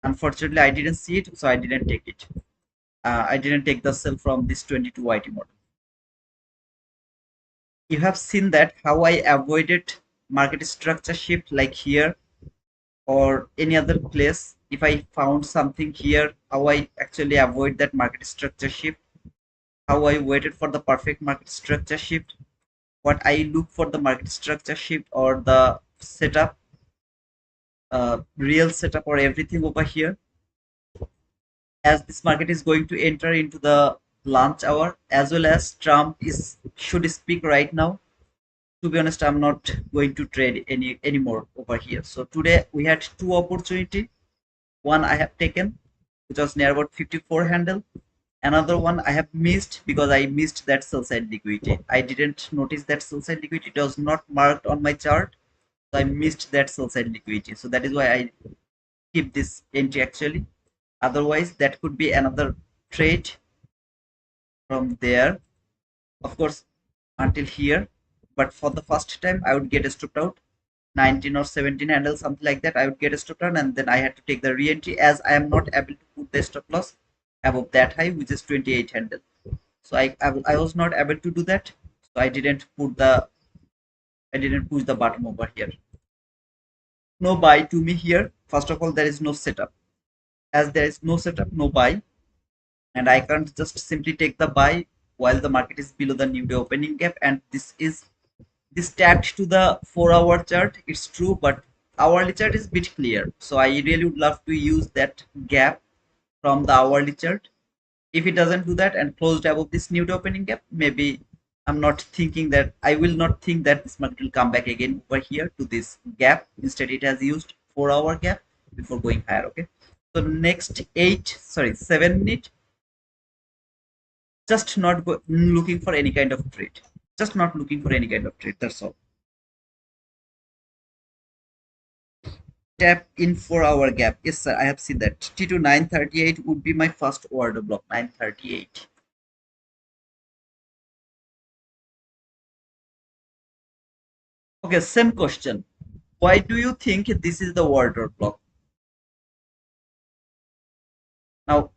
Unfortunately, I didn't see it, so I didn't take it. I didn't take the sell from this 22 YT model. You have seen that how I avoided market structure shift like here or any other place. If I found something here, how I actually avoid that market structure shift, how I waited for the perfect market structure shift, what I look for the market structure shift or the setup, real setup or everything over here. As this market is going to enter into the lunch hour, as well as Trump is should speak right now. To be honest, I'm not going to trade anymore over here. So today we had two opportunity. One I have taken, which was near about 54 handle. Another one I have missed because I missed that sell side liquidity. I didn't notice that sell side liquidity. It was not marked on my chart. So I missed that sell side liquidity. So that is why I keep this entry actually. Otherwise, that could be another trade from there, of course, until here. But for the first time, I would get stopped out 19 or 17 handle, something like that. I would get stopped out, and then I had to take the re-entry as I am not able to put the stop loss above that high, which is 28 handle. So I was not able to do that. So I didn't push the bottom over here. No buy to me here. First of all, there is no setup. As there is no setup, no buy, and I can't just simply take the buy while the market is below the new day opening gap. And this tagged to the 4 hour chart. It's true, but hourly chart is bit clear. So I really would love to use that gap from the hourly chart. If it doesn't do that and closed above this new day opening gap, maybe I will not think that this market will come back again over here to this gap. Instead, it has used 4 hour gap before going higher. Okay. So next 7 minute, just not looking for any kind of trade. Just not looking for any kind of trade. That's all. Tap in 4 hour gap. Yes, sir. I have seen that. T2 938 would be my first order block. 938. Okay, same question. Why do you think this is the order block? Now,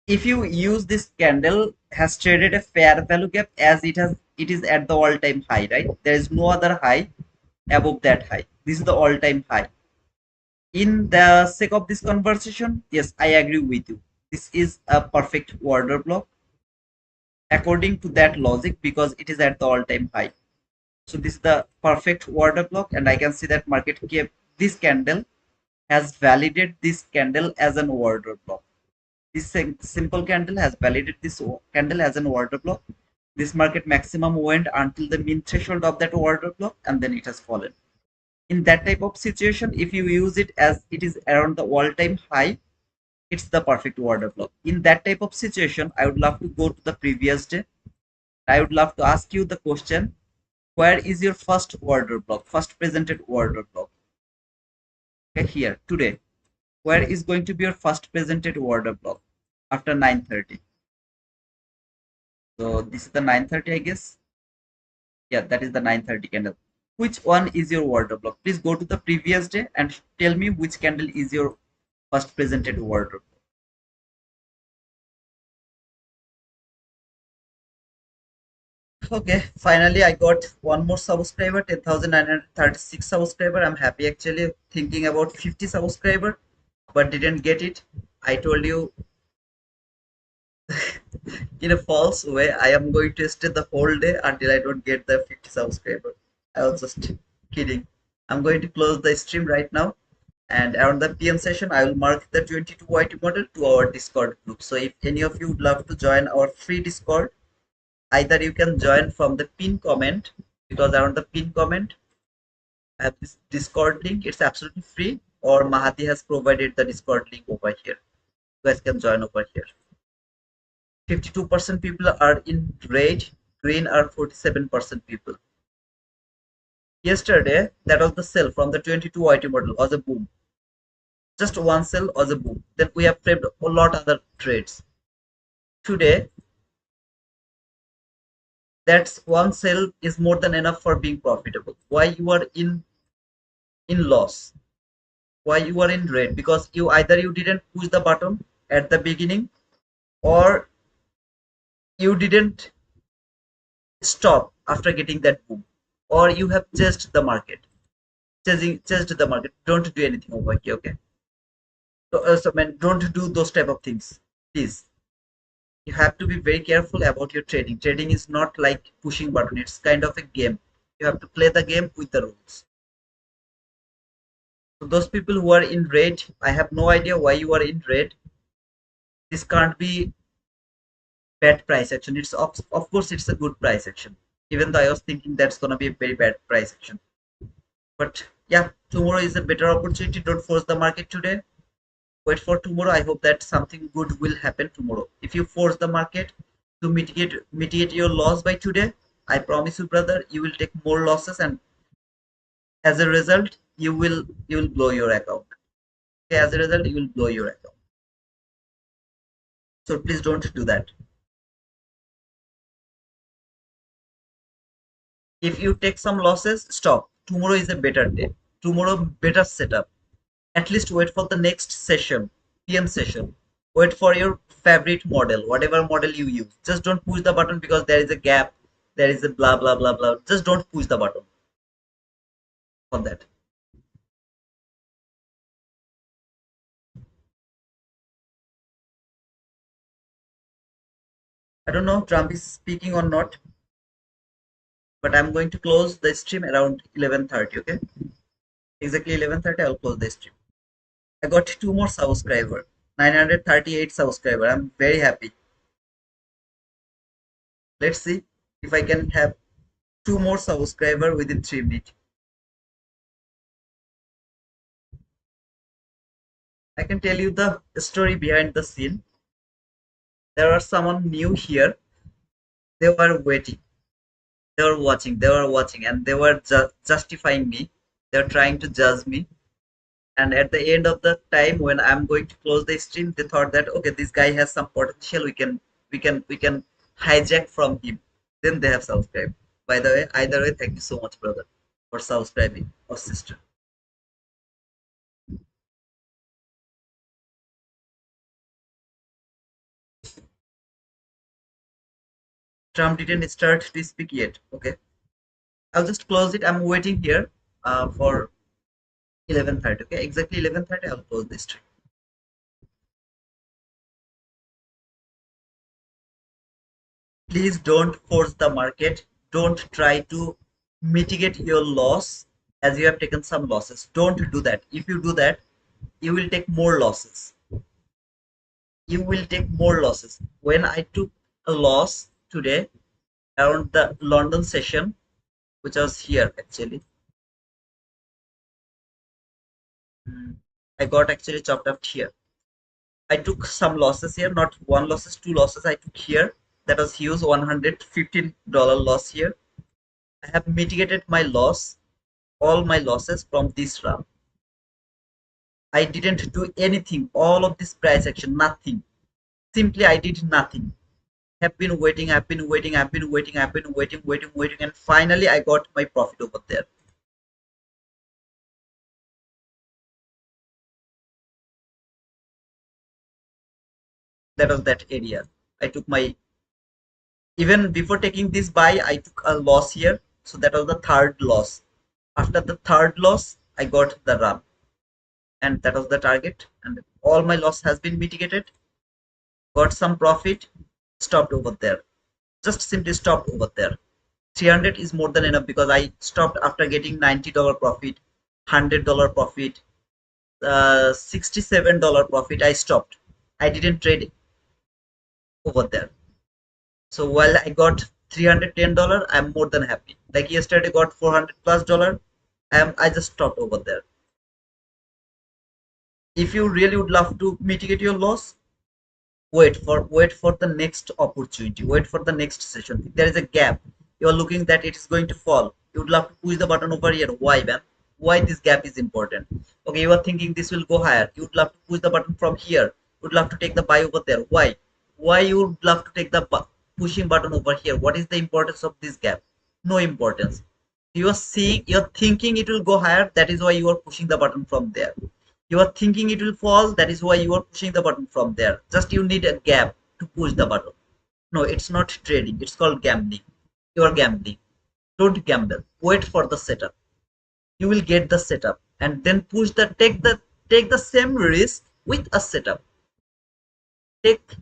if you use this candle has traded a fair value gap as it is at the all-time high, right? There is no other high above that high. This is the all-time high. In the sake of this conversation, yes, I agree with you. This is a perfect order block according to that logic because it is at the all-time high. So this is the perfect order block, and I can see that market kept this candle has validated this candle as an order block. This simple candle has validated this candle as an order block. This market maximum went until the mean threshold of that order block, and then it has fallen. In that type of situation, if you use it as it is around the all-time high, it's the perfect order block. In that type of situation, I would love to go to the previous day. I would love to ask you the question, where is your first order block, first presented order block? Okay, here, today. Where is going to be your first presented order block after 9:30? So this is the 9:30, I guess. Yeah, that is the 9:30 candle. Which one is your order block? Please go to the previous day and tell me which candle is your first presented order. Okay, finally I got one more subscriber, 10,936 subscriber. I'm happy actually thinking about 50 subscriber, but didn't get it. I told you in a false way, I am going to stay the whole day until I don't get the 50 subscriber. I was just kidding. I'm going to close the stream right now, and around the PM session, I will mark the 22 YT model to our Discord group. So if any of you would love to join our free Discord, either you can join from the pin comment, because around the pin comment I have this Discord link. It's absolutely free, or Mahati has provided the Discord link over here. You guys can join over here. 52% people are in red, green are 47% people. Yesterday, that was the sell from the 22 YT model was a boom. Just one sell was a boom. Then we have framed a lot other trades. Today, that's one sell is more than enough for being profitable. Why you are in loss? Why you are in red? Because you either you didn't push the button at the beginning, or you didn't stop after getting that boom, or you have chased the market. Chased the market. Don't do anything over here, okay? So man, don't do those type of things, please. You have to be very careful about your trading. Trading is not like pushing button. It's kind of a game. You have to play the game with the rules. So those people who are in red, I have no idea why you are in red. This can't be bad price action. It's of course it's a good price action. Even though I was thinking that's gonna be a very bad price action. But yeah, tomorrow is a better opportunity. Don't force the market today. Wait for tomorrow. I hope that something good will happen tomorrow. If you force the market to mitigate your loss by today, I promise you, brother, you will take more losses, and as a result, you will blow your account. Okay, as a result, you will blow your account. So please don't do that. If you take some losses, stop. Tomorrow is a better day. Tomorrow better setup. At least wait for the next session, PM session. Wait for your favorite model, whatever model you use. Just don't push the button because there is a gap, there is a blah blah blah blah. Just don't push the button for that. I don't know Trump is speaking or not, but I'm going to close the stream around 11:30. Okay, exactly 11:30. I'll close the stream. I got two more subscriber, 938 subscriber. I'm very happy. Let's see if I can have two more subscriber within 3 minutes. I can tell you the story behind the scene. There was someone new here. They were waiting. They were watching. They were watching, and they were justifying me. They were trying to judge me. And at the end of the time, when I'm going to close the stream, they thought that okay, this guy has some potential. We can hijack from him. Then they have subscribed. By the way, either way, thank you so much, brother, for subscribing, or sister. Trump didn't start to speak yet. Okay, I'll just close it. I'm waiting here. for 11:30. Okay, exactly 11:30. I'll close this trade. Please don't force the market. Don't try to mitigate your loss as you have taken some losses. Don't do that. If you do that, you will take more losses. You will take more losses. When I took a loss today around the London session, which was here actually, I got actually chopped up here. I took some losses here, not one losses, two losses I took here. That was huge, $115 loss here. I have mitigated my loss, all my losses from this round. I didn't do anything, all of this price action, nothing. Simply I did nothing. Have been waiting, I've been waiting, I've been waiting, I've been waiting, waiting, waiting, and finally I got my profit over there. That was that area. I took my, even before taking this buy, I took a loss here. So that was the third loss. After the third loss, I got the run, and that was the target. And all my loss has been mitigated. Got some profit, stopped over there. Just simply stopped over there. 300 is more than enough because I stopped after getting $90 profit, $100 profit, $67 profit. I stopped. I didn't trade over there. So while I got $310, I'm more than happy. Like yesterday, got 400 plus dollar. I just stopped over there. If you really would love to mitigate your loss, wait for the next opportunity, wait for the next session. If there is a gap, you're looking that it is going to fall, you would love to push the button over here. Why, man? Why this gap is important? Okay, you are thinking this will go higher, you would love to push the button from here, you would love to take the buy over there. Why you would love to take the pushing button over here? What is the importance of this gap? No importance. You are seeing, you're thinking it will go higher, that is why you are pushing the button from there. You are thinking it will fall, that is why you are pushing the button from there. Just you need a gap to push the button. No, it's not trading, it's called gambling. You are gambling. Don't gamble, wait for the setup. You will get the setup and then push the take the same risk with a setup. Take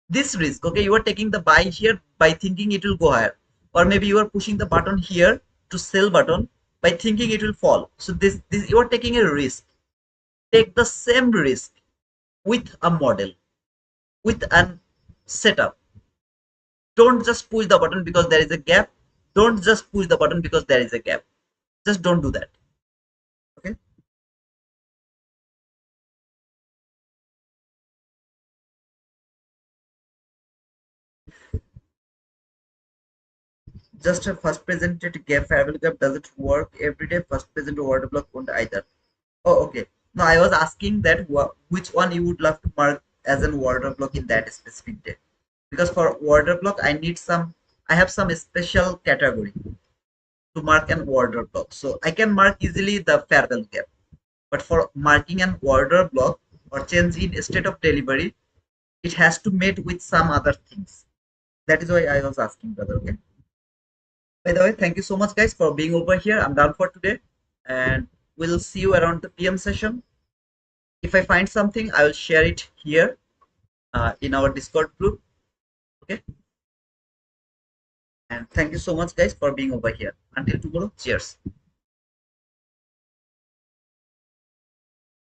this risk. Okay, you are taking the buy here by thinking it will go higher, or maybe you are pushing the button here to sell button by thinking it will fall. So this you are taking a risk. Take the same risk with a model, with an setup. Don't just push the button because there is a gap. Don't just push the button because there is a gap. Just don't do that. Okay, just a first presented gap, variable gap doesn't work every day. First present order block won't either. Oh, okay. No, I was asking that which one you would love to mark as an order block in that specific day. Because for order block, I have some special category to mark an order block. So I can mark easily the fair value gap. But for marking an order block or change in state of delivery, it has to mate with some other things. That is why I was asking, brother. Okay. By the way, thank you so much, guys, for being over here. I'm done for today, and we'll see you around the PM session. If I find something, I will share it here in our Discord group. Okay. And thank you so much, guys, for being over here. Until tomorrow, cheers.